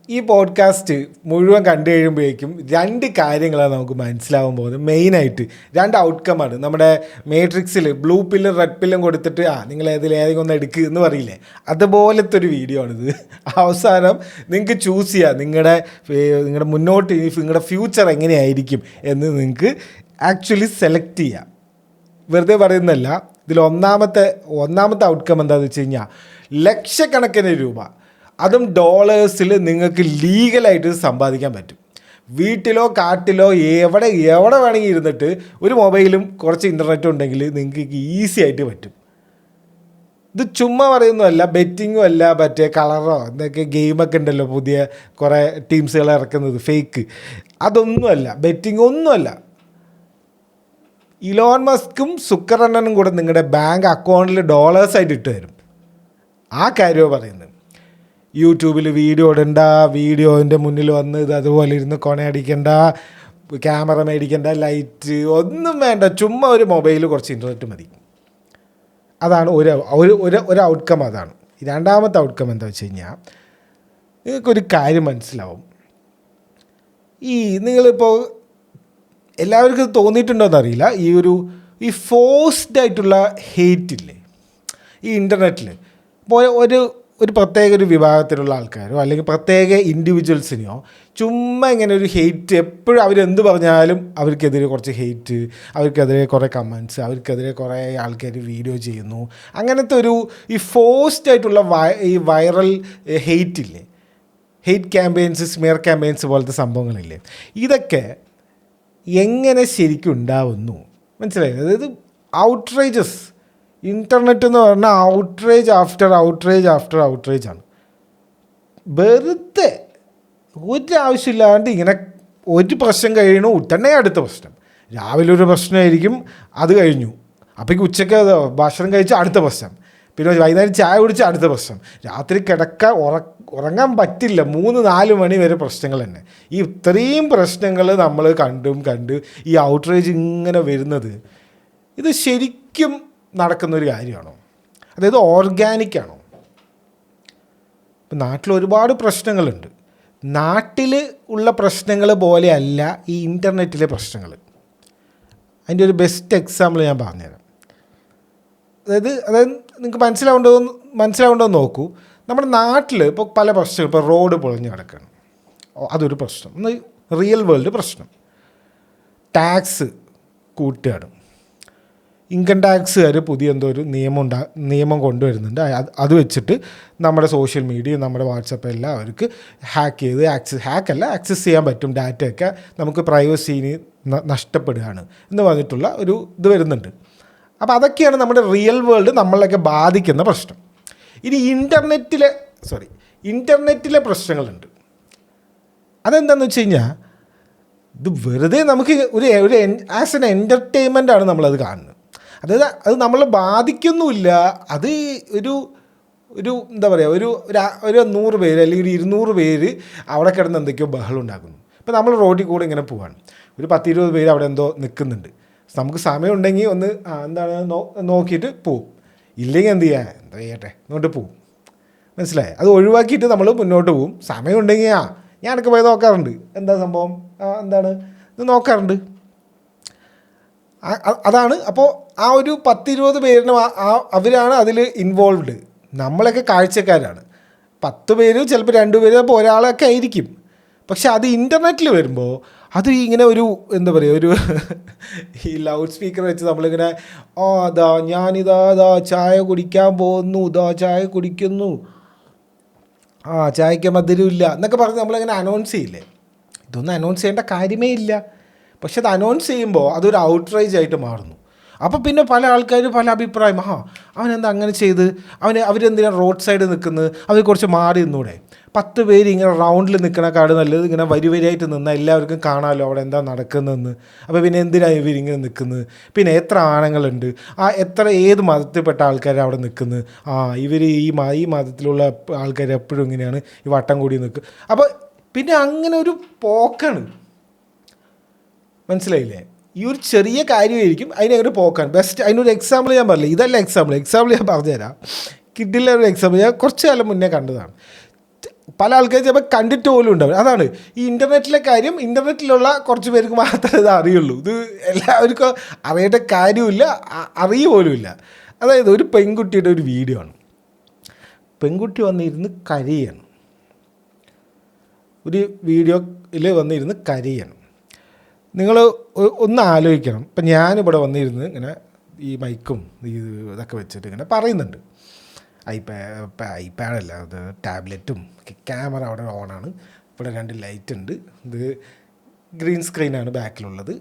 ഈ പോഡ്കാസ്റ്റ് മുഴുവൻ കണ്ടു കഴിയുമ്പോഴേക്കും രണ്ട് കാര്യങ്ങളാണ് നമുക്ക് മനസ്സിലാവാൻ പോകുന്നത്. മെയിനായിട്ട് രണ്ട് ഔട്ട്കമാണ്. നമ്മുടെ മേട്രിക്സിൽ ബ്ലൂ പില്ലും റെഡ് പില്ലും കൊടുത്തിട്ട് നിങ്ങൾ ഏതെങ്കിലും ഒന്ന് എടുക്കുക എന്ന് പറയില്ലേ, അതുപോലത്തെ ഒരു വീഡിയോ ആണിത്. അവസാനം നിങ്ങൾക്ക് ചൂസ് ചെയ്യാം നിങ്ങളുടെ മുന്നോട്ട് നിങ്ങളുടെ ഫ്യൂച്ചർ എങ്ങനെയായിരിക്കും എന്ന് നിങ്ങൾക്ക് ആക്ച്വലി സെലക്ട് ചെയ്യാം. വെറുതെ പറയുന്നതല്ല. ഇതിൽ ഒന്നാമത്തെ ഔട്ട്കം എന്താണെന്ന് വെച്ച് കഴിഞ്ഞാൽ ലക്ഷക്കണക്കിന് രൂപ, അതും ഡോളേഴ്സിൽ നിങ്ങൾക്ക് ലീഗലായിട്ട് സമ്പാദിക്കാൻ പറ്റും. വീട്ടിലോ കാട്ടിലോ എവിടെ വേണമെങ്കിൽ ഇരുന്നിട്ട് ഒരു മൊബൈലും കുറച്ച് ഇൻ്റർനെറ്റും ഉണ്ടെങ്കിൽ നിങ്ങൾക്ക് ഈസി ആയിട്ട് പറ്റും. ഇത് ചുമ്മാ പറയുന്നതല്ല, ബെറ്റിങ്ങും അല്ല, മറ്റേ കളറോ എന്തൊക്കെ ഗെയിമൊക്കെ ഉണ്ടല്ലോ പുതിയ കുറേ ടീംസുകൾ ഇറക്കുന്നത്, ഫേക്ക്, അതൊന്നുമല്ല, ബെറ്റിംഗ് ഒന്നുമല്ല. ഇലോൺ മസ്കും സുക്കറണ്ണനും കൂടെ നിങ്ങളുടെ ബാങ്ക് അക്കൗണ്ടിൽ ഡോളേഴ്സായിട്ട് ഇട്ട് തരും. ആ കാര്യമാണ് പറയുന്നത്. യൂട്യൂബിൽ വീഡിയോ ഇടണ്ട, വീഡിയോൻ്റെ മുന്നിൽ വന്ന് ഇത് അതുപോലെ ഇരുന്ന് കൊണയടിക്കണ്ട, ക്യാമറ മേടിക്കണ്ട, ലൈറ്റ് ഒന്നും വേണ്ട, ചുമ്മാ ഒരു മൊബൈൽ കുറച്ച് ഇൻ്റർനെറ്റ് മതി. അതാണ് ഒരു ഔട്ട്കം. അതാണ്. രണ്ടാമത്തെ ഔട്ട്കം എന്താ വെച്ച് കഴിഞ്ഞാൽ നിങ്ങൾക്കൊരു കാര്യം മനസ്സിലാവും. നിങ്ങളിപ്പോൾ എല്ലാവർക്കും തോന്നിയിട്ടുണ്ടോ എന്നറിയില്ല, ഈ ഫോഴ്സ്ഡ് ആയിട്ടുള്ള ഹെയ്റ്റ് ഇല്ലേ ഈ ഇൻ്റർനെറ്റിൽ. ഇപ്പോൾ ഒരു പ്രത്യേക ഒരു വിഭാഗത്തിലുള്ള ആൾക്കാരോ അല്ലെങ്കിൽ പ്രത്യേക ഇൻഡിവിജ്വൽസിനെയോ ചുമ്മാ ഇങ്ങനെ ഒരു ഹെയ്റ്റ്, എപ്പോഴും അവരെന്ത് പറഞ്ഞാലും അവർക്കെതിരെ കുറച്ച് ഹെയ്റ്റ്, അവർക്കെതിരെ കുറേ കമൻറ്റ്സ്, അവർക്കെതിരെ കുറേ ആൾക്കാർ വീഡിയോ ചെയ്യുന്നു. അങ്ങനത്തെ ഈ ഫോഴ്സ്ഡ് ആയിട്ടുള്ള ഈ വൈറൽ ഹെയ്റ്റ് ഇല്ലേ, ഹെയ്റ്റ് ക്യാമ്പയിൻസ്, സ്മിയർ ക്യാമ്പയിൻസ് പോലത്തെ സംഭവങ്ങളില്ലേ, ഇതൊക്കെ എങ്ങനെ ശരിക്കും ഉണ്ടാവുന്നു മനസ്സിലായി? അതായത് ഔട്ട്റേജസ്. ഇൻ്റർനെറ്റ് എന്ന് പറഞ്ഞാൽ ഔട്ട്റേജ് ആഫ്റ്റർ ഔട്ട്റേജ് ആണ്. വെറുതെ ഒരാവശ്യമില്ലാണ്ട് ഇങ്ങനെ ഒരു പ്രശ്നം കഴിയണു ഉടനെ അടുത്ത പ്രശ്നം. രാവിലെ ഒരു പ്രശ്നമായിരിക്കും, അത് കഴിഞ്ഞു. അപ്പോഴേക്ക് ഉച്ചയ്ക്ക് ഭക്ഷണം കഴിച്ച് അടുത്ത പ്രശ്നം, പിന്നെ വൈകുന്നേരം ചായ കുടിച്ച് അടുത്ത പ്രശ്നം, രാത്രി ഉറങ്ങാൻ പറ്റില്ല, 3-4 മണി വരെ പ്രശ്നങ്ങൾ തന്നെ. ഇത്രയും പ്രശ്നങ്ങൾ നമ്മൾ കണ്ട് ഈ ഔട്ട്റേജ് ഇങ്ങനെ വരുന്നത്, ഇത് ശരിക്കും നടക്കുന്നൊരു കാര്യമാണോ? അതായത് ഓർഗാനിക്കാണോ? ഇപ്പം നാട്ടിൽ ഒരുപാട് പ്രശ്നങ്ങളുണ്ട്. നാട്ടിൽ ഉള്ള പ്രശ്നങ്ങൾ പോലെയല്ല ഈ ഇൻ്റർനെറ്റിലെ പ്രശ്നങ്ങൾ. അതിൻ്റെ ഒരു ബെസ്റ്റ് എക്സാമ്പിൾ ഞാൻ പറഞ്ഞുതരാം. അതായത് നിങ്ങൾക്ക് മനസ്സിലാവുണ്ടോ നോക്കൂ. നമ്മുടെ നാട്ടിൽ ഇപ്പോൾ പല പ്രശ്നങ്ങൾ, ഇപ്പോൾ റോഡ് പൊളിഞ്ഞ് കിടക്കുകയാണ്, അതൊരു പ്രശ്നം. റിയൽ വേൾഡ് പ്രശ്നം. ടാക്സ് കൂട്ടുകയാണ്. ഇൻകം ടാക്സുകാർ പുതിയ എന്തോ ഒരു നിയമം കൊണ്ടുവരുന്നുണ്ട്. അത് വെച്ചിട്ട് നമ്മുടെ സോഷ്യൽ മീഡിയ, നമ്മുടെ വാട്സപ്പ് എല്ലാം അവർക്ക് ആക്സസ് ചെയ്യാൻ പറ്റും. ഡാറ്റയൊക്കെ നമുക്ക് പ്രൈവസീന് നഷ്ടപ്പെടുകയാണ് എന്ന് പറഞ്ഞിട്ടുള്ള ഇത് വരുന്നുണ്ട്. അപ്പോൾ അതൊക്കെയാണ് നമ്മുടെ റിയൽ വേൾഡ് നമ്മളൊക്കെ ബാധിക്കുന്ന പ്രശ്നം. ഇനി ഇൻ്റർനെറ്റിലെ പ്രശ്നങ്ങളുണ്ട്. അതെന്താണെന്ന് വെച്ച് കഴിഞ്ഞാൽ ഇത് വെറുതെ നമുക്ക് ഒരു ആസ് എൻ എൻ്റർടൈൻമെൻ്റാണ് നമ്മളത് കാണുന്നത്. അതായത് അത് നമ്മളെ ബാധിക്കുന്നുമില്ല. അത് എന്താ പറയുക, ഒരു 100 പേര് അല്ലെങ്കിൽ 200 പേര് അവിടെ കിടന്ന് എന്തൊക്കെയോ ബഹളം ഉണ്ടാക്കുന്നു. ഇപ്പോൾ നമ്മൾ റോഡിൽ കൂടെ ഇങ്ങനെ പോവാണ്, ഒരു 10-20 പേര് അവിടെ എന്തോ നിൽക്കുന്നുണ്ട്. നമുക്ക് സമയമുണ്ടെങ്കിൽ ഒന്ന് എന്താണ് നോക്കിയിട്ട് പോവും, ഇല്ലെങ്കിൽ എന്ത് ചെയ്യാൻ, എന്താ ചെയ്യട്ടെ ഇങ്ങോട്ട് പോവും. മനസ്സിലായി? അത് ഒഴിവാക്കിയിട്ട് നമ്മൾ മുന്നോട്ട് പോവും. സമയമുണ്ടെങ്കിൽ ഞാനൊക്കെ പോയി നോക്കാറുണ്ട്, എന്താ സംഭവം, എന്താണ് ഇത് നോക്കാറുണ്ട്. അതാണ്. അപ്പോൾ ആ ഒരു 10-20 പേരിന് അവരാണ് അതിൽ ഇൻവോൾവ്ഡ്. നമ്മളൊക്കെ കാഴ്ചക്കാരാണ്. 10 പേര്, ചിലപ്പോൾ 2 പേര്, അപ്പോൾ ഒരാളൊക്കെ ആയിരിക്കും. പക്ഷെ അത് ഇൻ്റർനെറ്റിൽ വരുമ്പോൾ അത് ഇങ്ങനെ എന്താ പറയുക, ഈ ലൗഡ് സ്പീക്കർ വെച്ച് നമ്മളിങ്ങനെ ഞാനിതാ ചായ കുടിക്കാൻ പോകുന്നു, ചായ കുടിക്കുന്നു, ചായക്ക് മധുരമില്ല എന്നൊക്കെ പറഞ്ഞ് നമ്മളിങ്ങനെ അനൗൺസ് ചെയ്യില്ലേ. ഇതൊന്നും അനൗൺസ് ചെയ്യേണ്ട കാര്യമേ ഇല്ല. പക്ഷെ അത് അനൗൺസ് ചെയ്യുമ്പോൾ അതൊരു ഔട്ട്റേജ് ആയിട്ട് മാറുന്നു. അപ്പോൾ പിന്നെ പല ആൾക്കാരും പല അഭിപ്രായം, അവനെന്താ അങ്ങനെ ചെയ്ത്, അവരെന്തിനാണ് റോഡ് സൈഡ് നിൽക്കുന്നത്, അവർ കുറച്ച് മാറി നിന്നൂടെ. 10 പേര് ഇങ്ങനെ റൗണ്ടിൽ നിൽക്കണക്കാട് നല്ലത് ഇങ്ങനെ വരിയായിട്ട് നിന്നാൽ എല്ലാവർക്കും കാണാമല്ലോ അവിടെ എന്താ നടക്കുന്നതെന്ന്. അപ്പോൾ പിന്നെ എന്തിനാണ് ഇവരിങ്ങനെ നിൽക്കുന്നത്? പിന്നെ എത്ര ആണുങ്ങളുണ്ട്, ഏത് മതത്തിൽപ്പെട്ട ആൾക്കാർ അവിടെ നിൽക്കുന്നത്? ഇവർ ഈ മതത്തിലുള്ള ആൾക്കാർ എപ്പോഴും ഇങ്ങനെയാണ് ഈ വട്ടം കൂടി നിൽക്കുക. അപ്പോൾ പിന്നെ അങ്ങനെ ഒരു പോക്കാണ്. മനസ്സിലായില്ലേ? ഈ ഒരു ചെറിയ കാര്യമായിരിക്കും അതിനൊരു പോക്കാണ്. അതിനൊരു എക്സാമ്പിൾ ഞാൻ പറഞ്ഞില്ല, ഇതല്ല എക്സാമ്പിൾ ഞാൻ പറഞ്ഞുതരാം. കിഡിലെ ഒരു എക്സാമ്പിൾ ഞാൻ കുറച്ച് കാലം മുന്നേ കണ്ടതാണ്. പല ആൾക്കാർ ചിലപ്പോൾ കണ്ടിട്ട് പോലും ഉണ്ടാവും. അതാണ് ഈ ഇൻ്റർനെറ്റിലെ കാര്യം, ഇൻ്റർനെറ്റിലുള്ള കുറച്ച് പേർക്ക് മാത്രമേ ഇത് അറിയുള്ളൂ. ഇത് എല്ലാവർക്കും അറിയേണ്ട കാര്യമില്ല, അറിയുപോലുമില്ല. അതായത് ഒരു പെൺകുട്ടിയുടെ ഒരു വീഡിയോ ആണ്. പെൺകുട്ടി വന്നിരുന്ന് കരയാണ്, ഒരു വീഡിയോയിൽ വന്നിരുന്ന് കരയാണ്. നിങ്ങൾ ഒന്ന് ആലോചിക്കണം. ഇപ്പം ഞാനിവിടെ വന്നിരുന്ന് ഇങ്ങനെ ഈ മൈക്കും ഇതൊക്കെ വെച്ചിട്ട് ഇങ്ങനെ പറയുന്നുണ്ട്. ഐപാഡല്ല, അത് ടാബ്ലറ്റും, ക്യാമറ അവിടെ ഓണാണ്, ഇവിടെ 2 ലൈറ്റ് ഉണ്ട്, ഇത് ഗ്രീൻ സ്ക്രീനാണ് ബാക്കിലുള്ളത്.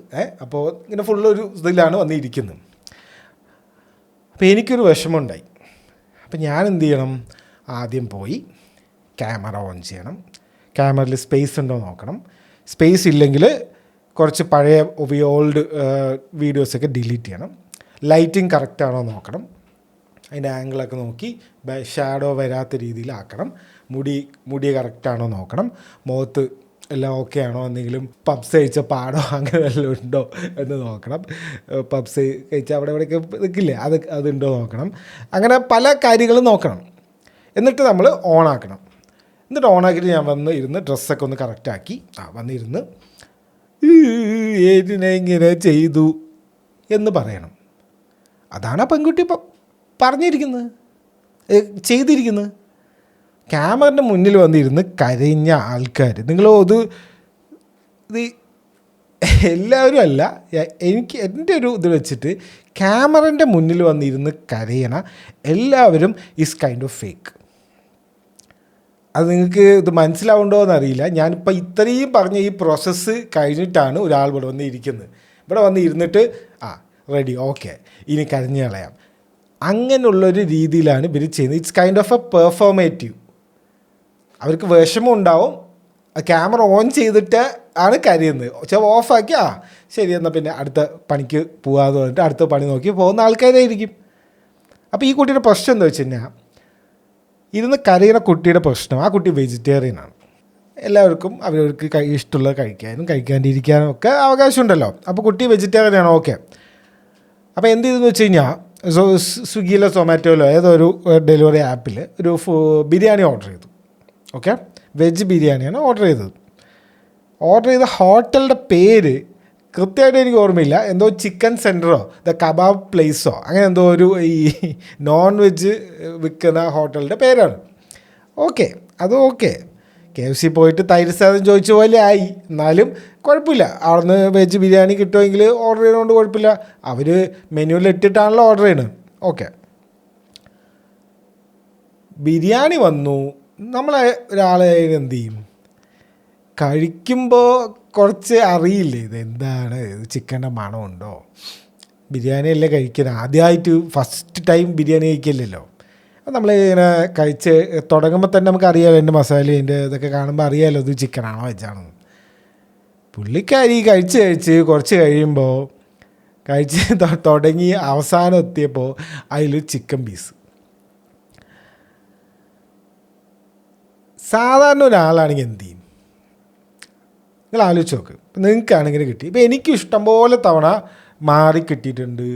അപ്പോൾ ഇങ്ങനെ ഫുള്ളൊരു ഇതിലാണ് വന്നിരിക്കുന്നത്. അപ്പോൾ എനിക്കൊരു വിഷമമുണ്ടായി. അപ്പം ഞാൻ എന്ത് ചെയ്യണം, ആദ്യം പോയി ക്യാമറ ഓൺ ചെയ്യണം, ക്യാമറയിൽ സ്പേസ് ഉണ്ടോ നോക്കണം. സ്പേസ് ഇല്ലെങ്കിൽ കുറച്ച് പഴയ ഓൾഡ് വീഡിയോസൊക്കെ ഡിലീറ്റ് ചെയ്യണം. ലൈറ്റിംഗ് കറക്റ്റാണോ നോക്കണം, അതിൻ്റെ ആംഗിളൊക്കെ നോക്കി ഷാഡോ വരാത്ത രീതിയിലാക്കണം. മുടി കറക്റ്റാണോ നോക്കണം. മുഖത്ത് എല്ലാം ഓക്കെ ആണോ, എന്തെങ്കിലും പബ്സ് കഴിച്ച പാടോ അങ്ങനെ വല്ലതും ഉണ്ടോ എന്ന് നോക്കണം. പബ്സ് കഴിച്ചാൽ അവിടെ ഇവിടെയൊക്കെ നിൽക്കില്ലേ, അതുണ്ടോ നോക്കണം. അങ്ങനെ പല കാര്യങ്ങളും നോക്കണം. എന്നിട്ട് നമ്മൾ ഓണാക്കണം. എന്നിട്ട് ഓണാക്കിയിട്ട് ഞാൻ വന്ന് ഇരുന്ന് ഡ്രസ്സൊക്കെ ഒന്ന് കറക്റ്റാക്കി വന്നിരുന്ന് ഏതിനെ ഇങ്ങനെ ചെയ്തു എന്ന് പറയണം. അതാണ് ആ പെൺകുട്ടി പറഞ്ഞിരിക്കുന്നത്, ചെയ്തിരിക്കുന്നത്. ക്യാമറൻ്റെ മുന്നിൽ വന്നിരുന്ന് കരഞ്ഞ ആൾക്കാർ, ഇത് എല്ലാവരും അല്ല, എൻ്റെ ഒരു ഇത് വെച്ചിട്ട് ക്യാമറൻ്റെ മുന്നിൽ വന്നിരുന്ന് കരയണ എല്ലാവരും ഈസ് കൈൻഡ് ഓഫ് ഫേക്ക്. അത് നിങ്ങൾക്ക് ഇത് മനസ്സിലാവുണ്ടോ എന്നറിയില്ല. ഞാനിപ്പോൾ ഇത്രയും പറഞ്ഞ ഈ പ്രോസസ്സ് കഴിഞ്ഞിട്ടാണ് ഒരാൾ ഇവിടെ വന്ന് ഇരിക്കുന്നത്. ഇവിടെ വന്ന് ഇരുന്നിട്ട് റെഡി, ഓക്കെ, ഇനി കരഞ്ഞ് കളയാം, അങ്ങനെയുള്ളൊരു രീതിയിലാണ് ഇവർ ചെയ്യുന്നത്. It's kind of A performative. അവർക്ക് വിഷമം ഉണ്ടാവും, ക്യാമറ ഓൺ ചെയ്തിട്ട് ആണ് കരയുന്നത്. ചില ഓഫാക്കി ശരി എന്നാൽ പിന്നെ അടുത്ത പണിക്ക് പോകാമെന്ന് പറഞ്ഞിട്ട് അടുത്ത പണി നോക്കി പോകുന്ന ആൾക്കാരായിരിക്കും. അപ്പോൾ ഈ കുട്ടിയുടെ പ്രശ്നം എന്താ വെച്ച് കഴിഞ്ഞാൽ, ഇരുന്ന് കരയുന്ന കുട്ടിയുടെ പ്രശ്നം, ആ കുട്ടി വെജിറ്റേറിയനാണ്. എല്ലാവർക്കും അവരവർക്ക് ഇഷ്ടമുള്ളത് കഴിക്കാനും കഴിക്കാണ്ടിരിക്കാനും ഒക്കെ അവകാശമുണ്ടല്ലോ. അപ്പോൾ കുട്ടി വെജിറ്റേറിയനാണ്, ഓക്കെ. അപ്പോൾ എന്ത് ചെയ്തെന്ന് വെച്ച് കഴിഞ്ഞാൽ, സ്വിഗ്ഗിയിലോ സൊമാറ്റോയിലോ ഏതോ ഒരു ഡെലിവറി ആപ്പിൽ ഒരു ബിരിയാണി ഓർഡർ ചെയ്തു. ഓക്കെ, വെജ് ബിരിയാണിയാണ് ഓർഡർ ചെയ്തത്. ഓർഡർ ചെയ്ത ഹോട്ടലിൻ്റെ പേര് കൃത്യമായിട്ട് എനിക്ക് ഓർമ്മയില്ല. എന്തോ ചിക്കൻ സെൻറ്ററോ കബാബ് പ്ലേസോ അങ്ങനെ എന്തോ ഒരു ഈ നോൺ വെജ് വിൽക്കുന്ന ഹോട്ടലിൻ്റെ പേരാണ്. ഓക്കെ, അത് ഓക്കെ. KFC പോയിട്ട് തൈര് സാധനം ചോദിച്ച പോലെ ആയി, എന്നാലും കുഴപ്പമില്ല. അവിടുന്ന് വെജ് ബിരിയാണി കിട്ടുമെങ്കിൽ ഓർഡർ ചെയ്യുന്നതുകൊണ്ട് കുഴപ്പമില്ല. അവർ മെനുവിൽ ഇട്ടിട്ടാണല്ലോ ഓർഡർ ചെയ്യുന്നത്. ഓക്കെ, ബിരിയാണി വന്നു. നമ്മളെ ഒരാളെ എന്ത് ചെയ്യും, കഴിക്കുമ്പോൾ കുറച്ച് അറിയില്ലേ ഇത് എന്താണ്, ചിക്കൻ്റെ മണമുണ്ടോ, ബിരിയാണി അല്ലേ കഴിക്കുന്നത്, ആദ്യമായിട്ട് ഫസ്റ്റ് ടൈം ബിരിയാണി കഴിക്കില്ലല്ലോ. അപ്പോൾ നമ്മൾ ഇങ്ങനെ കഴിച്ച് തുടങ്ങുമ്പോൾ തന്നെ നമുക്ക് അറിയാമല്ലോ, എൻ്റെ മസാല അതിൻ്റെ ഇതൊക്കെ കാണുമ്പോൾ അറിയാമല്ലോ ഇത് ചിക്കനാണോ വെജാണോ. പുള്ളിക്കാരി കഴിച്ച് കുറച്ച് കഴിയുമ്പോൾ തുടങ്ങി അവസാനം എത്തിയപ്പോൾ അതിൽ ചിക്കൻ പീസ്. സാധാരണ ഒരാളാണെങ്കിൽ എന്ത് ചെയ്യും, നിങ്ങൾ ആലോചിച്ച് നോക്ക്. നിങ്ങൾക്കാണെങ്കിൽ കിട്ടി. ഇപ്പോൾ എനിക്ക് ഇഷ്ടംപോലെ തവണ മാറി കിട്ടിയിട്ടുണ്ട്,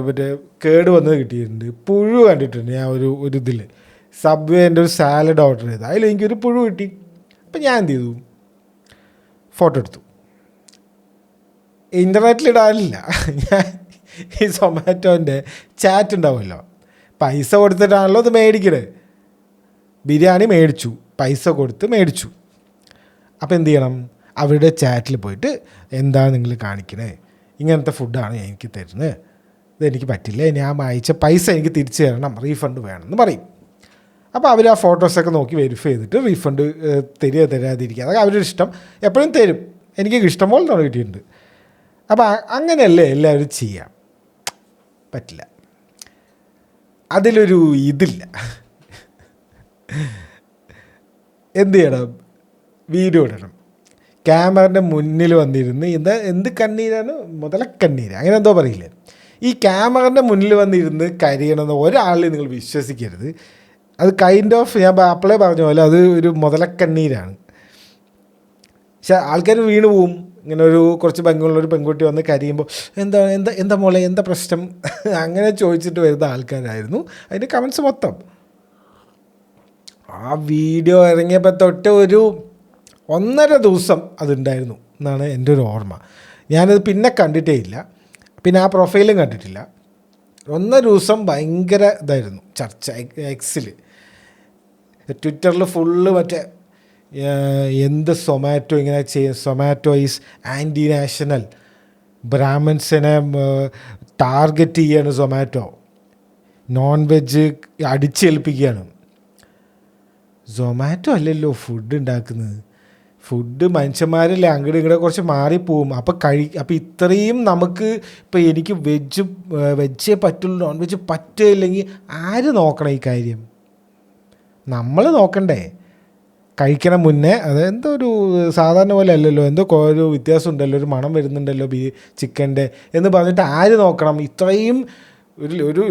മറ്റേ കേട് വന്നത് കിട്ടിയിട്ടുണ്ട്, പുഴു കണ്ടിട്ടുണ്ട്. ഞാൻ ഒരു ഇതിൽ സബ്വേൻ്റെ ഒരു സാലഡ് ഓർഡർ ചെയ്ത് അതിൽ എനിക്കൊരു പുഴു കിട്ടി. അപ്പം ഞാൻ എന്ത് ചെയ്തു, ഫോട്ടോ എടുത്തു. ഇൻ്റർനെറ്റിലിടാനില്ല, ഞാൻ ഈ സൊമാറ്റോൻ്റെ ചാറ്റ് ഉണ്ടാവുമല്ലോ, പൈസ കൊടുത്തിട്ടാണല്ലോ അത് മേടിക്കണത്. ബിരിയാണി മേടിച്ചു, പൈസ കൊടുത്ത് മേടിച്ചു. അപ്പോൾ എന്ത് ചെയ്യണം, അവരുടെ ചാറ്റിൽ പോയിട്ട് എന്താണ് നിങ്ങൾ കാണിക്കണേ, ഇങ്ങനത്തെ ഫുഡാണ് എനിക്ക് തരുന്നത്, ഇതെനിക്ക് പറ്റില്ല, ഞാൻ അയച്ച പൈസ എനിക്ക് തിരിച്ചു തരണം, റീഫണ്ട് വേണമെന്ന് പറയും. അപ്പോൾ അവർ ആ ഫോട്ടോസൊക്കെ നോക്കി വെരിഫൈ ചെയ്തിട്ട് റീഫണ്ട് തരാതിരിക്കുക, അതൊക്കെ അവരുടെ ഇഷ്ടം. എപ്പോഴും തരും, എനിക്ക് ഇഷ്ടം പോലെ തന്നെ കിട്ടിയിട്ടുണ്ട്. അപ്പോൾ അങ്ങനെയല്ലേ എല്ലാവരും ചെയ്യാം, പറ്റില്ല. അതിലൊരു ഇതില്ല. എന്ത് ചെയ്യണം, വീഡിയോ ഇടണം, ക്യാമറൻ്റെ മുന്നിൽ വന്നിരുന്ന് എന്ത് കണ്ണീരാണ്, മുതലക്കണ്ണീര് അങ്ങനെ എന്തോ പറയില്ലേ, ഈ ക്യാമറൻ്റെ മുന്നിൽ വന്നിരുന്ന് കരയണമെന്ന് ഒരാളിൽ നിങ്ങൾ വിശ്വസിക്കരുത്. അത് കൈൻഡ് ഓഫ് ഞാൻ അപ്പളേ പറഞ്ഞ പോലെ അത് ഒരു മുതലക്കണ്ണീരാണ്. പക്ഷെ ആൾക്കാർ വീണ് പോവും. ഇങ്ങനെ കുറച്ച് ഭംഗിയുള്ളൊരു പെൺകുട്ടി വന്ന് കരയുമ്പോൾ എന്താ മോളെ എന്താ പ്രശ്നം അങ്ങനെ ചോദിച്ചിട്ട് വരുന്ന ആൾക്കാരായിരുന്നു അതിൻ്റെ കമൻസ് മൊത്തം. ആ വീഡിയോ ഇറങ്ങിയപ്പോൾ തൊട്ട് ഒരു 1.5 ദിവസം അതുണ്ടായിരുന്നു എന്നാണ് എൻ്റെ ഒരു ഓർമ്മ. ഞാനത് പിന്നെ കണ്ടിട്ടേ ഇല്ല, പിന്നെ ആ പ്രൊഫൈലും കണ്ടിട്ടില്ല. 1 ദിവസം ഭയങ്കര ഇതായിരുന്നു ചർച്ച എക്സിൽ, ട്വിറ്ററിൽ ഫുള്ള് മറ്റേ എന്ത് സൊമാറ്റോ ഇങ്ങനെ ചെയ്യും, സൊമാറ്റോ ഈസ് ആൻറ്റി നാഷണൽ, ബ്രാഹ്മിൻസിനെ ടാർഗറ്റ് ചെയ്യാണ് സൊമാറ്റോ, നോൺ വെജ് അടിച്ചേൽപ്പിക്കുകയാണ്. സൊമാറ്റോ അല്ലല്ലോ ഫുഡ് ഉണ്ടാക്കുന്നത്, ഫുഡ് മനുഷ്യന്മാരല്ലേ, അങ്ങോട്ട് ഇങ്ങോട്ട് കുറച്ച് മാറിപ്പോവും. അപ്പോൾ ഇത്രയും നമുക്ക് ഇപ്പോൾ എനിക്ക് വെജേ പറ്റുള്ളൂ, നോൺ വെജ് പറ്റില്ലെങ്കിൽ ആര് നോക്കണം ഈ കാര്യം? നമ്മൾ നോക്കണ്ടേ? കഴിക്കണം മുന്നേ അതെന്തോ ഒരു സാധാരണ പോലെ അല്ലല്ലോ, എന്തോ ഒരു വ്യത്യാസം ഉണ്ടല്ലോ, ഒരു മണം വരുന്നുണ്ടല്ലോ ചിക്കൻ്റെ എന്ന് പറഞ്ഞിട്ട് ആര് നോക്കണം? ഇത്രയും ഒരു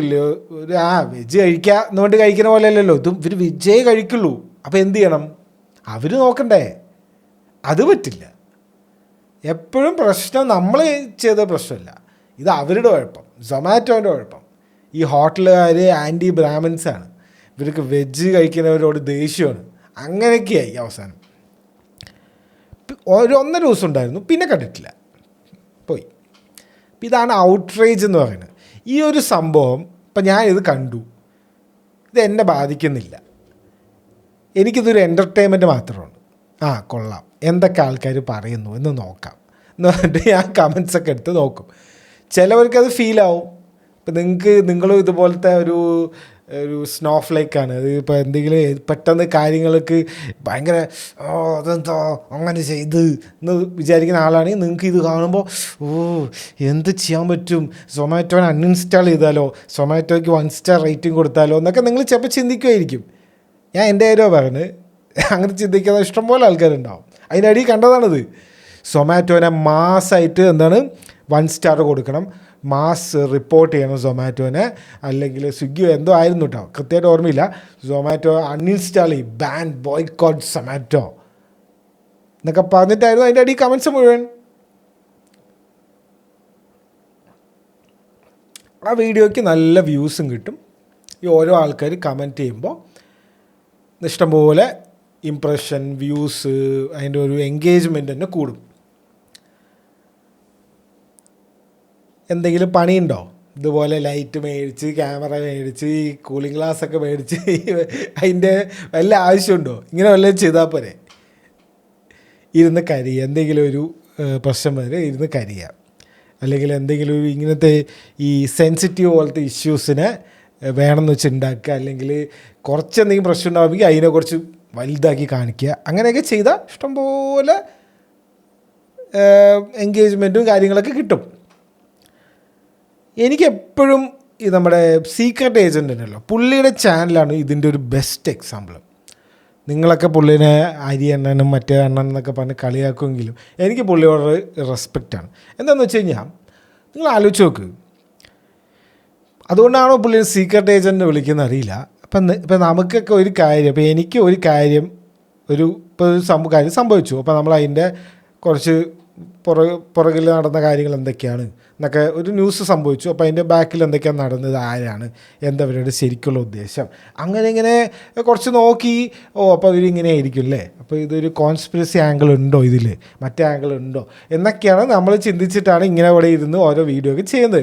വെജ് കഴിക്കുക എന്നുകൊണ്ട് കഴിക്കുന്ന പോലെ അല്ലല്ലോ, ഇവർ വെജേ കഴിക്കുള്ളൂ. അപ്പോൾ എന്ത് ചെയ്യണം? അവർ നോക്കണ്ടേ? അത് പറ്റില്ല. എപ്പോഴും പ്രശ്നം നമ്മൾ ചെയ്ത പ്രശ്നമല്ല, ഇത് അവരുടെ കുഴപ്പം, സൊമാറ്റോൻ്റെ കുഴപ്പം. ഈ ഹോട്ടലുകാർ ആൻറ്റി ബ്രാഹ്മിൻസാണ്, ഇവർക്ക് വെജ് കഴിക്കുന്നവരോട് ദേഷ്യമാണ്. അങ്ങനെയൊക്കെയായി അവസാനം. ഒരു 1.5 ദിവസം ഉണ്ടായിരുന്നു, പിന്നെ കണ്ടിട്ടില്ല, പോയി. അപ്പം ഇതാണ് ഔട്ട്റേജ് എന്ന് പറയുന്നത്. ഈ ഒരു സംഭവം ഇപ്പം ഞാനിത് കണ്ടു, ഇത് എന്നെ ബാധിക്കുന്നില്ല, എനിക്കിതൊരു എൻ്റർടൈൻമെൻറ്റ് മാത്രമാണ്. കൊള്ളാം, എന്തൊക്കെ ആൾക്കാർ പറയുന്നു എന്ന് നോക്കാം എന്ന് പറഞ്ഞിട്ട് ഞാൻ കമൻസൊക്കെ എടുത്ത് നോക്കും. ചിലവർക്കത് ഫീലാവും. ഇപ്പം നിങ്ങളും ഇതുപോലത്തെ ഒരു സ്നോഫ്ലേക്കാണ്. അത് ഇപ്പോൾ എന്തെങ്കിലും പെട്ടെന്ന് കാര്യങ്ങൾക്ക് ഭയങ്കര അതെന്തോ അങ്ങനെ ചെയ്ത് എന്ന് വിചാരിക്കുന്ന ആളാണെങ്കിൽ നിങ്ങൾക്ക് ഇത് കാണുമ്പോൾ എന്ത് ചെയ്യാൻ പറ്റും, സൊമാറ്റോനെ അൺഇൻസ്റ്റാൾ ചെയ്താലോ, സൊമാറ്റോയ്ക്ക് 1 സ്റ്റാർ റേറ്റിംഗ് കൊടുത്താലോ എന്നൊക്കെ നിങ്ങൾ ചിലപ്പോൾ ചിന്തിക്കുമായിരിക്കും. ഞാൻ എൻ്റെ കാര്യമോ പറഞ്ഞ് അങ്ങനെ ചിന്തിക്കാതെ ഇഷ്ടംപോലെ ആൾക്കാരുണ്ടാവും. അതിനടിയിൽ കണ്ടതാണിത്. സൊമാറ്റോനെ മാസ്സായിട്ട് 1 സ്റ്റാർ കൊടുക്കണം, മാസ് റിപ്പോർട്ട് ചെയ്യണം സൊമാറ്റോനെ, അല്ലെങ്കിൽ സ്വിഗ്ഗിയോ എന്തോ ആയിരുന്നു കേട്ടോ, കൃത്യമായിട്ട് ഓർമ്മയില്ല. സൊമാറ്റോ അൺഇൻസ്റ്റാൾ ചെയ്യും, ബാൻ ബോയ്ക്കോട്ട് സൊമാറ്റോ എന്നൊക്കെ പറഞ്ഞിട്ടായിരുന്നു അതിൻ്റെ അടിയിൽ കമൻസ് മുഴുവൻ. ആ വീഡിയോയ്ക്ക് നല്ല വ്യൂസും കിട്ടും. ഈ ഓരോ ആൾക്കാർ കമൻറ്റ് ചെയ്യുമ്പോൾ ഇഷ്ടംപോലെ ഇംപ്രഷൻ, വ്യൂസ്, അതിൻ്റെ ഒരു എൻഗേജ്മെൻറ്റ് തന്നെ കൂടും. എന്തെങ്കിലും പണിയുണ്ടോ? ഇതുപോലെ ലൈറ്റ് മേടിച്ച്, ക്യാമറ മേടിച്ച്, ഈ കൂളിംഗ് ഗ്ലാസ്സൊക്കെ മേടിച്ച് അതിൻ്റെ വല്ല ആവശ്യമുണ്ടോ? ഇങ്ങനെ വല്ലതും ചെയ്താൽ പോരെ? ഇരുന്ന് കരിയുക, എന്തെങ്കിലും ഒരു പ്രശ്നം വരെ ഇരുന്ന് കരിയുക, അല്ലെങ്കിൽ എന്തെങ്കിലും ഒരു ഇങ്ങനത്തെ ഈ സെൻസിറ്റീവ് പോലത്തെ ഇഷ്യൂസിനെ വേണമെന്ന് വെച്ച് ഉണ്ടാക്കുക, അല്ലെങ്കിൽ കുറച്ചെന്തെങ്കിലും പ്രശ്നം ഉണ്ടാവുമെങ്കിൽ അതിനെ കുറച്ച് വലുതാക്കി കാണിക്കുക. അങ്ങനെയൊക്കെ ചെയ്താൽ ഇഷ്ടംപോലെ എൻഗേജ്മെൻറ്റും കാര്യങ്ങളൊക്കെ കിട്ടും. എനിക്കെപ്പോഴും ഈ നമ്മുടെ സീക്രട്ട് ഏജൻ്റ് ഉണ്ടല്ലോ, പുള്ളിയുടെ ചാനലാണ് ഇതിൻ്റെ ഒരു ബെസ്റ്റ് എക്സാമ്പിൾ. നിങ്ങളൊക്കെ പുള്ളിനെ അരി അണ്ണനും മറ്റേ അണ്ണൻ എന്നൊക്കെ പറഞ്ഞ് കളിയാക്കുമെങ്കിലും എനിക്ക് പുള്ളിയോട് റെസ്പെക്റ്റാണ്. എന്താണെന്ന് വെച്ച് കഴിഞ്ഞാൽ നിങ്ങൾ ആലോചിച്ച് നോക്ക്, അതുകൊണ്ടാണോ പുള്ളി സീക്രട്ട് ഏജൻറ്റ് വിളിക്കുന്നത് അറിയില്ല. ഇപ്പം നമുക്കൊക്കെ ഒരു കാര്യം, ഇപ്പോൾ എനിക്ക് ഒരു കാര്യം ഇപ്പോൾ ഒരു കാര്യം സംഭവിച്ചു, അപ്പോൾ നമ്മൾ അതിൻ്റെ കുറച്ച് പുറകിൽ നടന്ന കാര്യങ്ങൾ എന്തൊക്കെയാണ് എന്നൊക്കെ ഒരു ന്യൂസ് സംഭവിച്ചു, അപ്പോൾ അതിൻ്റെ ബാക്കിൽ എന്തൊക്കെയാണ് നടന്നത്, ആരാണ്, എന്തവരുടെ ശരിക്കുള്ള ഉദ്ദേശം, അങ്ങനെ ഇങ്ങനെ കുറച്ച് നോക്കി. അപ്പോൾ ഇവരിങ്ങനെ ആയിരിക്കും അല്ലേ, അപ്പോൾ ഇതൊരു കോൺസ്പിറസി ആംഗിൾ ഉണ്ടോ, ഇതിൽ മറ്റേ ആംഗിൾ ഉണ്ടോ എന്നൊക്കെയാണ് നമ്മൾ ചിന്തിച്ചിട്ടാണ് ഇങ്ങനെ ഇവിടെ ഇരുന്ന് ഓരോ വീഡിയോ ഒക്കെ ചെയ്യുന്നത്.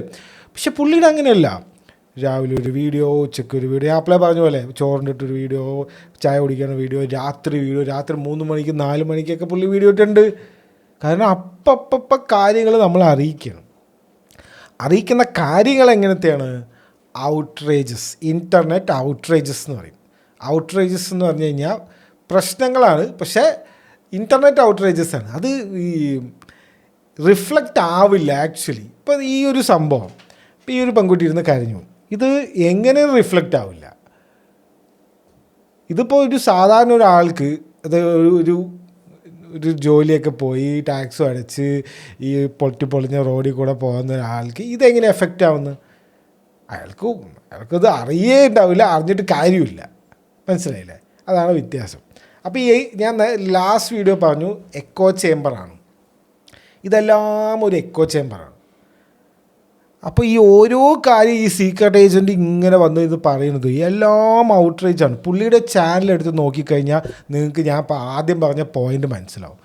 പക്ഷെ പുള്ളിയുടെ അങ്ങനെയല്ല. രാവിലെ ഒരു വീഡിയോ, ഉച്ചയ്ക്ക് ഒരു വീഡിയോ, ആപ്പിളെ പറഞ്ഞ പോലെ ചോറിൻ്റെ ഇട്ടൊരു വീഡിയോ, ചായ കുടിക്കുന്ന വീഡിയോ, രാത്രി 3 മണിക്ക് 4 മണിക്കൊക്കെ പുള്ളി വീഡിയോ ഇട്ടുണ്ട്. കാരണം അപ്പം കാര്യങ്ങൾ നമ്മൾ അറിയിക്കുന്ന കാര്യങ്ങൾ എങ്ങനത്തെയാണ്? ഔട്ട്റേജസ്, ഇൻ്റർനെറ്റ് ഔട്ട്റേജസ് എന്ന് പറയും. ഔട്ട്റേജസ് എന്ന് പറഞ്ഞു കഴിഞ്ഞാൽ പ്രശ്നങ്ങളാണ്, പക്ഷേ ഇൻ്റർനെറ്റ് ഔട്ട്റേജസ് ആണ്. അത് ഈ റിഫ്ലക്റ്റ് ആവില്ല ആക്ച്വലി. ഇപ്പോൾ ഈ ഒരു സംഭവം, ഇപ്പോൾ ഈ ഒരു പെൺകുട്ടി ഇരുന്ന് കരഞ്ഞു, ഇത് എങ്ങനെ റിഫ്ലക്റ്റ് ആവില്ല? ഇതിപ്പോൾ ഒരു സാധാരണ ഒരാൾക്ക് അത് ഒരു ജോലിയൊക്കെ പോയി ടാക്സും അടച്ച് ഈ പൊളിഞ്ഞ റോഡിൽ കൂടെ പോകുന്ന ഒരാൾക്ക് ഇതെങ്ങനെ എഫക്റ്റ് ആവുന്നു? അയാൾക്കത് അറിയേ ഉണ്ടാവില്ല, അറിഞ്ഞിട്ട് കാര്യമില്ല. മനസ്സിലായില്ലേ? അതാണ് വ്യത്യാസം. അപ്പോൾ ഞാൻ ലാസ്റ്റ് വീഡിയോ പറഞ്ഞു എക്കോ ചേമ്പറാണ്. ഇതെല്ലാം ഒരു എക്കോ ചേമ്പറാണ്. അപ്പോൾ ഈ ഓരോ കാര്യം ഈ സീക്രട്ട് ഏജൻറ്റ് ഇങ്ങനെ വന്ന് ഇത് പറയുന്നത് എല്ലാം ഔട്ട്റേജാണ്. പുള്ളിയുടെ ചാനൽ എടുത്ത് നോക്കിക്കഴിഞ്ഞാൽ നിങ്ങൾക്ക് ഞാൻ ആദ്യം പറഞ്ഞ പോയിൻ്റ് മനസ്സിലാവും.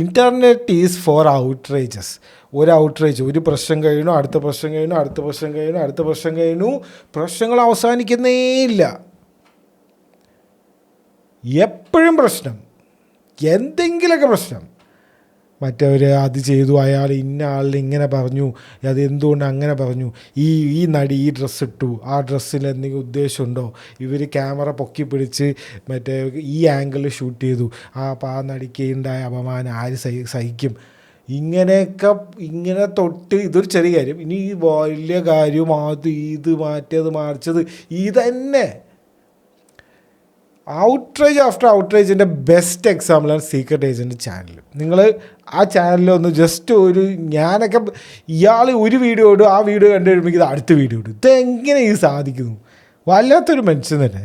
Internet is for outrageous. ഒരു ഔട്ട്റേജ്, ഒരു പ്രശ്നം കഴിയണു, അടുത്ത പ്രശ്നം കഴിയണു, അടുത്ത പ്രശ്നം കഴിയണു, അടുത്ത പ്രശ്നം കഴിയണു, പ്രശ്നങ്ങൾ അവസാനിക്കുന്നേ ഇല്ല. എപ്പോഴും പ്രശ്നം, എന്തെങ്കിലുമൊക്കെ പ്രശ്നം. മറ്റവർ അത് ചെയ്തു, അയാൾ ഇന്ന ആളിന് ഇങ്ങനെ പറഞ്ഞു, അത് എന്തുകൊണ്ട് അങ്ങനെ പറഞ്ഞു, ഈ നടി ഈ ഡ്രസ്സ് ഇട്ടു, ആ ഡ്രസ്സിൽ എന്തെങ്കിലും ഉദ്ദേശമുണ്ടോ, ഇവർ ക്യാമറ പൊക്കി പിടിച്ച് മറ്റേ ഈ ആംഗിളിൽ ഷൂട്ട് ചെയ്തു, അപ്പോൾ ആ നടിക്ക് ഉണ്ടായ അപമാനം ആര് സഹിക്കും. ഇങ്ങനെയൊക്കെ ഇങ്ങനെ തൊട്ട് ഇതൊരു ചെറിയ കാര്യം, ഇനി ഈ വലിയ കാര്യം, അത് ഇത് മാറ്റിയത് മറിച്ചത്, ഇതന്നെ ഔട്ട്റേജ് ആഫ്റ്റർ ഔട്ട്റേജിൻ്റെ ബെസ്റ്റ് എക്സാമ്പിളാണ് സീക്രട്ട് ഏജൻറ്റ് ചാനൽ. നിങ്ങൾ ആ ചാനലൊന്ന് ജസ്റ്റ് ഞാനൊക്കെ ഇയാൾ ഒരു വീഡിയോ ഇടും, ആ വീഡിയോ കണ്ടു കഴിയുമ്പോൾ ഇത് അടുത്ത വീഡിയോ ഇടും. ഇതെങ്ങനെ ഇത് സാധിക്കുന്നു? വല്ലാത്തൊരു മനുഷ്യൻ തന്നെ.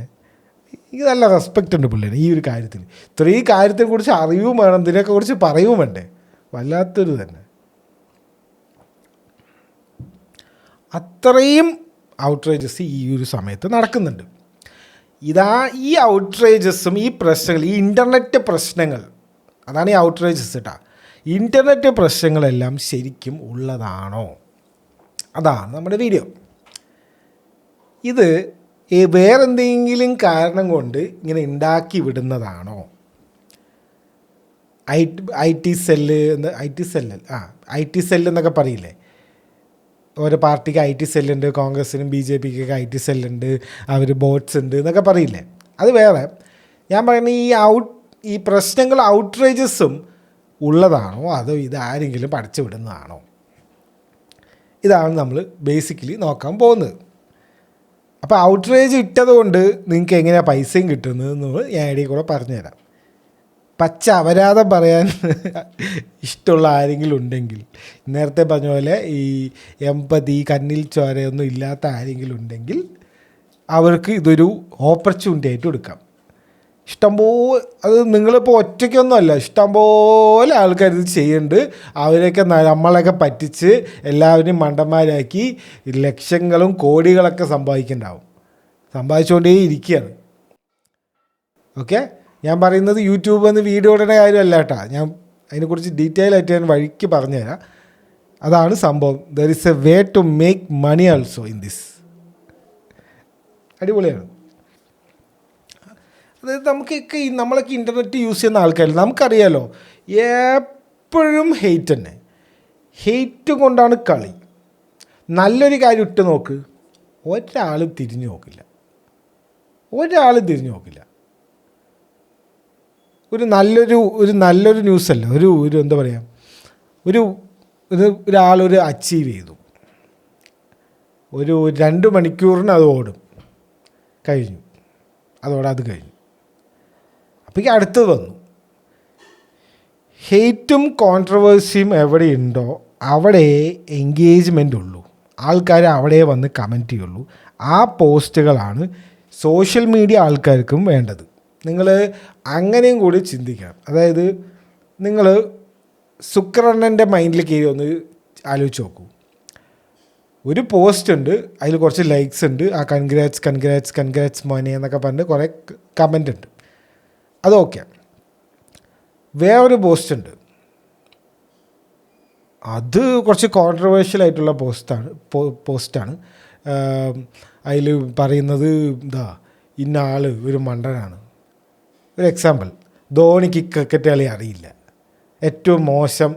എനിക്ക് നല്ല റെസ്പെക്റ്റ് ഉണ്ട് പിള്ളേരെ ഈ ഒരു കാര്യത്തിൽ. ഇത്രയും കാര്യത്തെക്കുറിച്ച് അറിവും വേണം, ഇതിനെക്കുറിച്ച് പറയുകയും വേണ്ടേ. വല്ലാത്തൊരു തന്നെ. അത്രയും ഔട്ട്റേജസ് ഈ ഒരു സമയത്ത് നടക്കുന്നുണ്ട്. ഈ ഔട്ട്റേജസും ഈ പ്രശ്നങ്ങൾ, ഈ ഇൻ്റർനെറ്റ് പ്രശ്നങ്ങൾ, അതാണ് ഈ ഔട്ട്റേജസ് കേട്ടോ. ഇൻ്റർനെറ്റ് പ്രശ്നങ്ങളെല്ലാം ശരിക്കും ഉള്ളതാണോ? അതാണ് നമ്മുടെ വീഡിയോ. ഇത് വേറെന്തെങ്കിലും കാരണം കൊണ്ട് ഇങ്ങനെ ഉണ്ടാക്കി വിടുന്നതാണോ? ഐ ടി സെല്ല് എന്നൊക്കെ പറയില്ലേ, ഓരോ പാർട്ടിക്ക് ഐ ടി സെല്ലുണ്ട്, കോൺഗ്രസ്സിനും ബി ജെ പിക്കൊക്കെ ഐ ടി സെല്ലുണ്ട്, അവർ ബോട്ട്സ് ഉണ്ട് എന്നൊക്കെ പറയില്ലേ. അത് വേറെ. ഞാൻ പറയുന്നത് ഈ പ്രശ്നങ്ങൾ ഔട്ട്റേജസും ഉള്ളതാണോ, അതോ ഇതാരെങ്കിലും പഠിച്ചു വിടുന്നതാണോ? ഇതാണ് നമ്മൾ ബേസിക്കലി നോക്കാൻ പോകുന്നത്. അപ്പോൾ ഔട്ട്റേജ് ഇട്ടതുകൊണ്ട് നിങ്ങൾക്ക് എങ്ങനെയാണ് പൈസയും കിട്ടുന്നതെന്ന് ഞാൻ ഇടയിൽ കൂടെ പറഞ്ഞുതരാം. പച്ച അപരാധം പറയാൻ ഇഷ്ടമുള്ള ആരെങ്കിലും ഉണ്ടെങ്കിൽ, നേരത്തെ പറഞ്ഞ പോലെ ഈ എമ്പതി കണ്ണിൽ ചോരയൊന്നും ഇല്ലാത്ത ആരെങ്കിലും ഉണ്ടെങ്കിൽ അവർക്ക് ഇതൊരു ഓപ്പർച്യൂണിറ്റി ആയിട്ട് എടുക്കാം. ഇഷ്ടംപോലെ, അത് നിങ്ങളിപ്പോൾ ഒറ്റയ്ക്കൊന്നുമല്ല, ഇഷ്ടംപോലെ ആൾക്കാർ ഇത് ചെയ്യുന്നുണ്ട്. അവരെയൊക്കെ നമ്മളെയൊക്കെ പറ്റിച്ച് എല്ലാവരും മണ്ടന്മാരാക്കി ലക്ഷങ്ങളും കോടികളൊക്കെ സമ്പാദിച്ചുകൊണ്ടേ ഇരിക്കുകയാണ്. ഓക്കെ, ഞാൻ പറയുന്നത് യൂട്യൂബ് എന്ന് വീഡിയോ ഇടുന്ന കാര്യമല്ല കേട്ടോ. ഞാൻ അതിനെക്കുറിച്ച് ഡീറ്റെയിൽ ആയിട്ട് ഞാൻ വഴിക്ക് പറഞ്ഞുതരാം. അതാണ് സംഭവം. There is a way to make money also in this. അടിപൊളിയാണ്. അതായത് നമ്മളൊക്കെ ഇൻ്റർനെറ്റ് യൂസ് ചെയ്യുന്ന ആൾക്കാരിൽ നമുക്കറിയാലോ, എപ്പോഴും ഹെയ്റ്റ് തന്നെ. ഹെയ്റ്റ് കൊണ്ടാണ് കളി. നല്ലൊരു കാര്യം ഇട്ട് നോക്ക്, ഒരാളും തിരിഞ്ഞു നോക്കില്ല. ഒരു നല്ലൊരു ന്യൂസല്ല, ഒരു എന്താ പറയുക, ഒരാളൊരു അച്ചീവ് ചെയ്തു, ഒരു 2 മണിക്കൂറിന് അത് ഓടും, കഴിഞ്ഞു, അത് കഴിഞ്ഞു. അപ്പോൾ അടുത്തത് വന്നു. ഹെയ്റ്റും കോൺട്രവേഴ്സിയും എവിടെയുണ്ടോ അവിടെ എൻഗേജ്മെൻ്റ് ഉള്ളൂ. ആൾക്കാർ അവിടെ വന്ന് കമൻറ്റ് ചെയ്യുള്ളൂ. ആ പോസ്റ്റുകളാണ് സോഷ്യൽ മീഡിയ ആൾക്കാർക്കും വേണ്ടത്. നിങ്ങൾ അങ്ങനെയും കൂടി ചിന്തിക്കണം. അതായത് നിങ്ങൾ ശുക്രണ്ണൻ്റെ മൈൻഡിൽ കയറി ഒന്ന് ആലോചിച്ച് നോക്കൂ. ഒരു പോസ്റ്റ് ഉണ്ട്, അതിൽ കുറച്ച് ലൈക്സ് ഉണ്ട്, ആ കൺഗ്രാറ്റ്സ് മോനെ എന്നൊക്കെ പറഞ്ഞിട്ട് കുറേ കമൻ്റ് ഉണ്ട്, അതൊക്കെ. വേറൊരു പോസ്റ്റ് ഉണ്ട്, അത് കുറച്ച് കോൺട്രവേഴ്ഷ്യൽ ആയിട്ടുള്ള പോസ്റ്റാണ്. അതിൽ പറയുന്നത് ഇന്ന ആൾ ഒരു മണ്ടനാണ്. ഒരു എക്സാമ്പിൾ, ധോണിക്ക് ക്രിക്കറ്റ് കളി അറിയില്ല, ഏറ്റവും മോശം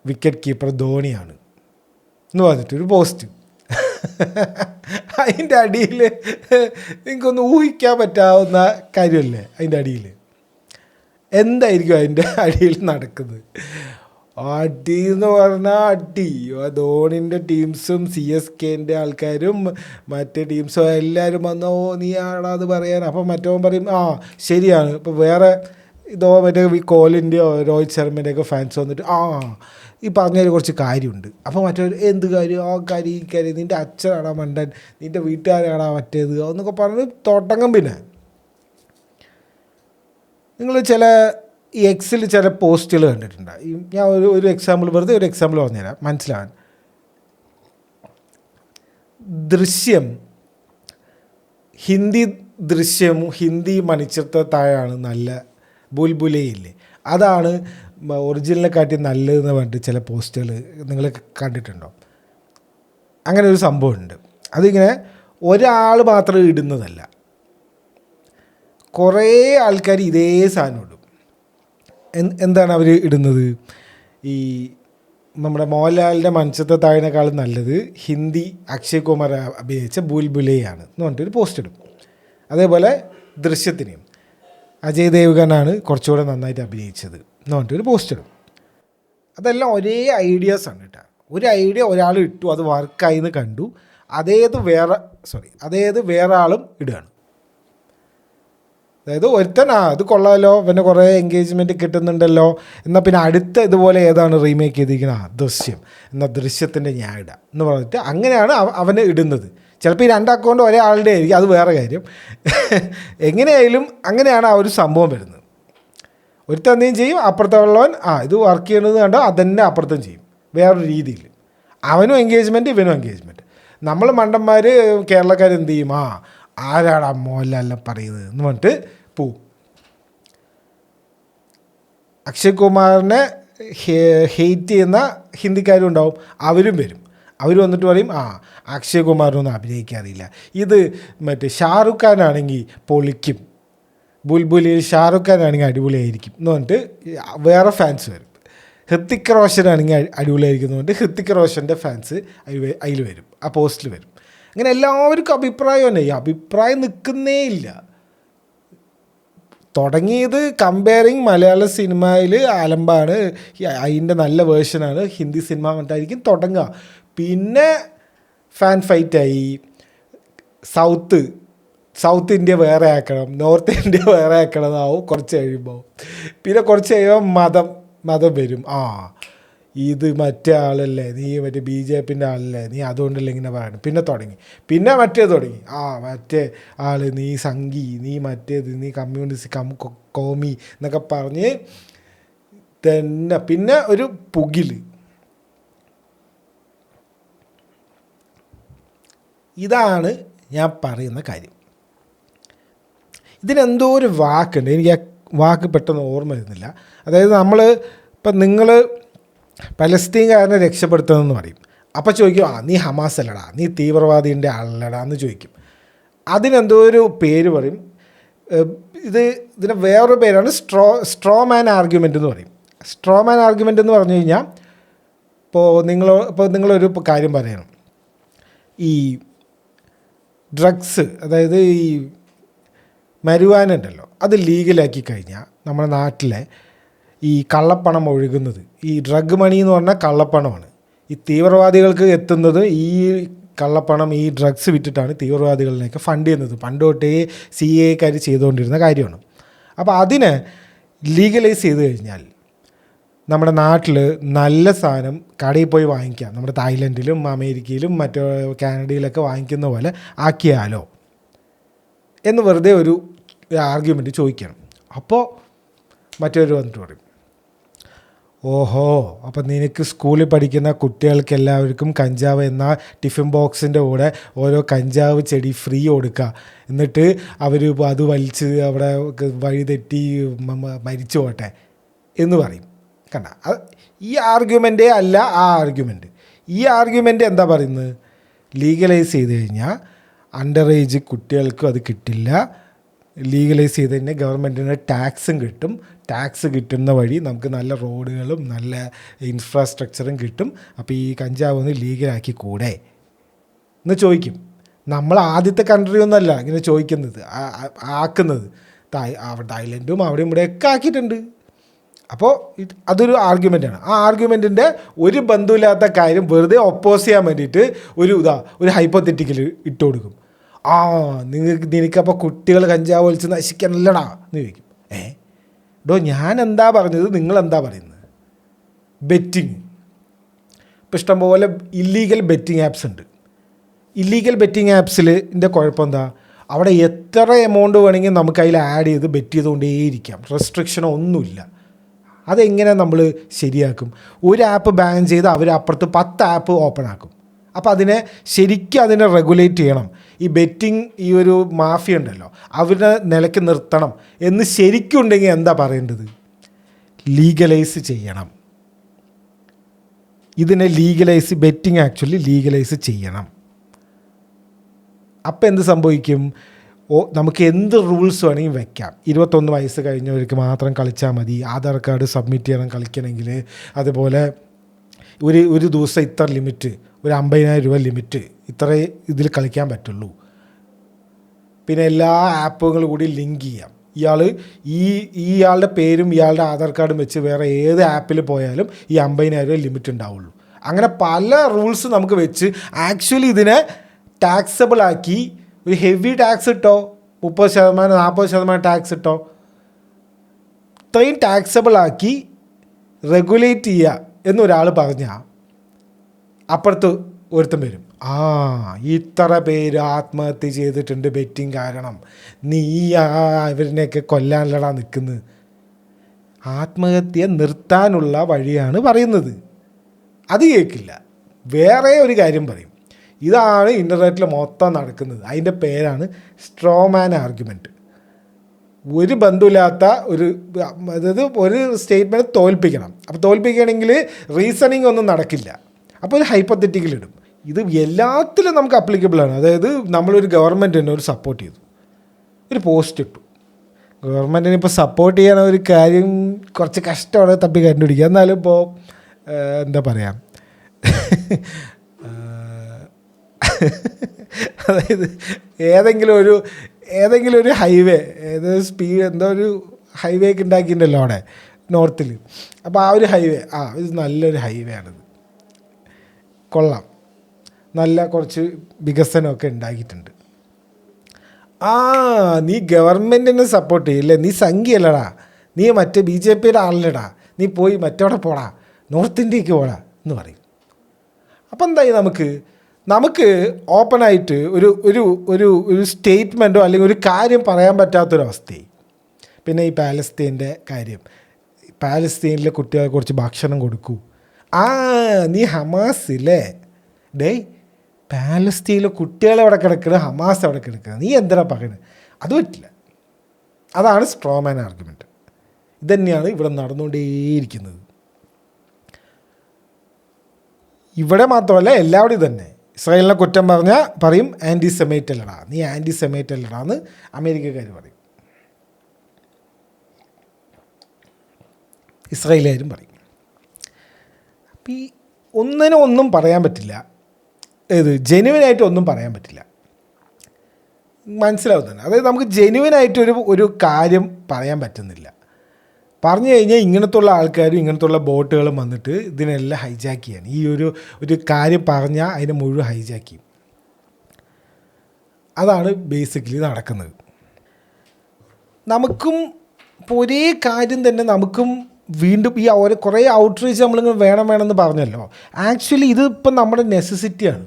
വിക്കറ്റ് കീപ്പർ ധോണിയാണ് എന്ന് പറഞ്ഞിട്ടൊരു പോസ്റ്റ്. അതിൻ്റെ അടിയിൽ നിങ്ങൾക്കൊന്ന് ഊഹിക്കാൻ പറ്റാവുന്ന കാര്യമല്ലേ? അതിൻ്റെ അടിയിൽ എന്തായിരിക്കും അതിൻ്റെ അടിയിൽ നടക്കുന്നത്? അടി എന്ന് പറഞ്ഞാൽ അടി. ധോണിൻ്റെ ടീംസും CSKൻ്റെ ആൾക്കാരും മറ്റേ ടീംസും എല്ലാവരും വന്നോ നീ ആടാത് പറയാൻ. അപ്പം മറ്റവൻ പറയും ശരിയാണ്. ഇപ്പോൾ വേറെ മറ്റേ കോഹ്ലിൻ്റെയോ രോഹിത് ശർമ്മേൻ്റെയൊക്കെ ഫാൻസ് വന്നിട്ട് ഈ പറഞ്ഞതിൽ കുറച്ച് കാര്യമുണ്ട്. അപ്പോൾ മറ്റൊരു എന്ത് കാര്യം, ആ കാര്യം ഈ കാര്യം, നിൻ്റെ അച്ഛനാടാ മണ്ടൻ, നിൻ്റെ വീട്ടുകാരാടാ മറ്റേത് എന്നൊക്കെ പറഞ്ഞ് തൊട്ടങ്ങും. പിന്നെ നിങ്ങൾ ഈ എക്സിൽ ചില പോസ്റ്റുകൾ കണ്ടിട്ടുണ്ട്. ഞാൻ ഒരു എക്സാമ്പിൾ, വെറുതെ ഒരു എക്സാമ്പിൾ പറഞ്ഞുതരാം മനസ്സിലാവാൻ. ദൃശ്യം ഹിന്ദി ദൃശ്യവും ഹിന്ദി മണിച്ചിത്രത്താഴാണ് നല്ല ബുൽബുലയില്ലേ, അതാണ് ഒറിജിനലിനെ കാട്ടി നല്ലതെന്ന് പറഞ്ഞിട്ട് ചില പോസ്റ്റുകൾ നിങ്ങൾ കണ്ടിട്ടുണ്ടോ? അങ്ങനെ ഒരു സംഭവമുണ്ട്. അതിങ്ങനെ ഒരാൾ മാത്രം ഇടുന്നതല്ല, കുറേ ആൾക്കാർ ഇതേ സാധനം ഇടും. എന്താണ് അവർ ഇടുന്നത്? ഈ നമ്മുടെ മോഹൻലാലിൻ്റെ മണിച്ചിത്ര താഴിനേക്കാളും നല്ലത് ഹിന്ദി അക്ഷയ് കുമാർ അഭിനയിച്ച ബുൽബുലയാണ് എന്ന് പറഞ്ഞിട്ടൊരു പോസ്റ്റ് ഇടും. അതേപോലെ ദൃശ്യത്തിനെയും അജയ് ദേവ്ഗനാണ് കുറച്ചുകൂടെ നന്നായിട്ട് അഭിനയിച്ചത് എന്ന് പറഞ്ഞിട്ടൊരു പോസ്റ്റ് ഇടും. അതെല്ലാം ഒരേ ഐഡിയാസാണ് കേട്ടോ. ഒരു ഐഡിയ ഒരാൾ ഇട്ടു, അത് വർക്കായി എന്ന് കണ്ടു, അതേത് വേറെ ആളും ഇടുകയാണ്. അതായത് ഒരുത്തൻ അത് കൊള്ളാമല്ലോ, പിന്നെ കുറേ എൻഗേജ്മെൻറ്റ് കിട്ടുന്നുണ്ടല്ലോ, എന്നാൽ പിന്നെ അടുത്ത ഇതുപോലെ ഏതാണ് റീമേക്ക് ചെയ്തിരിക്കുന്നത്, ദൃശ്യം, എന്നാൽ ദൃശ്യത്തിൻ്റെ ഞാൻ ഇടാം എന്ന് പറഞ്ഞിട്ട് അങ്ങനെയാണ് അവന് ഇടുന്നത്. ചിലപ്പോൾ ഈ 2 അക്കൗണ്ട് ഒരേ ആളുടെ ആയിരിക്കും, അത് വേറെ കാര്യം. എങ്ങനെയായാലും അങ്ങനെയാണ് ആ ഒരു സംഭവം വരുന്നത്. ഒരുത്തൻ എന്തെങ്കിലും ചെയ്യും, അപ്പുറത്തുള്ളവൻ ഇത് വർക്ക് ചെയ്യണത് കണ്ടോ അതന്നെ അപ്പുറത്തും ചെയ്യും വേറൊരു രീതിയിൽ. അവനും എൻഗേജ്മെൻറ്റ് ഇവനും എൻഗേജ്മെൻറ്റ്. നമ്മൾ മണ്ടന്മാർ കേരളക്കാർ എന്ത് ചെയ്യും, ആരാടാ മോഹൻലാലിനെ പറയുന്നത് എന്ന് പറഞ്ഞിട്ട് പോവും. അക്ഷയ് കുമാറിനെ ഹെയ്റ്റ് ചെയ്യുന്ന ഹിന്ദിക്കാരും ഉണ്ടാവും, അവരും വരും. അവർ വന്നിട്ട് പറയും അക്ഷയ് കുമാറിനൊന്നും അഭിനയിക്കാറില്ല, ഇത് മറ്റേ ഷാറുഖ് ഖാനാണെങ്കിൽ പൊളിക്കും, ബുൽബുലിൽ ഷാറുഖ് ഖാനാണെങ്കിൽ അടിപൊളിയായിരിക്കും എന്ന് പറഞ്ഞിട്ട് വേറെ ഫാൻസ് വരും. ഹൃത്തിക് റോഷനാണെങ്കിൽ അടിപൊളിയായിരിക്കും എന്ന് പറഞ്ഞിട്ട് ഹൃത്തിക് റോഷൻ്റെ ഫാൻസ് അതിൽ വരും, ആ പോസ്റ്റിൽ വരും. അങ്ങനെ എല്ലാവർക്കും അഭിപ്രായം തന്നെ. ഈ അഭിപ്രായം നിൽക്കുന്നേ ഇല്ല. തുടങ്ങിയത് കമ്പയറിങ് മലയാള സിനിമയിൽ അലമ്പാണ്, അതിൻ്റെ നല്ല വേർഷനാണ് ഹിന്ദി സിനിമ എന്നിട്ടായിരിക്കും തുടങ്ങുക. പിന്നെ ഫാൻ ഫൈറ്റായി, സൗത്ത് ഇന്ത്യ വേറെ ആക്കണം, നോർത്ത് ഇന്ത്യ വേറെ ആക്കണം എന്നാവും കുറച്ച് കഴിയുമ്പോൾ. പിന്നെ കുറച്ച് കഴിയുമ്പോൾ മതം വരും. ഇത് മറ്റേ ആളല്ലേ, നീ മറ്റേ BJPൻ്റെ ആളല്ലേ, നീ അതുകൊണ്ടല്ലേ ഇങ്ങനെ പറയണം. പിന്നെ തുടങ്ങി, പിന്നെ മറ്റേ തുടങ്ങി, മറ്റേ ആൾ നീ സംഘി, നീ മറ്റേത്, നീ കമ്മ്യൂണിസ്റ്റ് കോമി എന്നൊക്കെ പറഞ്ഞ് തന്നെ. പിന്നെ ഒരു പുകിൽ. ഇതാണ് ഞാൻ പറയുന്ന കാര്യം. ഇതിനെന്തോ ഒരു വാക്കുണ്ട്, എനിക്ക് ആ വാക്ക് പെട്ടെന്ന് ഓർമ്മ വരുന്നില്ല. അതായത് നിങ്ങൾ പലസ്തീൻകാരനെ രക്ഷപ്പെടുത്തുന്നതെന്ന് പറയും. അപ്പോൾ ചോദിക്കും നീ ഹമാസ് അല്ലടാ, നീ തീവ്രവാദീൻ്റെ ആളല്ലടാ എന്ന് ചോദിക്കും. അതിനെന്തോ ഒരു പേര് പറയും. ഇതിന് വേറൊരു പേരാണ് സ്ട്രോമാൻ ആർഗ്യുമെൻ്റ് എന്ന് പറയും. സ്ട്രോമാൻ ആർഗ്യുമെൻ്റ് എന്ന് പറഞ്ഞു കഴിഞ്ഞാൽ ഇപ്പോൾ നിങ്ങളൊരു കാര്യം പറയണം, ഈ ഡ്രഗ്സ്, അതായത് ഈ മരുവാന ഉണ്ടല്ലോ, അത് ലീഗലാക്കി കഴിഞ്ഞാൽ നമ്മുടെ നാട്ടിലെ ഈ കള്ളപ്പണം ഒഴുകുന്നത്, ഈ ഡ്രഗ് മണി എന്ന് പറഞ്ഞാൽ കള്ളപ്പണമാണ്. ഈ തീവ്രവാദികൾക്ക് എത്തുന്നത് ഈ കള്ളപ്പണം, ഈ ഡ്രഗ്സ് വിറ്റിട്ടാണ് തീവ്രവാദികളിലേക്ക് ഫണ്ട് ചെയ്യുന്നത്. പണ്ട് തൊട്ടേ CAക്കാർ ചെയ്തുകൊണ്ടിരുന്ന കാര്യമാണ്. അപ്പോൾ അതിനെ ലീഗലൈസ് ചെയ്ത് കഴിഞ്ഞാൽ നമ്മുടെ നാട്ടിൽ നല്ല സാധനം കടയിൽ പോയി വാങ്ങിക്കാം, നമ്മുടെ തായ്ലൻഡിലും അമേരിക്കയിലും മറ്റു കാനഡയിലൊക്കെ വാങ്ങിക്കുന്ന പോലെ ആക്കിയാലോ എന്ന് വെറുതെ ഒരു ആർഗ്യുമെൻറ്റ് ചോദിക്കണം. അപ്പോൾ മറ്റൊരു വന്നിട്ട് പറയും, ഓഹോ, അപ്പം നിനക്ക് സ്കൂളിൽ പഠിക്കുന്ന കുട്ടികൾക്ക് എല്ലാവർക്കും കഞ്ചാവ് എന്ന ടിഫിൻ ബോക്സിൻ്റെ കൂടെ ഓരോ കഞ്ചാവ് ചെടി ഫ്രീ കൊടുക്കുക, എന്നിട്ട് അവർ അത് വലിച്ച് അവിടെ വഴിതെറ്റി മരിച്ചു പോട്ടെ എന്ന് പറയും. കണ്ട, ഈ ആർഗ്യുമെൻ്റേ അല്ല ആ ആർഗ്യുമെൻറ്റ്. ഈ ആർഗ്യുമെൻ്റ് എന്താ പറയുന്നത്, ലീഗലൈസ് ചെയ്ത് കഴിഞ്ഞാൽ അണ്ടർ ഏജ് കുട്ടികൾക്കും അത് കിട്ടില്ല. ലീഗലൈസ് ചെയ്ത് കഴിഞ്ഞാൽ ഗവൺമെൻറ്റിന് ടാക്സും കിട്ടും. ടാക്സ് കിട്ടുന്ന വഴി നമുക്ക് നല്ല റോഡുകളും നല്ല ഇൻഫ്രാസ്ട്രക്ചറും കിട്ടും. അപ്പോൾ ഈ കഞ്ചാവ് ഒന്ന് ലീഗലാക്കി കൂടെ എന്ന് ചോദിക്കും. നമ്മൾ ആദ്യത്തെ കൺട്രി ഒന്നല്ല ഇങ്ങനെ ചോദിക്കുന്നത്, ആക്കുന്നത്. തായ്ലൻഡും അവിടെയും ഇവിടെയൊക്കെ ആക്കിയിട്ടുണ്ട്. അപ്പോൾ അതൊരു ആർഗ്യുമെൻ്റാണ്. ആ ആർഗ്യുമെൻറ്റിൻ്റെ ഒരു ബന്ധമില്ലാത്ത കാര്യം വെറുതെ ഒപ്പോസ് ചെയ്യാൻ വേണ്ടിയിട്ട് ഒരു ഹൈപ്പോത്തറ്റിക്കൽ ഇട്ട് കൊടുക്കും. നിനക്കപ്പോൾ കുട്ടികൾ കഞ്ചാവ് വലിച്ച് നശിക്കാനല്ലടാ എന്ന് ചോദിക്കും. ഞാൻ എന്താ പറഞ്ഞത്, നിങ്ങളെന്താ പറയുന്നത്? ബെറ്റിങ്, ഇപ്പോൾ ഇഷ്ടംപോലെ ഇല്ലീഗൽ ബെറ്റിംഗ് ആപ്സ് ഉണ്ട്. ഇല്ലീഗൽ ബെറ്റിംഗ് ആപ്സിൻ്റെ കുഴപ്പം എന്താ, അവിടെ എത്ര എമൗണ്ട് വേണമെങ്കിൽ നമുക്ക് അതിൽ ആഡ് ചെയ്ത് ബെറ്റ് ചെയ്തുകൊണ്ടേയിരിക്കാം, റെസ്ട്രിക്ഷനോ ഒന്നുമില്ല. അതെങ്ങനെ നമ്മൾ ശരിയാക്കും? ഒരു ആപ്പ് ബാൻ ചെയ്ത് അവർ അപ്പുറത്ത് 10 ആപ്പ് ഓപ്പൺ ആക്കും. അപ്പോൾ അതിനെ റെഗുലേറ്റ് ചെയ്യണം. ഈ ബെറ്റിംഗ് ഈ ഒരു മാഫിയ ഉണ്ടല്ലോ അവരുടെ നിലയ്ക്ക് നിർത്തണം എന്ന് ശരിക്കും ഉണ്ടെങ്കിൽ എന്താ പറയേണ്ടത്? ലീഗലൈസ് ചെയ്യണം. ഇതിനെ ബെറ്റിംഗ് ആക്ച്വലി ലീഗലൈസ് ചെയ്യണം. അപ്പം എന്ത് സംഭവിക്കും? നമുക്ക് എന്ത് റൂൾസ് വേണമെങ്കിൽ വെക്കാം. 21 വയസ്സ് കഴിഞ്ഞവർക്ക് മാത്രം കളിച്ചാൽ മതി, ആധാർ കാർഡ് സബ്മിറ്റ് ചെയ്യണം കളിക്കണമെങ്കിൽ, അതുപോലെ ഒരു ദിവസം ഇത്ര ലിമിറ്റ്, ഒരു 50,000 രൂപ ലിമിറ്റ്, ഇത്രേ ഇതിൽ കളിക്കാൻ പറ്റുള്ളൂ. പിന്നെ എല്ലാ ആപ്പുകളും കൂടി ലിങ്ക് ചെയ്യാം. ഇയാളുടെ പേരും ഇയാളുടെ ആധാർ കാർഡും വെച്ച് വേറെ ഏത് ആപ്പിൽ പോയാലും ഈ 50,000 രൂപ ലിമിറ്റ് ഉണ്ടാവുള്ളൂ. അങ്ങനെ പല റൂൾസ് നമുക്ക് വെച്ച് ആക്ച്വലി ഇതിനെ ടാക്സബിൾ ആക്കി ഒരു ഹെവി ടാക്സ് ഇട്ടോ, 30%, 40% ടാക്സ് ഇട്ടോ, ഇത്രയും ടാക്സബിൾ ആക്കി റെഗുലേറ്റ് ചെയ്യുക എന്നൊരാൾ പറഞ്ഞാൽ അപ്പുറത്ത് ഒരുത്തം വരും, ഇത്ര പേര് ആത്മഹത്യ ചെയ്തിട്ടുണ്ട് ബെറ്റിംഗ് കാരണം, നീ ഇവരിനെയൊക്കെ കൊല്ലാനല്ലടാ നിൽക്കുന്നത്. ആത്മഹത്യ നിർത്താനുള്ള വഴിയാണ് പറയുന്നത്. അത് കേൾക്കില്ല. വേറെ ഒരു കാര്യം പറയും. ഇതാണ് ഇൻ്റർനെറ്റിൽ മൊത്തം നടക്കുന്നത്. അതിൻ്റെ പേരാണ് സ്ട്രോമാൻ ആർഗ്യുമെൻറ്റ്. ഒരു ബന്ധമില്ലാത്ത അതായത് ഒരു സ്റ്റേറ്റ്മെൻറ്റ് തോൽപ്പിക്കണം. അപ്പോൾ തോൽപ്പിക്കണമെങ്കിൽ റീസണിങ് ഒന്നും നടക്കില്ല. അപ്പോൾ ഒരു ഹൈപ്പോത്തറ്റിക്കൽ ഇടും. ഇത് എല്ലാത്തിലും നമുക്ക് അപ്ലിക്കബിളാണ്. അതായത് നമ്മളൊരു ഗവൺമെൻറ്റിനെ ഒരു സപ്പോർട്ട് ചെയ്തു, ഒരു പോസ്റ്റ് ഇട്ടു. ഗവൺമെൻറ്റിന് ഇപ്പോൾ സപ്പോർട്ട് ചെയ്യാൻ ഒരു കാര്യം കുറച്ച് കഷ്ടമാണ് തപ്പി കണ്ടുപിടിക്കുക. എന്നാലും ഇപ്പോൾ എന്താ പറയുക, അതായത് ഏതെങ്കിലും ഒരു ഹൈവേ, ഒരു ഹൈവേ ഒക്കെ ഉണ്ടാക്കിയിട്ടുണ്ടല്ലോ അവിടെ നോർത്തിൽ. അപ്പോൾ ആ ഒരു ഹൈവേ ഇത് നല്ലൊരു ഹൈവേ ആണിത്, കൊള്ളാം, നല്ല കുറച്ച് വികസനമൊക്കെ ഉണ്ടാക്കിയിട്ടുണ്ട്. നീ ഗവൺമെൻറ്റിനെ സപ്പോർട്ട് ചെയ്യില്ലേ, നീ സംഖ്യയല്ലടാ, നീ മറ്റേ BJPയുടെ ആളല്ലടാ, നീ പോയി മറ്റവിടെ പോടാ, നോർത്ത് ഇന്ത്യക്ക് പോടാ എന്ന് പറയും. അപ്പം എന്തായി, നമുക്ക് ഓപ്പണായിട്ട് ഒരു സ്റ്റേറ്റ്മെൻറ്റോ അല്ലെങ്കിൽ ഒരു കാര്യം പറയാൻ പറ്റാത്തൊരവസ്ഥയായി. പിന്നെ ഈ പാലസ്തീൻ്റെ കാര്യം, പാലസ്തീനിലെ കുട്ടികൾക്ക് കുറച്ച് ഭക്ഷണം കൊടുക്കൂ. നീ ഹമാസില്ലേ, പാലസ്തീനിലെ കുട്ടികളെവിടെ കിടക്കുന്നത്, ഹമാസ് അവിടെ കിടക്കുന്നത്, നീ എന്തിനാ പറയുന്നത്? അത് പറ്റില്ല. അതാണ് സ്ട്രോമാൻ ആർഗ്യുമെൻറ്റ്. ഇതുതന്നെയാണ് ഇവിടെ നടന്നുകൊണ്ടേയിരിക്കുന്നത്. ഇവിടെ മാത്രമല്ല എല്ലാവരും തന്നെ. ഇസ്രായേലിനെ കുറ്റം പറയും ആൻറ്റിസെമൈറ്റ് അല്ലടാ, നീ ആൻറ്റിസെമൈറ്റ് അല്ലടാ എന്ന് അമേരിക്കക്കാർ പറയും, ഇസ്രായേലുകാരും പറയും. അപ്പം ഈ ഒന്നും പറയാൻ പറ്റില്ല. ജെന്യുവനായിട്ട് ഒന്നും പറയാൻ പറ്റില്ല. മനസ്സിലാവും തന്നെ. അതായത് നമുക്ക് ജെന്യുവനായിട്ടൊരു കാര്യം പറയാൻ പറ്റുന്നില്ല. പറഞ്ഞു കഴിഞ്ഞാൽ ഇങ്ങനത്തുള്ള ആൾക്കാരും ഇങ്ങനത്തുള്ള ബോട്ടുകളും വന്നിട്ട് ഇതിനെല്ലാം ഹൈജാക്ക് ചെയ്യാണ്. ഈ ഒരു കാര്യം പറഞ്ഞാൽ അതിനെ മുഴുവൻ ഹൈജാക്ക് ചെയ്യും. അതാണ് ബേസിക്കലി നടക്കുന്നത്. നമുക്കും ഇപ്പോൾ ഒരേ കാര്യം തന്നെ നമുക്കും വീണ്ടും ഈ കുറേ ഔട്ട്റീച്ച് നമ്മളിങ്ങനെ വേണമെന്ന് പറഞ്ഞല്ലോ. ആക്ച്വലി ഇതിപ്പം നമ്മുടെ നെസസിറ്റിയാണ്.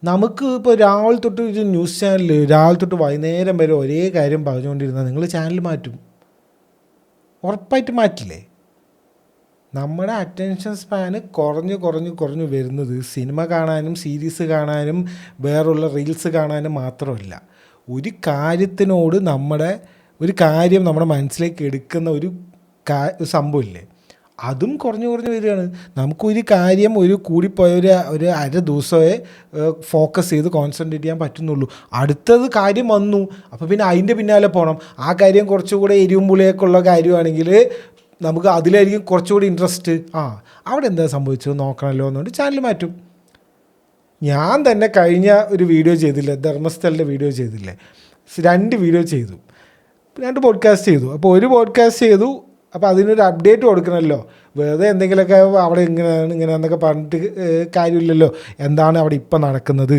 നമുക്ക് ഇപ്പോൾ രാവിലെ തൊട്ട് ഒരു ന്യൂസ് ചാനൽ രാവിലെ തൊട്ട് വൈകുന്നേരം വരെ ഒരേ കാര്യം പറഞ്ഞുകൊണ്ടിരുന്നാൽ നിങ്ങൾ ചാനൽ മാറ്റും, ഉറപ്പായിട്ട് മാറ്റില്ലേ? നമ്മുടെ അറ്റൻഷൻ സ്പാന് കുറഞ്ഞു വരുന്നത് സിനിമ കാണാനും സീരീസ് കാണാനും വേറുള്ള റീൽസ് കാണാനും മാത്രമല്ല. ഒരു കാര്യത്തിനോട് ഒരു കാര്യം നമ്മുടെ മനസ്സിലേക്ക് എടുക്കുന്ന ഒരു സംഭവമില്ലേ, അതും കുറഞ്ഞു വരികയാണ്. നമുക്കൊരു കാര്യം കൂടിപ്പോയ ഒരു അര ദിവസമേ ഫോക്കസ് ചെയ്ത് കോൺസെൻട്രേറ്റ് ചെയ്യാൻ പറ്റുന്നുള്ളൂ. അടുത്തത് കാര്യം വന്നു, അപ്പോൾ പിന്നെ അതിൻ്റെ പിന്നാലെ പോകണം. ആ കാര്യം കുറച്ചുകൂടെ എരിവും പുളിയൊക്കെയുള്ള കാര്യമാണെങ്കിൽ നമുക്ക് അതിലായിരിക്കും കുറച്ചുകൂടി ഇൻട്രസ്റ്റ്. അവിടെ എന്താ സംഭവിച്ചത് നോക്കണമല്ലോ എന്നുകൊണ്ട് ചാനൽ മാറ്റും. ഞാൻ തന്നെ കഴിഞ്ഞ ഒരു വീഡിയോ ചെയ്തില്ലേ, ധർമ്മസ്ഥലിൻ്റെ വീഡിയോ ചെയ്തില്ലേ, 2 വീഡിയോ ചെയ്തു, 2 പോഡ്കാസ്റ്റ് ചെയ്തു. അപ്പോൾ ഒരു പോഡ്കാസ്റ്റ് ചെയ്തു, അപ്പോൾ അതിനൊരു അപ്ഡേറ്റ് കൊടുക്കണമല്ലോ. വെറുതെ എന്തെങ്കിലുമൊക്കെ അവിടെ ഇങ്ങനെയെന്നൊക്കെ പറഞ്ഞിട്ട് കാര്യമില്ലല്ലോ. എന്താണ് അവിടെ ഇപ്പം നടക്കുന്നത്,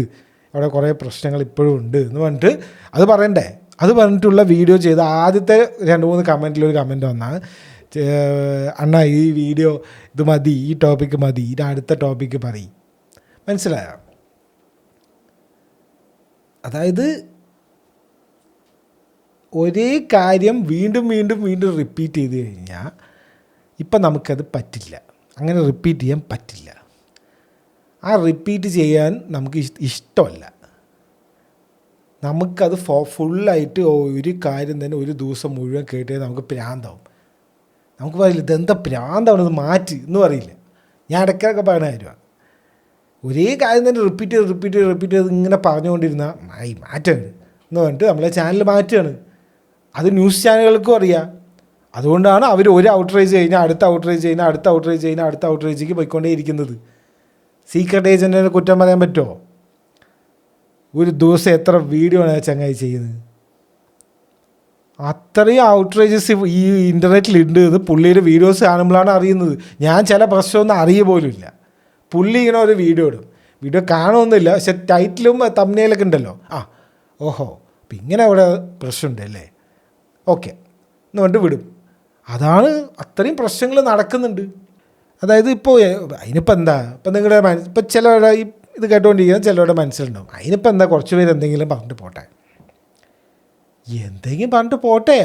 അവിടെ കുറേ പ്രശ്നങ്ങൾ ഇപ്പോഴും ഉണ്ട് എന്ന് പറഞ്ഞിട്ട് അത് പറയണ്ടേ. അത് പറഞ്ഞിട്ടുള്ള വീഡിയോ ചെയ്ത് ആദ്യത്തെ 2-3 കമൻറ്റിലൊരു കമൻറ്റ് വന്നാൽ, അണ്ണാ ഈ വീഡിയോ ഇത് മതി, ഈ ടോപ്പിക്ക് മതി, ഇത് അടുത്ത ടോപ്പിക്ക് പറയും. മനസ്സിലായോ? അതായത് ഒരേ കാര്യം വീണ്ടും റിപ്പീറ്റ് ചെയ്ത് കഴിഞ്ഞാൽ ഇപ്പം നമുക്കത് പറ്റില്ല, അങ്ങനെ റിപ്പീറ്റ് ചെയ്യാൻ പറ്റില്ല. ആ റിപ്പീറ്റ് ചെയ്യാൻ നമുക്ക് ഇഷ്ടമല്ല. നമുക്കത് ഫുള്ളായിട്ട് ഒരു കാര്യം തന്നെ ഒരു ദിവസം മുഴുവൻ കേട്ടേ നമുക്ക് പ്രാന്താവും. നമുക്ക് പറയില്ല ഇതെന്താ പ്രാന്താണ്, ഇത് മാറ്റി എന്ന് പറയില്ല. ഞാൻ ഇടയ്ക്കൊക്കെ പറയുന്ന കാര്യമാണ്. ഒരേ കാര്യം തന്നെ റിപ്പീറ്റ് ചെയ്ത് ഇങ്ങനെ പറഞ്ഞുകൊണ്ടിരുന്ന മാറ്റാണ് എന്ന് പറഞ്ഞിട്ട് നമ്മളെ ചാനൽ മാറ്റുകയാണ്. അത് ന്യൂസ് ചാനലുകൾക്കും അറിയാം. അതുകൊണ്ടാണ് അവർ ഒരു ഔട്ട്റേജ് കഴിഞ്ഞാൽ അടുത്ത ഔട്ട്റേജിലേക്ക് പോയിക്കൊണ്ടേയിരിക്കുന്നത്. സീക്രട്ട് ഏജൻറ്റിനെ കുറ്റം പറയാൻ പറ്റുമോ? ഒരു ദിവസം എത്ര വീഡിയോ ആണ് ചങ്ങായി ചെയ്യുന്നത്? അത്രയും ഔട്ട്റേജസ് ഈ ഇൻ്റർനെറ്റിലുണ്ട് എന്ന് പുള്ളിയുടെ വീഡിയോസ് കാണുമ്പോഴാണ് അറിയുന്നത്. ഞാൻ ചില പ്രശ്നമൊന്നും അറിയ പോലുമില്ല. പുള്ളി ഇങ്ങനെ ഒരു വീഡിയോ കാണുമൊന്നുമില്ല, പക്ഷെ ടൈറ്റിലും തംബ്നെയിലൊക്കെ ഉണ്ടല്ലോ. ഓഹോ അപ്പം ഇങ്ങനെ അവിടെ പ്രശ്നമുണ്ടല്ലേ, ഓക്കെ എന്ന് പറഞ്ഞിട്ട് വിടും. അതാണ് അത്രയും പ്രശ്നങ്ങൾ നടക്കുന്നുണ്ട്. അതായത് ഇപ്പോൾ അതിനിപ്പോൾ എന്താ, ഇപ്പം നിങ്ങളുടെ ഇപ്പം ചിലരുടെ ഇത് കേട്ടുകൊണ്ടിരിക്കുന്ന ചിലരുടെ മനസ്സിലുണ്ടാവും അതിനിപ്പോൾ എന്താ, കുറച്ച് പേര് എന്തെങ്കിലും പറഞ്ഞിട്ട് പോട്ടെ,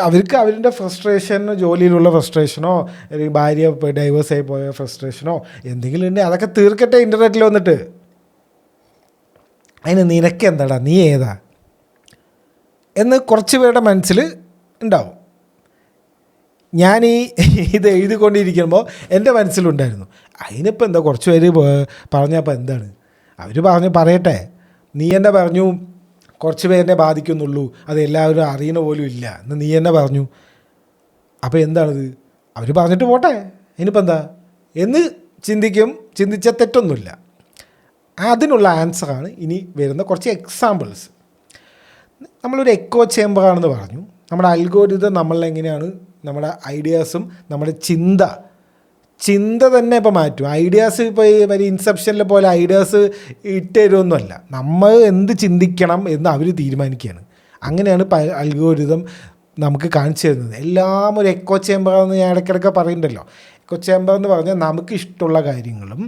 അവർക്ക് അവരുടെ ഫ്രസ്ട്രേഷൻ, ജോലിയിലുള്ള ഫ്രസ്ട്രേഷനോ അല്ലെങ്കിൽ ഭാര്യ ഡൈവേഴ്സായി പോയ ഫ്രസ്ട്രേഷനോ എന്തെങ്കിലും ഉണ്ടെങ്കിൽ അതൊക്കെ തീർക്കട്ടെ ഇൻ്റർനെറ്റിൽ വന്നിട്ട്. അതിന് നിനക്ക് എന്താടാ, നീ ഏതാ എന്ന് കുറച്ച് പേരുടെ മനസ്സിൽ ഉണ്ടാവും. ഞാൻ ഇത് എഴുതിക്കൊണ്ടിരിക്കുമ്പോൾ എൻ്റെ മനസ്സിലുണ്ടായിരുന്നു അതിനിപ്പോൾ എന്താ, കുറച്ച് പേര് പറഞ്ഞപ്പോൾ എന്താണ്, അവർ പറയട്ടെ, നീ എന്നെ പറഞ്ഞു കുറച്ച് പേരെന്നെ ബാധിക്കുന്നുള്ളൂ, അത് എല്ലാവരും അറിയണ പോലും ഇല്ല എന്ന് നീ എന്നെ പറഞ്ഞു. അപ്പോൾ എന്താണിത്, അവർ പറഞ്ഞിട്ട് പോട്ടെ, ഇനിയിപ്പോൾ എന്താ എന്ന് ചിന്തിച്ച തെറ്റൊന്നുമില്ല. അതിനുള്ള ആൻസറാണ് ഇനി വരുന്ന കുറച്ച് എക്സാമ്പിൾസ്. നമ്മളൊരു എക്കോ ചേമ്പറാണെന്ന് പറഞ്ഞു. നമ്മുടെ അൽഗോരിതം നമ്മളെങ്ങനെയാണ് നമ്മുടെ ഐഡിയാസും നമ്മുടെ ചിന്ത തന്നെ ഇപ്പോൾ മാറ്റും. ഐഡിയാസ് ഇപ്പോൾ ഈ ഇൻസെപ്ഷനിലെ പോലെ ഐഡിയാസ് ഇട്ട് തരുമൊന്നുമല്ല, നമ്മൾ എന്ത് ചിന്തിക്കണം എന്ന് അവർ തീരുമാനിക്കുകയാണ്. അങ്ങനെയാണ് അൽഗോരിതം നമുക്ക് കാണിച്ചു തരുന്നത്. എല്ലാം ഒരു എക്കോ ചേമ്പറാണെന്ന് ഞാൻ ഇടയ്ക്കിടയ്ക്ക് പറയുന്നുണ്ടല്ലോ. എക്കോ ചേമ്പർ എന്ന് പറഞ്ഞാൽ നമുക്ക് ഇഷ്ടമുള്ള കാര്യങ്ങളും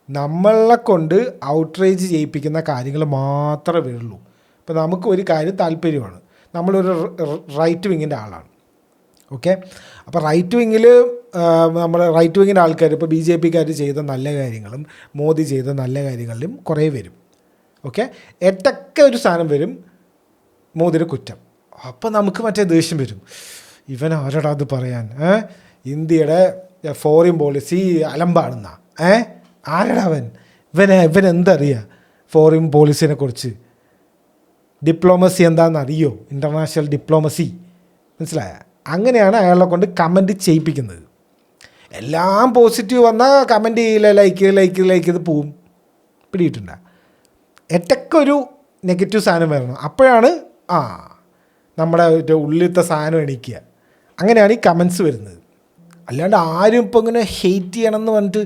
നമ്മളെ കൊണ്ട് ഔട്ട്റേജ് ചെയ്യിപ്പിക്കുന്ന കാര്യങ്ങൾ മാത്രമേ വരുള്ളൂ. ഇപ്പോൾ നമുക്ക് ഒരു കാര്യം താല്പര്യമാണ്, നമ്മളൊരു റൈറ്റ് വിങ്ങിൻ്റെ ആളാണ്, ഓക്കെ. അപ്പോൾ റൈറ്റ് വിങ്ങിൻ്റെ ആൾക്കാർ ഇപ്പോൾ BJPക്കാർ ചെയ്ത നല്ല കാര്യങ്ങളും മോദി ചെയ്ത നല്ല കാര്യങ്ങളിലും കുറേ വരും, ഓക്കെ. ഏറ്റൊക്കെ ഒരു സാധനം വരും മോദിയുടെ കുറ്റം. അപ്പോൾ നമുക്ക് മറ്റേ ദേഷ്യം വരും, ഇവൻ ആരടാ അത് പറയാൻ, ഇന്ത്യയുടെ ഫോറിൻ പോളിസി അലമ്പാണെന്നാ, ആരടാ ഇവൻ എന്തറിയാം ഫോറിൻ പോളിസിനെ കുറിച്ച്, ഡിപ്ലോമസി എന്താണെന്ന് അറിയോ, ഇൻ്റർനാഷണൽ ഡിപ്ലോമസി, മനസ്സിലായ? അങ്ങനെയാണ് അയാളെ കൊണ്ട് കമൻറ്റ് ചെയ്യിപ്പിക്കുന്നത്. എല്ലാം പോസിറ്റീവ് വന്നാൽ കമൻറ്റ് ചെയ്യില്ല, ലൈക്ക് ഇത് പോവും. പിടിയിട്ടുണ്ട ഏറ്റൊക്കെ ഒരു നെഗറ്റീവ് സാധനം വരണം, അപ്പോഴാണ് നമ്മുടെ ഉള്ളിലത്തെ സാധനം എണീക്കുക. അങ്ങനെയാണ് ഈ കമൻസ് വരുന്നത്. അല്ലാണ്ട് ആരും ഇപ്പോൾ ഇങ്ങനെ ഹെയ്റ്റ് ചെയ്യണമെന്ന് പറഞ്ഞിട്ട്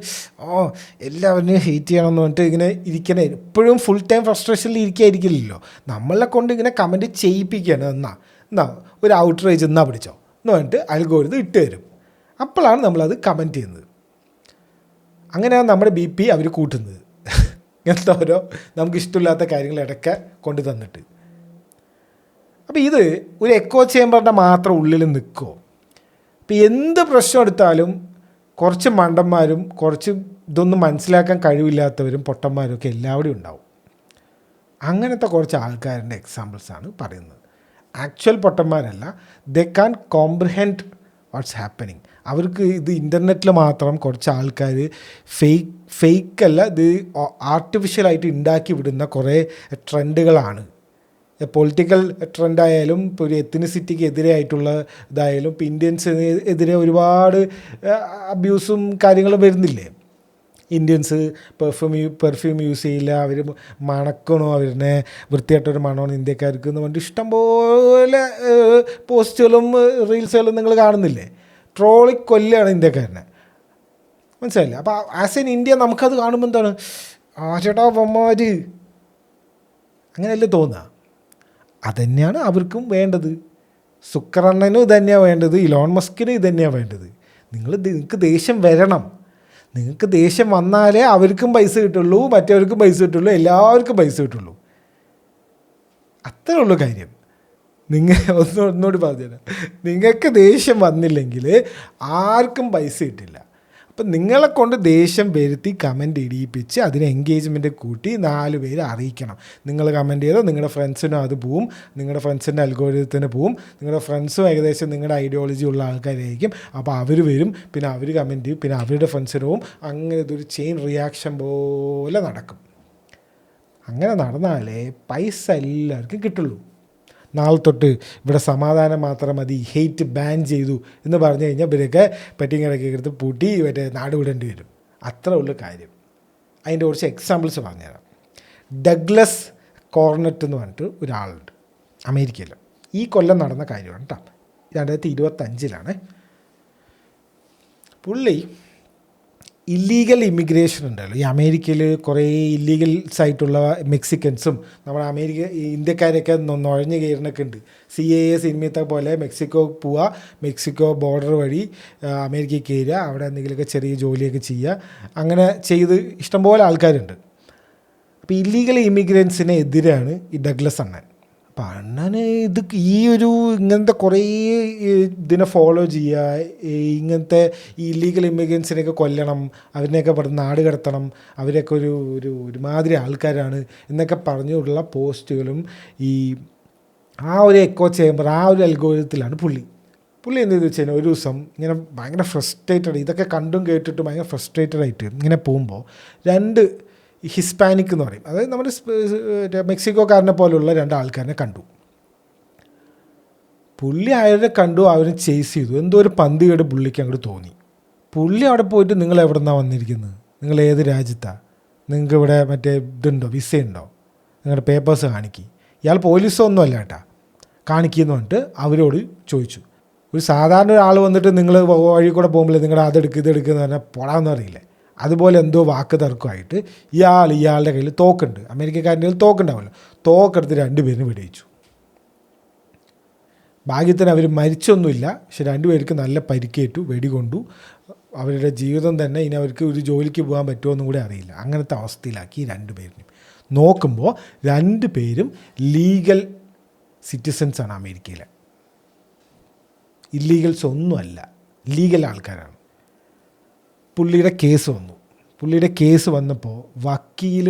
എല്ലാവരും ഹെയ്റ്റ് ചെയ്യണമെന്ന് പറഞ്ഞിട്ട് ഇങ്ങനെ ഇരിക്കണേ, എപ്പോഴും ഫുൾ ടൈം ഫ്രസ്ട്രേഷനിൽ ഇരിക്കാതിരിക്കില്ലല്ലോ. നമ്മളെ കൊണ്ട് ഇങ്ങനെ കമൻറ്റ് ചെയ്യിപ്പിക്കുകയാണ്. എന്നാ ഒരു ഔട്ട്റേജ് എന്നാ പിടിച്ചോ എന്ന് പറഞ്ഞിട്ട് അൽഗോരിതം ഇട്ട് തരും. അപ്പോഴാണ് നമ്മളത് കമൻറ്റ് ചെയ്യുന്നത്. അങ്ങനെയാണ് നമ്മുടെ BP അവർ കൂട്ടുന്നത്. ഇങ്ങനത്തെ ഓരോ നമുക്ക് ഇഷ്ടമില്ലാത്ത കാര്യങ്ങൾ ഇടയ്ക്ക് കൊണ്ട് തന്നിട്ട്. അപ്പോൾ ഇത് ഒരു എക്കോ ചേമ്പറിൻ്റെ മാത്രം ഉള്ളിൽ നിൽക്കുമോ? ഇപ്പോൾ എന്ത് പ്രശ്നം എടുത്താലും കുറച്ച് മണ്ടന്മാരും കുറച്ച് ഇതൊന്നും മനസ്സിലാക്കാൻ കഴിവില്ലാത്തവരും പൊട്ടന്മാരും ഒക്കെ എല്ലാവിടെയും ഉണ്ടാവും. അങ്ങനത്തെ കുറച്ച് ആൾക്കാരുടെ എക്സാമ്പിൾസാണ് പറയുന്നത്. ആക്ച്വൽ പൊട്ടന്മാരല്ല, they can comprehend what's happening. അവർക്ക് ഇത് ഇൻ്റർനെറ്റിൽ മാത്രം കുറച്ച് ആൾക്കാർ ഫേക്കല്ല, ഇത് ആർട്ടിഫിഷ്യലായിട്ട് ഉണ്ടാക്കി വിടുന്ന കുറേ ട്രെൻഡുകളാണ്. പൊളിറ്റിക്കൽ ട്രെൻഡായാലും ഇപ്പോൾ ഒരു എത്നിസിറ്റിക്ക് എതിരായിട്ടുള്ള ഇതായാലും ഇപ്പോൾ ഇന്ത്യൻസിന് എതിരെ ഒരുപാട് അബ്യൂസും കാര്യങ്ങളും വരുന്നില്ലേ. ഇന്ത്യൻസ് പെർഫ്യൂം യൂസ് ചെയ്യില്ല, അവർ മണക്കണോ, അവരുടെ വൃത്തിയായിട്ടൊരു മണമാണ് ഇന്ത്യക്കാർക്ക് എന്ന് പറഞ്ഞിട്ട് ഇഷ്ടംപോലെ പോസ്റ്റുകളും റീൽസുകളും നിങ്ങൾ കാണുന്നില്ലേ. കൊല്ലുകയാണ് ഇന്ത്യക്കാരനെ, മനസ്സിലായില്ലേ? അപ്പോൾ ആസ് എൻ ഇന്ത്യ നമുക്കത് കാണുമ്പോൾ എന്താണ്, ചേട്ടാ വമ്മാര് അങ്ങനെയല്ലേ തോന്നുക. അതുതന്നെയാണ് അവർക്കും വേണ്ടത്. സുക്കറണ്ണനും ഇതുതന്നെയാണ് വേണ്ടത്, ഇലോൺ മസ്കിനും ഇതുതന്നെയാണ് വേണ്ടത്. നിങ്ങൾക്ക് ദേഷ്യം വരണം. നിങ്ങൾക്ക് ദേഷ്യം വന്നാലേ അവർക്കും പൈസ കിട്ടുള്ളൂ, മറ്റവർക്കും പൈസ കിട്ടുള്ളൂ, എല്ലാവർക്കും പൈസ കിട്ടുള്ളൂ. അത്രേ ഉള്ളൂ കാര്യം. ഒന്നുകൂടി പറഞ്ഞുതരാം, നിങ്ങൾക്ക് ദേഷ്യം വന്നില്ലെങ്കിൽ ആർക്കും പൈസ കിട്ടില്ല. അപ്പം നിങ്ങളെ കൊണ്ട് ദേഷ്യം വരുത്തി കമൻറ്റ് ഇടിയിപ്പിച്ച് അതിന് എൻഗേജ്മെൻറ്റ് കൂട്ടി 4 പേര് അറിയിക്കണം. നിങ്ങൾ കമൻറ്റ് ചെയ്തോ, നിങ്ങളുടെ ഫ്രണ്ട്സിനും അത് പോവും, നിങ്ങളുടെ ഫ്രണ്ട്സിൻ്റെ അൽഗോരിതത്തിന് പോവും. നിങ്ങളുടെ ഫ്രണ്ട്സും ഏകദേശം നിങ്ങളുടെ ഐഡിയോളജി ഉള്ള ആൾക്കാരായിരിക്കും. അപ്പോൾ അവർ വരും, പിന്നെ അവർ കമൻറ്റ് ചെയ്യും, പിന്നെ അവരുടെ ഫ്രണ്ട്സിന് പോവും. അങ്ങനെ ഇതൊരു ചെയിൻ റിയാക്ഷൻ പോലെ നടക്കും. അങ്ങനെ നടന്നാലേ പൈസ എല്ലാവർക്കും കിട്ടുള്ളൂ. നാളെ തൊട്ട് ഇവിടെ സമാധാനം മാത്രം മതി, ഹെയ്റ്റ് ബാൻ ചെയ്തു എന്ന് പറഞ്ഞു കഴിഞ്ഞാൽ ഇവരൊക്കെ പെട്ടിങ്ങടക്കി എടുത്ത് പൂട്ടി നാട് വിടേണ്ടി വരും. അത്ര ഉള്ള കാര്യം. അതിൻ്റെ കുറച്ച് എക്സാമ്പിൾസ് പറഞ്ഞുതരാം. ഡഗ്ലസ് കോർണറ്റ് എന്ന് പറഞ്ഞിട്ട് ഒരാളുണ്ട് അമേരിക്കയിൽ. ഈ കൊല്ലം നടന്ന കാര്യമാണ് കേട്ടോ. 2025 പുള്ളി ഇല്ലീഗൽ ഇമിഗ്രേഷൻ ഉണ്ടല്ലോ, ഈ അമേരിക്കയിൽ കുറേ ഇല്ലീഗൽസ് ആയിട്ടുള്ള മെക്സിക്കൻസും നമ്മുടെ ഇന്ത്യക്കാരൊക്കെ നുഴഞ്ഞു കയറുന്നൊക്കെ ഉണ്ട്. CAA സിനിമയത്തെ പോലെ മെക്സിക്കോ പോവുക, മെക്സിക്കോ ബോർഡർ വഴി അമേരിക്കയിൽ കയറുക, അവിടെ എന്തെങ്കിലുമൊക്കെ ചെറിയ ജോലിയൊക്കെ ചെയ്യുക, അങ്ങനെ ചെയ്ത് ഇഷ്ടംപോലെ ആൾക്കാരുണ്ട്. അപ്പോൾ ഇല്ലീഗൽ ഇമിഗ്രൻസിന് എതിരാണ് ഈ ഡഗ്ലസ് അണ്ണൻ. അപ്പം അണ്ണന് ഇങ്ങനത്തെ കുറേ ഇതിനെ ഫോളോ ചെയ്യുക, ഇങ്ങനത്തെ ഈ ഇല്ലീഗൽ ഇമിഗ്രൻസിനെയൊക്കെ കൊല്ലണം, അവരിനെയൊക്കെ പറഞ്ഞ് നാട് കടത്തണം, അവരൊക്കെ ഒരുമാതിരി ആൾക്കാരാണ് എന്നൊക്കെ പറഞ്ഞുള്ള പോസ്റ്റുകളും ആ ഒരു എക്കോ ചേമ്പർ, ആ ഒരു അൽഗോരിതത്തിലാണ് പുള്ളി എന്ത് ചെയ്തു വെച്ചാൽ ഒരു ദിവസം ഇങ്ങനെ ഭയങ്കര ഫ്രസ്ട്രേറ്റഡ്, ഇതൊക്കെ കണ്ടും കേട്ടിട്ട് ഭയങ്കര ഫ്രസ്ട്രേറ്റഡ് ആയിട്ട് ഇങ്ങനെ പോകുമ്പോൾ 2 ഹിസ്പാനിക് എന്ന് പറയും, അതായത് നമ്മുടെ മെക്സിക്കോക്കാരനെ പോലുള്ള 2 ആൾക്കാരെ കണ്ടു. പുള്ളി അവരെ കണ്ടു, അവരെ ചേസ് ചെയ്തു. എന്തോ ഒരു പന്തികേട് പുള്ളിക്ക് അങ്ങോട്ട് തോന്നി. പുള്ളി അവിടെ പോയിട്ട് നിങ്ങൾ എവിടെ നിന്നാണ് വന്നിരിക്കുന്നത്, നിങ്ങൾ ഏത് രാജ്യത്താണ്, നിങ്ങൾക്ക് ഇവിടെ മറ്റേ ഇതുണ്ടോ, വിസ ഉണ്ടോ, നിങ്ങളുടെ പേപ്പേഴ്സ് കാണിക്കുക. ഇയാൾ പോലീസൊന്നും അല്ല കേട്ടാ, കാണിക്കുമെന്ന് പറഞ്ഞിട്ട് അവരോട് ചോദിച്ചു. ഒരു സാധാരണ ഒരാൾ വന്നിട്ട് നിങ്ങൾ വഴി കൂടെ പോകുമ്പോൾ നിങ്ങളുടെ അതെടുക്കുക ഇതെടുക്കുക എന്ന് പറഞ്ഞാൽ പോടാന്ന് അറിയില്ലേ, അതുപോലെ എന്തോ വാക്ക് തർക്കമായിട്ട് ഇയാളുടെ കയ്യിൽ തോക്കുണ്ട്, അമേരിക്കക്കാരൻ്റെ കയ്യിൽ തോക്കുണ്ടാവുമല്ലോ, തോക്കെടുത്ത് 2 പേരിന് വെടിവെച്ചു. ഭാഗ്യത്തിന് അവർ മരിച്ചൊന്നുമില്ല, പക്ഷെ 2 പേർക്ക് നല്ല പരിക്കേറ്റു, വെടികൊണ്ടു. അവരുടെ ജീവിതം തന്നെ ഇനി അവർക്ക് ഒരു ജോലിക്ക് പോകാൻ പറ്റുമോ എന്നും കൂടെ അറിയില്ല. അങ്ങനത്തെ അവസ്ഥയിലാക്കി 2 പേരിനും. നോക്കുമ്പോൾ 2 പേരും ലീഗൽ സിറ്റിസൺസാണ് അമേരിക്കയിലെ. ഇല്ലീഗൽസ് ഒന്നുമല്ല, ലീഗൽ ആൾക്കാരാണ്. പുള്ളിയുടെ കേസ് വന്നപ്പോൾ വക്കീൽ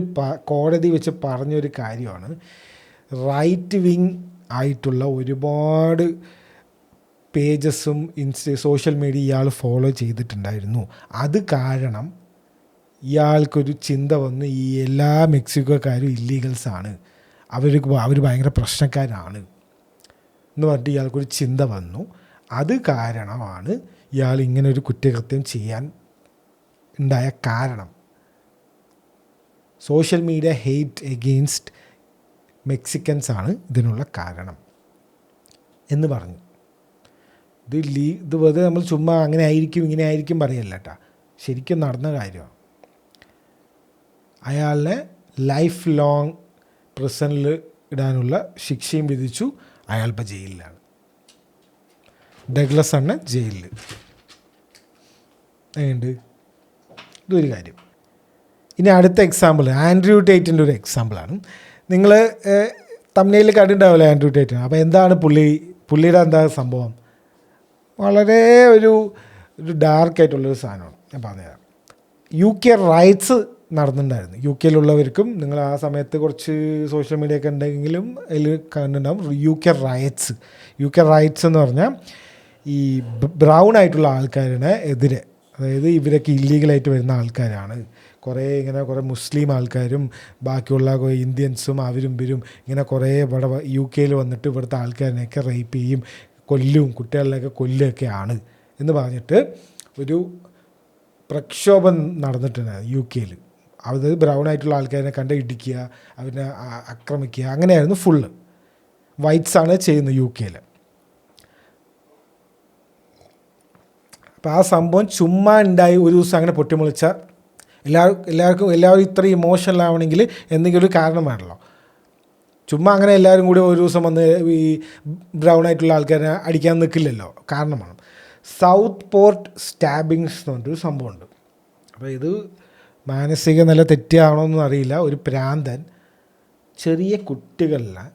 കോടതി വെച്ച് പറഞ്ഞൊരു കാര്യമാണ്, റൈറ്റ് വിങ് ആയിട്ടുള്ള ഒരുപാട് പേജസും സോഷ്യൽ മീഡിയ ഇയാൾ ഫോളോ ചെയ്തിട്ടുണ്ടായിരുന്നു. അത് കാരണം ഇയാൾക്കൊരു ചിന്ത വന്ന് ഈ എല്ലാ മെക്സിക്കോക്കാരും ഇല്ലീഗൽസാണ്, അവർ ഭയങ്കര പ്രശ്നക്കാരാണ് എന്ന് പറഞ്ഞിട്ട് ഇയാൾക്കൊരു ചിന്ത വന്നു. അത് കാരണമാണ് ഇയാൾ ഇങ്ങനൊരു കുറ്റകൃത്യം ചെയ്യാൻ ഉണ്ടായ കാരണം. സോഷ്യൽ മീഡിയ ഹെയ്റ്റ് എഗെയിൻസ്റ്റ് മെക്സിക്കൻസാണ് ഇതിനുള്ള കാരണം എന്ന് പറഞ്ഞു. ഇത് വെറുതെ നമ്മൾ ചുമ്മാ അങ്ങനെ ആയിരിക്കും ഇങ്ങനെ ആയിരിക്കും പറയല്ല കേട്ടോ, ശരിക്കും നടന്ന കാര്യമാണ്. അയാളെ ലൈഫ് ലോങ് പ്രിസണിൽ ഇടാനുള്ള ശിക്ഷയും വിധിച്ചു. അയാൾ ഇപ്പോൾ ജയിലിലാണ്. ഡഗ്ലസ് അണ്ണൻ ജയിലിൽ. എങ്ങനെയുണ്ട്? ഇതൊരു കാര്യം. ഇനി അടുത്ത എക്സാമ്പിൾ ആൻഡ്രൂ ടേറ്റിൻ്റെ ഒരു എക്സാമ്പിളാണ്. നിങ്ങൾ തമ്മിൽ കണ്ടിട്ടുണ്ടാവില്ല ആൻഡ്രൂ ടേറ്റിന്. അപ്പോൾ എന്താണ് പുള്ളിയുടെ എന്താ സംഭവം? വളരെ ഒരു ഡാർക്കായിട്ടുള്ളൊരു സാധനമാണ്. ഞാൻ പറഞ്ഞുതരാം. UK rights നടന്നിട്ടുണ്ടായിരുന്നു. UK നിങ്ങൾ ആ സമയത്ത് കുറച്ച് സോഷ്യൽ മീഡിയ ഒക്കെ ഉണ്ടെങ്കിലും അതിൽ കണ്ടിട്ടുണ്ടാവും. UK റൈറ്റ്സ് എന്ന് പറഞ്ഞാൽ ഈ ബ്രൗൺ ആയിട്ടുള്ള ആൾക്കാരുടെ എതിരെ, അതായത് ഇവരൊക്കെ ഇല്ലീഗലായിട്ട് വരുന്ന ആൾക്കാരാണ്. കുറേ മുസ്ലിം ആൾക്കാരും ബാക്കിയുള്ള ഇന്ത്യൻസും അവരും ഇങ്ങനെ കുറേ ഇവിടെ UK വന്നിട്ട് ഇവിടുത്തെ ആൾക്കാരിനെയൊക്കെ റേപ്പ് ചെയ്യും, കൊല്ലും, കുട്ടികളിനെയൊക്കെ കൊല്ലുകയൊക്കെയാണ് എന്ന് പറഞ്ഞിട്ട് ഒരു പ്രക്ഷോഭം നടന്നിട്ടുണ്ടായിരുന്നു UK. അതായത് ബ്രൗൺ ആയിട്ടുള്ള ആൾക്കാരെ കണ്ട് ഇടിക്കുക, അവരെ ആക്രമിക്കുക, അങ്ങനെയായിരുന്നു ഫുള്ള്. വൈറ്റ്സാണ് ചെയ്യുന്നത് UK. അപ്പോൾ ആ സംഭവം ചുമ്മാ ഉണ്ടായി ഒരു ദിവസം അങ്ങനെ പൊട്ടിമുളിച്ച എല്ലാവരും ഇത്രയും ഇമോഷണൽ ആവണമെങ്കിൽ എന്തെങ്കിലും ഒരു കാരണം വേണമല്ലോ. ചുമ്മാ അങ്ങനെ എല്ലാവരും കൂടി ഒരു ദിവസം വന്ന് ഈ ബ്രൗൺ ആയിട്ടുള്ള ആൾക്കാരെ അടിക്കാൻ നിൽക്കില്ലല്ലോ, കാരണം വേണം. സൗത്ത് പോർട്ട് സ്റ്റാബിങ്സ് എന്ന് പറഞ്ഞൊരു സംഭവമുണ്ട്. അപ്പോൾ ഇത് മാനസിക നില തെറ്റിയാണോന്നും അറിയില്ല. ഒരു പ്രാന്തൻ ചെറിയ കുട്ടികളിലെ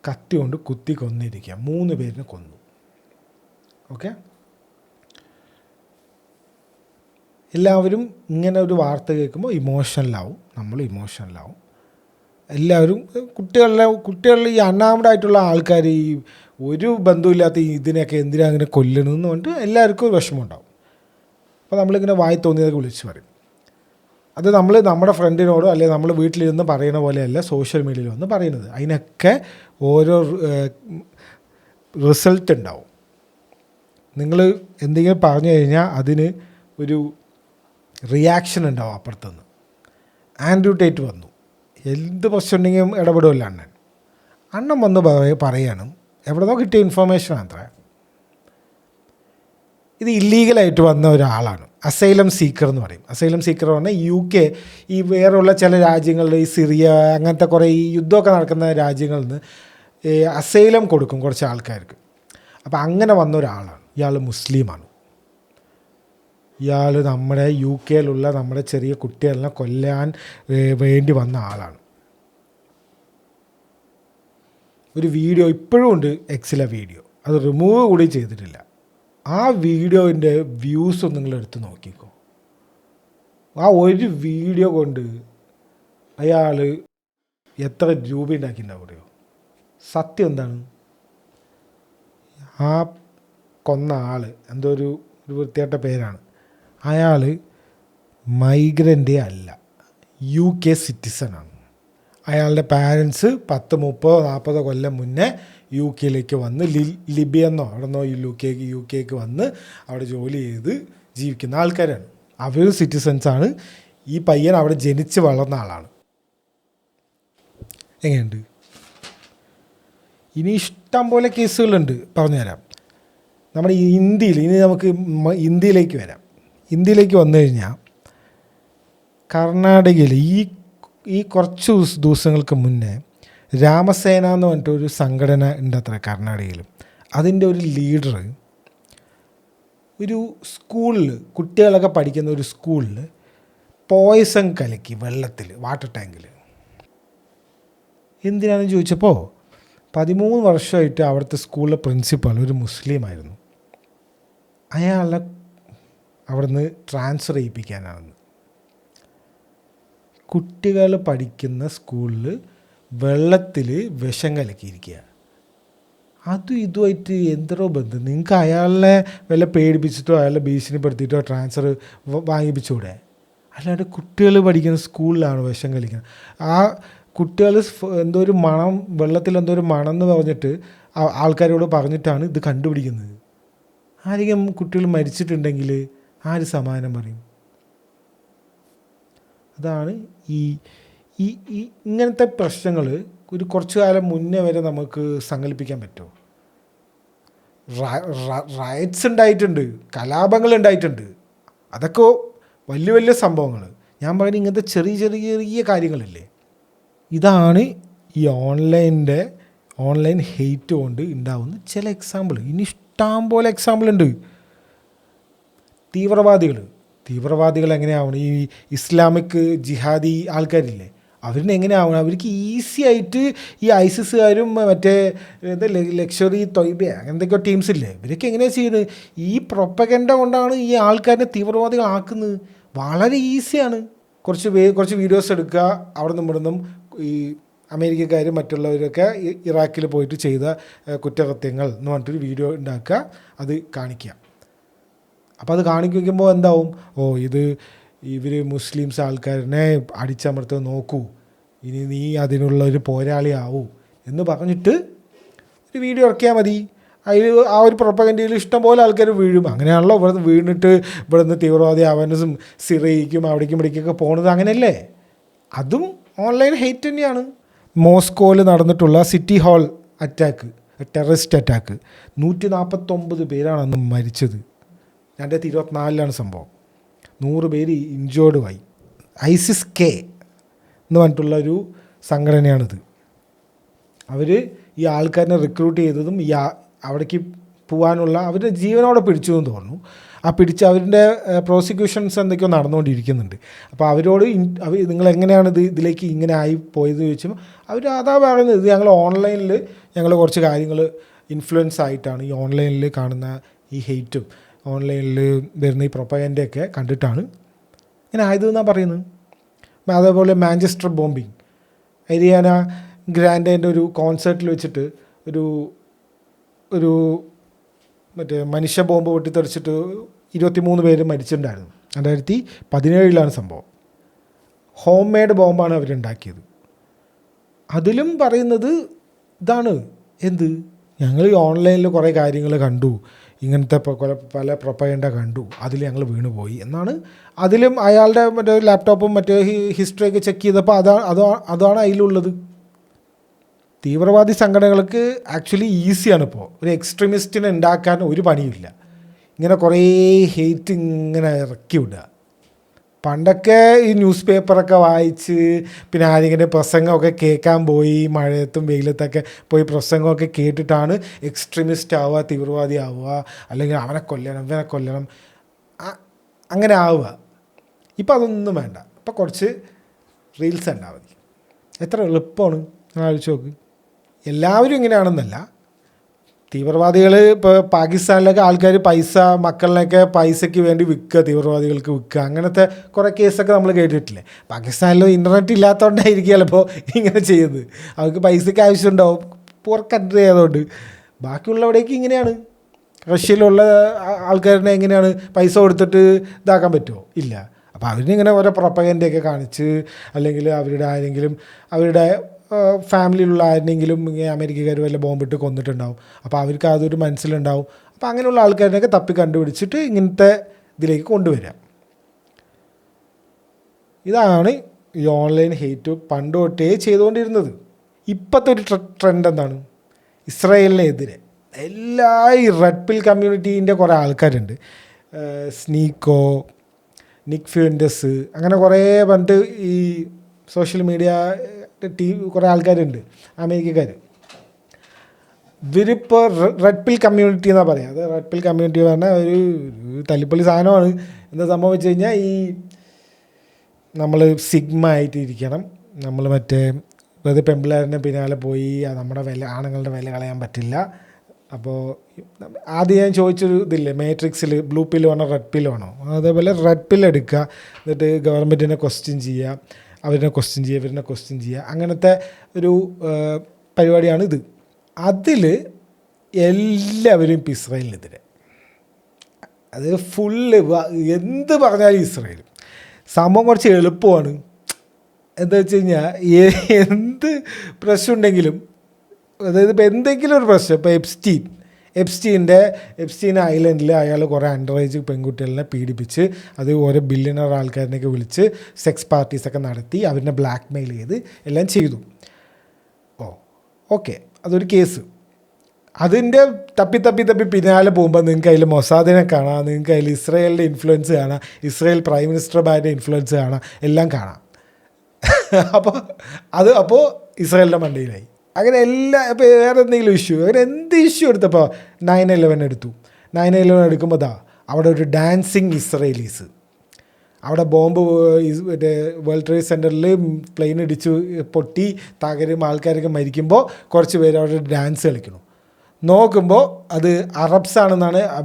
കത്തി കൊണ്ട് കുത്തി കൊന്നിരിക്കുക. 3 പേരിനെ കൊന്നു. ഓക്കെ, എല്ലാവരും ഇങ്ങനെ ഒരു വാർത്ത കേൾക്കുമ്പോൾ ഇമോഷണലാവും, നമ്മൾ ഇമോഷണലാവും. എല്ലാവരും കുട്ടികളിൽ ഈ അണ്ണാമഡായിട്ടുള്ള ആൾക്കാർ ഈ ഒരു ബന്ധമില്ലാത്ത ഇതിനെയൊക്കെ എന്തിനാ അങ്ങനെ കൊല്ലണമെന്ന് പറഞ്ഞിട്ട് എല്ലാവർക്കും ഒരു വിഷമം ഉണ്ടാവും. അപ്പോൾ നമ്മളിങ്ങനെ വായി തോന്നിയതൊക്കെ വിളിച്ച് പറയും. അത് നമ്മൾ നമ്മുടെ ഫ്രണ്ടിനോടോ അല്ലെങ്കിൽ നമ്മൾ വീട്ടിലിരുന്ന് പറയുന്ന പോലെയല്ല സോഷ്യൽ മീഡിയയിൽ വന്ന് പറയുന്നത്. അതിനൊക്കെ ഓരോ റിസൾട്ട് ഉണ്ടാവും. നിങ്ങൾ എന്തെങ്കിലും പറഞ്ഞു കഴിഞ്ഞാൽ അതിന് ഒരു റിയാക്ഷൻ ഉണ്ടാവും അപ്പുറത്തുനിന്ന്. ആൻഡ്രൂ ടേറ്റ് വന്നു, എന്ത് പ്രശ്നം ഉണ്ടെങ്കിലും ഇടപെടുമല്ലോ അണ്ണൻ വന്ന് പറയണം, എവിടെന്നോ കിട്ടിയ ഇൻഫർമേഷൻ അത്ര. ഇത് ഇല്ലീഗലായിട്ട് വന്ന ഒരാളാണ്, അസൈലം സീക്കർ എന്ന് പറയും. അസൈലം സീക്കർ പറഞ്ഞാൽ UK ഈ വേറെയുള്ള ചില രാജ്യങ്ങളിൽ ഈ സിറിയ അങ്ങനത്തെ കുറേ ഈ യുദ്ധമൊക്കെ നടക്കുന്ന രാജ്യങ്ങളിൽ നിന്ന് അസൈലം കൊടുക്കും കുറച്ച് ആൾക്കാർക്ക്. അപ്പോൾ അങ്ങനെ വന്ന ഒരാളാണ് ഇയാൾ. മുസ്ലിമാണ് ഇയാൾ. നമ്മുടെ UK നമ്മുടെ ചെറിയ കുട്ടികളെ കൊല്ലാൻ വേണ്ടി വന്ന ആളാണ്. ഒരു വീഡിയോ ഇപ്പോഴും ഉണ്ട് എക്സിലെ വീഡിയോ, അത് റിമൂവ് കൂടി ചെയ്തിട്ടില്ല. ആ വീഡിയോൻ്റെ വ്യൂസ് നിങ്ങൾ എടുത്ത് നോക്കിക്കോ. ആ ഒരു വീഡിയോ കൊണ്ട് അയാൾ എത്ര രൂപ ഉണ്ടാക്കിയിട്ടുണ്ടാവും അറിയോ? സത്യം എന്താണ്? ആ കൊന്ന ആൾ എന്തോ ഒരു വൃത്തിയായിട്ട പേരാണ്. അയാൾ മൈഗ്രൻ്റേ അല്ല, UK സിറ്റിസണാണ്. അയാളുടെ പാരൻസ് 10, 30, 40 കൊല്ലം മുന്നേ UK വന്ന് ലിബിയെന്നോ അവിടെന്നോ UK വന്ന് അവിടെ ജോലി ചെയ്ത് ജീവിക്കുന്ന ആൾക്കാരാണ്. അവർ സിറ്റിസൺസാണ്. ഈ പയ്യൻ അവിടെ ജനിച്ച് വളർന്ന ആളാണ്. എങ്ങനെയുണ്ട്? ഇനി ഇഷ്ടം പോലെ കേസുകളുണ്ട്, പറഞ്ഞുതരാം. നമ്മുടെ ഇന്ത്യയിൽ ഇനി നമുക്ക് ഇന്ത്യയിലേക്ക് വരാം. ഇന്ത്യയിലേക്ക് വന്നു കഴിഞ്ഞാൽ കർണാടകയിൽ ഈ കുറച്ച് ദിവസങ്ങൾക്ക് മുന്നേ രാമസേന എന്ന് പറഞ്ഞിട്ട് ഒരു സംഘടന ഉണ്ട് അത്ര കർണാടകയിൽ. അതിൻ്റെ ഒരു ലീഡർ ഒരു സ്കൂളിൽ, കുട്ടികളൊക്കെ പഠിക്കുന്ന ഒരു സ്കൂളിൽ പോയ്സൺ കലക്കി വെള്ളത്തിൽ, വാട്ടർ ടാങ്കിൽ. എന്തിനാണെന്ന് ചോദിച്ചപ്പോൾ 13 വർഷമായിട്ട് അവിടുത്തെ സ്കൂളിലെ പ്രിൻസിപ്പൽ ഒരു മുസ്ലിം ആയിരുന്നു. അയാളെ അവിടുന്ന് ട്രാൻസ്ഫർ ചെയ്യിപ്പിക്കാനാണെന്ന്. കുട്ടികൾ പഠിക്കുന്ന സ്കൂളിൽ വെള്ളത്തിൽ വിഷം കലക്കിയിരിക്കുക. അതും ഇതുമായിട്ട് എന്തോ ബന്ധം? നിങ്ങൾക്ക് അയാളെ വല്ല പേടിപ്പിച്ചിട്ടോ അയാളെ ഭീഷണിപ്പെടുത്തിയിട്ടോ ട്രാൻസ്ഫർ വാങ്ങിപ്പിച്ചൂടെ? അല്ലാണ്ട് കുട്ടികൾ പഠിക്കുന്ന സ്കൂളിലാണ് വിഷം കലിക്കുന്നത്. ആ കുട്ടികൾ എന്തോ ഒരു മണം, വെള്ളത്തിൽ എന്തോ ഒരു മണം എന്ന് പറഞ്ഞിട്ട് ആൾക്കാരോട് പറഞ്ഞിട്ടാണ് ഇത് കണ്ടുപിടിക്കുന്നത്. ആരെങ്കിലും കുട്ടികൾ മരിച്ചിട്ടുണ്ടെങ്കിൽ ആര് സമാധാനം പറയും? അതാണ് ഈ ഈ ഇങ്ങനത്തെ പ്രശ്നങ്ങൾ ഒരു കുറച്ചു കാലം മുന്നേ വരെ നമുക്ക് സങ്കല്പിക്കാൻ പറ്റുമോ? റയറ്റ്സ് ഉണ്ടായിട്ടുണ്ട്, കലാപങ്ങൾ ഉണ്ടായിട്ടുണ്ട്, അതൊക്കെ വലിയ വലിയ സംഭവങ്ങൾ. ഞാൻ പറയുന്നത് ഇങ്ങനത്തെ ചെറിയ ചെറിയ ചെറിയ കാര്യങ്ങളില്ലേ, ഇതാണ് ഈ ഓൺലൈൻ ഹെയ്റ്റ് കൊണ്ട് ഉണ്ടാവുന്ന ചില എക്സാമ്പിൾ. ഇനി ഇഷ്ടം പോലെ എക്സാമ്പിൾ ഉണ്ട്. തീവ്രവാദികൾ എങ്ങനെയാവണം? ഈ ഇസ്ലാമിക് ജിഹാദി ആൾക്കാരില്ലേ, അവരിന് എങ്ങനെയാവണം? അവർക്ക് ഈസി ആയിട്ട് ഈ ഐസിസുകാരും മറ്റേ ലക്ഷറി തൊയ്ബ എന്തൊക്കെയോ ടീംസ് ഇല്ലേ, ഇവരൊക്കെ എങ്ങനെയാണ് ചെയ്യുന്നത്? ഈ പ്രൊപ്പഗൻഡ കൊണ്ടാണ് ഈ ആൾക്കാരെ തീവ്രവാദികളാക്കുന്നത്. വളരെ ഈസിയാണ്. കുറച്ച് വീഡിയോസ് എടുക്കുക, അവിടെ നിന്നും ഇവിടെ നിന്നും ഈ അമേരിക്കക്കാരും മറ്റുള്ളവരൊക്കെ ഇറാഖിൽ പോയിട്ട് ചെയ്ത കുറ്റകൃത്യങ്ങൾ എന്ന് പറഞ്ഞിട്ടൊരു വീഡിയോ ഉണ്ടാക്കുക, അത് കാണിക്കുക. അപ്പോൾ അത് കാണിക്കുമ്പോൾ എന്താവും? ഇവർ മുസ്ലിംസ് ആൾക്കാരനെ അടിച്ചമർത്ത് നോക്കൂ, ഇനി നീ അതിനുള്ള ഒരു പോരാളിയാവൂ എന്ന് പറഞ്ഞിട്ട് ഒരു വീഡിയോ ഇറക്കിയാൽ മതി. അതിൽ ആ ഒരു പ്രൊപ്പഗൻഡയിൽ ഇഷ്ടംപോലെ ആൾക്കാർ വീഴും. അങ്ങനെയാണല്ലോ ഇവിടെ വീണിട്ട് ഇവിടെ നിന്ന് തീവ്രവാദി അവനസും സിറിയയ്ക്കും അവിടേക്കും ഇവിടേക്കൊക്കെ പോകുന്നത്. അങ്ങനെയല്ലേ? അതും ഓൺലൈൻ ഹെയ്റ്റ് തന്നെയാണ്. മോസ്കോയിൽ നടന്നിട്ടുള്ള city hall attack, terrorist attack, 149 പേരാണ് അന്ന് മരിച്ചത്. 2024 സംഭവം. 100 പേര് ഇഞ്ചേർഡുമായി. ISIS K എന്ന് പറഞ്ഞിട്ടുള്ളൊരു സംഘടനയാണിത്. അവർ ഈ ആൾക്കാരെ റിക്രൂട്ട് ചെയ്തതും ഈ അവിടേക്ക് പോകാനുള്ള അവരുടെ ജീവനോടെ പിടിച്ചു എന്ന് തോന്നുന്നു. ആ പിടിച്ച് അവരുടെ പ്രോസിക്യൂഷൻസ് എന്തൊക്കെയോ നടന്നുകൊണ്ടിരിക്കുന്നുണ്ട്. അപ്പോൾ അവരോട് നിങ്ങൾ എങ്ങനെയാണ് ഇതിലേക്ക് ഇങ്ങനെ ആയി പോയത് ചോദിച്ചപ്പോൾ അവർ അതാ പറയുന്നത്, ഇത് ഞങ്ങൾ ഓൺലൈനിൽ കുറച്ച് കാര്യങ്ങൾ ഇൻഫ്ലുവൻസ് ആയിട്ടാണ് ഈ ഓൺലൈനിൽ കാണുന്ന ഈ ഹെയ്റ്റും ഓൺലൈനിൽ വരുന്ന ഈ പ്രൊപ്പഗൻഡയൊക്കെ കണ്ടിട്ടാണ് ഇങ്ങനെ ആയതെന്നാണ് പറയുന്നത്. അതേപോലെ മാഞ്ചസ്റ്റർ ബോംബിങ്, അരിയാന ഗ്രാൻഡേൻ്റെ ഒരു കോൺസേർട്ടിൽ വെച്ചിട്ട് ഒരു മറ്റേ മനുഷ്യ ബോംബ് പൊട്ടിത്തെറിച്ചിട്ട് 23 പേര് മരിച്ചിട്ടുണ്ടായിരുന്നു. 2017 സംഭവം. ഹോം മെയ്ഡ് ബോംബാണ് അവരുണ്ടാക്കിയത്. അതിലും പറയുന്നത് ഇതാണ്, എന്ത്, ഞങ്ങൾ ഈ ഓൺലൈനിൽ കുറേ കാര്യങ്ങൾ കണ്ടു, ഇങ്ങനത്തെ പല പ്രൊപ്പഗൻഡ കണ്ടു, അതിൽ ഞങ്ങൾ വീണുപോയി എന്നാണ്. അതിലും അയാളുടെ മറ്റേ ലാപ്ടോപ്പും മറ്റേ ഹിസ്റ്ററിയൊക്കെ ചെക്ക് ചെയ്തപ്പോൾ അതാണ് അതിലുള്ളത്. തീവ്രവാദി സംഘടനകൾക്ക് ആക്ച്വലി ഈസിയാണ് ഇപ്പോൾ ഒരു എക്സ്ട്രീമിസ്റ്റിനെ ഉണ്ടാക്കാൻ ഒരു പണിയില്ല. ഇങ്ങനെ കുറേ ഹെയ്റ്റ് ഇങ്ങനെ ഇറക്കി വിടുക. പണ്ടൊക്കെ ഈ ന്യൂസ് പേപ്പറൊക്കെ വായിച്ച് പിന്നെ ആരെങ്കിലും പ്രസംഗമൊക്കെ കേൾക്കാൻ പോയി, മഴയത്തും വെയിലത്തൊക്കെ പോയി പ്രസംഗമൊക്കെ കേട്ടിട്ടാണ് എക്സ്ട്രീമിസ്റ്റ് ആവുക, തീവ്രവാദി ആവുക, അല്ലെങ്കിൽ അവനെ കൊല്ലണം ഇവനെ കൊല്ലണം അങ്ങനെ ആവുക. ഇപ്പം അതൊന്നും വേണ്ട. ഇപ്പം കുറച്ച് റീൽസ് ഉണ്ടാൽ മതി. എത്ര എളുപ്പമാണ് ആലോചിച്ച് നോക്ക്. എല്ലാവരും ഇങ്ങനെയാണെന്നല്ല. തീവ്രവാദികൾ ഇപ്പോൾ പാകിസ്ഥാനിലൊക്കെ ആൾക്കാർ മക്കളിനൊക്കെ പൈസയ്ക്ക് വേണ്ടി വിൽക്കുക, തീവ്രവാദികൾക്ക് വിൽക്കുക, അങ്ങനത്തെ കുറേ കേസൊക്കെ നമ്മൾ കേട്ടിട്ടില്ലേ. പാകിസ്ഥാനിൽ ഇൻ്റർനെറ്റ് ഇല്ലാത്തതുകൊണ്ടായിരിക്കും ചിലപ്പോൾ ഇങ്ങനെ ചെയ്യുന്നത്. അവർക്ക് പൈസയ്ക്ക് ആവശ്യമുണ്ടാവും, പുറ കൺട്രി ആയതുകൊണ്ട്. ബാക്കിയുള്ളവിടേക്ക് ഇങ്ങനെയാണ്. റഷ്യയിലുള്ള ആൾക്കാരിനെ എങ്ങനെയാണ് പൈസ കൊടുത്തിട്ട് ഇതാക്കാൻ പറ്റുമോ? ഇല്ല. അപ്പോൾ അവരിങ്ങനെ ഓരോ പ്രൊപ്പഗൻഡയൊക്കെ കാണിച്ച്, അല്ലെങ്കിൽ അവരുടെ ഫാമിലിയിലുള്ള ആരെങ്കിലും ഇങ്ങനെ അമേരിക്കക്കാർ വല്ല ബോംബിട്ട് കൊന്നിട്ടുണ്ടാവും. അപ്പോൾ അവർക്ക് അതൊരു മനസ്സിലുണ്ടാവും. അപ്പോൾ അങ്ങനെയുള്ള ആൾക്കാരിനൊക്കെ തപ്പി കണ്ടുപിടിച്ചിട്ട് ഇങ്ങനത്തെ ഇതിലേക്ക് കൊണ്ടുവരാം. ഇതാണ് ഈ ഓൺലൈൻ ഹെയ്റ്റ് പണ്ട് തൊട്ടേ ചെയ്തുകൊണ്ടിരുന്നത്. ഇപ്പോഴത്തെ ഒരു ട്രെൻഡ് എന്താണ്? ഇസ്രായേലിനെതിരെ ഈ റെഡ് പിൽ കമ്മ്യൂണിറ്റീൻ്റെ കുറേ ആൾക്കാരുണ്ട്. സ്നീക്കോ, നിക് ഫ്യൂൻഡസ്, അങ്ങനെ കുറേ പണ്ട് ഈ സോഷ്യൽ മീഡിയ കുറേ ആൾക്കാരുണ്ട്, അമേരിക്കക്കാർ. ഇവരിപ്പോൾ റെഡ് പിൽ കമ്മ്യൂണിറ്റി എന്നാണ് പറയുക. അത് റെഡ് പിൽ കമ്മ്യൂണിറ്റി പറഞ്ഞാൽ ഒരു തല്ലിപ്പള്ളി സാധനമാണ്. എന്താ സംഭവം വെച്ച് കഴിഞ്ഞാൽ, ഈ നമ്മൾ സിഗ്മ ആയിട്ട് ഇരിക്കണം, നമ്മൾ വെറുതെ പെമ്പിള്ളേരിൻ്റെ പിന്നാലെ പോയി നമ്മുടെ ആണുങ്ങളുടെ വില കളയാൻ പറ്റില്ല. അപ്പോൾ ആദ്യം ഞാൻ ചോദിച്ചൊരു ഇതില്ലേ, മാട്രിക്സിൽ ബ്ലൂ പിൽ വേണോ റെഡ് പിൽ വേണോ? അതേപോലെ റെഡ് പിൽ എടുക്കുക, എന്നിട്ട് ഗവൺമെൻറ്റിനെ ക്വസ്റ്റ്യൻ ചെയ്യുക, ഇവരിനെ ക്വസ്റ്റ്യൻ ചെയ്യുക, അങ്ങനത്തെ ഒരു പരിപാടിയാണ് ഇത്. അതിൽ എല്ലാവരും ഇപ്പം ഇസ്രായേലിനെതിരെ. അത് ഫുള്ള് എന്ത് പറഞ്ഞാലും ഇസ്രായേൽ. സംഭവം കുറച്ച് എളുപ്പമാണ്. എന്താ വെച്ച് കഴിഞ്ഞാൽ, എന്ത് പ്രശ്നം ഉണ്ടെങ്കിലും, അതായത് ഇപ്പോൾ എന്തെങ്കിലും ഒരു പ്രശ്നം, ഇപ്പോൾ എപ്സ്റ്റീൻ ഐലൻഡിൽ അയാൾ കുറേ അണ്ടർ ഏജ് പെൺകുട്ടികളെ പീഡിപ്പിച്ച് അത് ഓരോ ബില്യണർ ആൾക്കാരിനെയൊക്കെ വിളിച്ച് സെക്സ് പാർട്ടീസൊക്കെ നടത്തി അവരിനെ ബ്ലാക്ക് മെയിൽ ചെയ്ത് എല്ലാം ചെയ്തു. ഓക്കെ, അതൊരു കേസ്. അതിൻ്റെ തപ്പി പിന്നാലെ പോകുമ്പോൾ നിങ്ങൾക്ക് അതിൽ മൊസാദിനെ കാണാം, നിങ്ങൾക്ക് അതിൽ ഇസ്രായേലിൻ്റെ ഇൻഫ്ലുവൻസ് കാണാം, ഇസ്രായേൽ പ്രൈം മിനിസ്റ്റർമാരുടെ ഇൻഫ്ലുവൻസ് കാണാം, എല്ലാം കാണാം. അപ്പോൾ ഇസ്രായേലിൻ്റെ മണ്ടയിലായി. അങ്ങനെ ഇപ്പോൾ വേറെ എന്തെങ്കിലും ഇഷ്യൂ, അങ്ങനെ എന്ത് ഇഷ്യൂ എടുത്തപ്പോൾ 9/11 എടുത്തു. 9/11 എടുക്കുമ്പോൾ അവിടെ ഒരു ഡാൻസിങ് ഇസ്രയേലീസ്, അവിടെ ബോംബ് മറ്റേ വേൾഡ് ട്രേഡ് സെൻറ്ററിൽ പ്ലെയിൻ ഇടിച്ച് പൊട്ടി തകരും, ആൾക്കാരൊക്കെ മരിക്കുമ്പോൾ കുറച്ച് പേര് അവിടെ ഡാൻസ് കളിക്കണം. നോക്കുമ്പോൾ അത്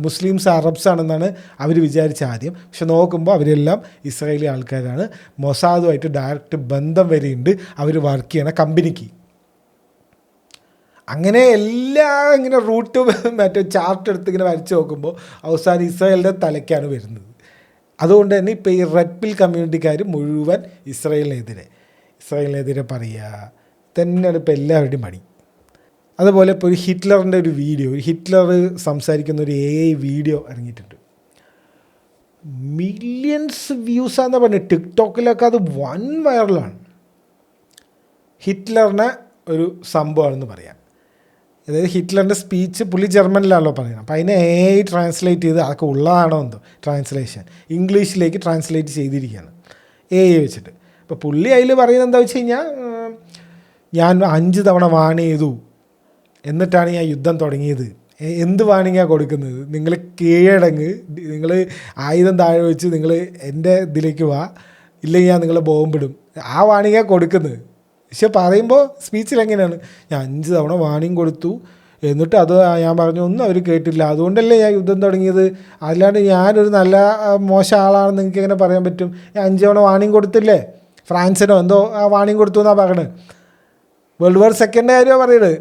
മുസ്ലിംസ് അറബ്സ് ആണെന്നാണ് അവർ വിചാരിച്ച ആദ്യം. പക്ഷെ നോക്കുമ്പോൾ അവരെല്ലാം ഇസ്രായേലി ആൾക്കാരാണ്. മൊസാദുമായിട്ട് ഡയറക്റ്റ് ബന്ധം വരെയുണ്ട് അവർ വർക്ക് ചെയ്യണ കമ്പനിക്ക്. അങ്ങനെ എല്ലാം ഇങ്ങനെ റൂട്ട് ചാർട്ട് എടുത്ത് ഇങ്ങനെ വരച്ച് നോക്കുമ്പോൾ അവസാനം ഇസ്രായേലിൻ്റെ തലയ്ക്കാണ് വരുന്നത്. അതുകൊണ്ട് തന്നെ ഇപ്പോൾ ഈ റെഡ് പിൽ കമ്മ്യൂണിറ്റിക്കാർ മുഴുവൻ ഇസ്രായേലിനെതിരെ പറയുക തന്നെയാണ് ഇപ്പോൾ എല്ലാവരുടെയും പണി. അതുപോലെ ഇപ്പോൾ ഒരു ഹിറ്റ്ലറിൻ്റെ ഒരു വീഡിയോ, ഹിറ്റ്ലർ സംസാരിക്കുന്ന ഒരു AI വീഡിയോ ഇറങ്ങിയിട്ടുണ്ട്. മില്യൺസ് വ്യൂസാന്ന് പറഞ്ഞു. ടിക്ടോക്കിലൊക്കെ അത് വൻ വൈറലാണ്. ഹിറ്റ്ലറിനെ ഒരു സംഭവമാണെന്ന് പറയാം. അതായത് ഹിറ്റ്ലറിൻ്റെ സ്പീച്ച് പുള്ളി ജർമ്മനിലാണല്ലോ പറയുന്നത്. അപ്പോൾ അതിനെ AI ട്രാൻസ്ലേറ്റ് ചെയ്ത് അതൊക്കെ ഉള്ളതാണോ എന്തോ ട്രാൻസ്ലേഷൻ ഇംഗ്ലീഷിലേക്ക് ട്രാൻസ്ലേറ്റ് ചെയ്തിരിക്കുകയാണ് AI വെച്ചിട്ട്. അപ്പോൾ പുള്ളി അതിൽ പറയുന്നത് എന്താ വെച്ച് കഴിഞ്ഞാൽ, ഞാൻ 5 തവണ വാൺ ചെയ്തു, എന്നിട്ടാണ് ഞാൻ യുദ്ധം തുടങ്ങിയത്. എന്ത് വാണിങ്ങാണ് കൊടുക്കുന്നത്? നിങ്ങൾ കീഴടങ്ങ്, നിങ്ങൾ ആയുധം താഴെ വെച്ച് നിങ്ങൾ എൻ്റെ ഇതിലേക്ക് വാ, ഇല്ലെങ്കിൽ ഞാൻ നിങ്ങളെ ബോംബിടും. ആ വാണിങ്ങാണ് കൊടുക്കുന്നത്. പക്ഷെ പറയുമ്പോൾ സ്പീച്ചിൽ എങ്ങനെയാണ്, ഞാൻ 5 തവണ വാണിംഗ് കൊടുത്തു, എന്നിട്ട് അത് ഞാൻ പറഞ്ഞു ഒന്നും അവർ കേട്ടില്ല, അതുകൊണ്ടല്ലേ ഞാൻ യുദ്ധം തുടങ്ങിയത്, അല്ലാണ്ട് ഞാനൊരു നല്ല മോശം ആളാണെന്ന് നിങ്ങൾക്ക് എങ്ങനെ പറയാൻ പറ്റും? ഞാൻ 5 തവണ വാണിംഗ് കൊടുത്തില്ലേ, ഫ്രാൻസിനോ എന്തോ വാണിംഗ് കൊടുത്തു എന്നാണ് പറയണത്. വേൾഡ് വാർ സെക്കൻഡ് കാര്യമാണ് പറയുന്നത്.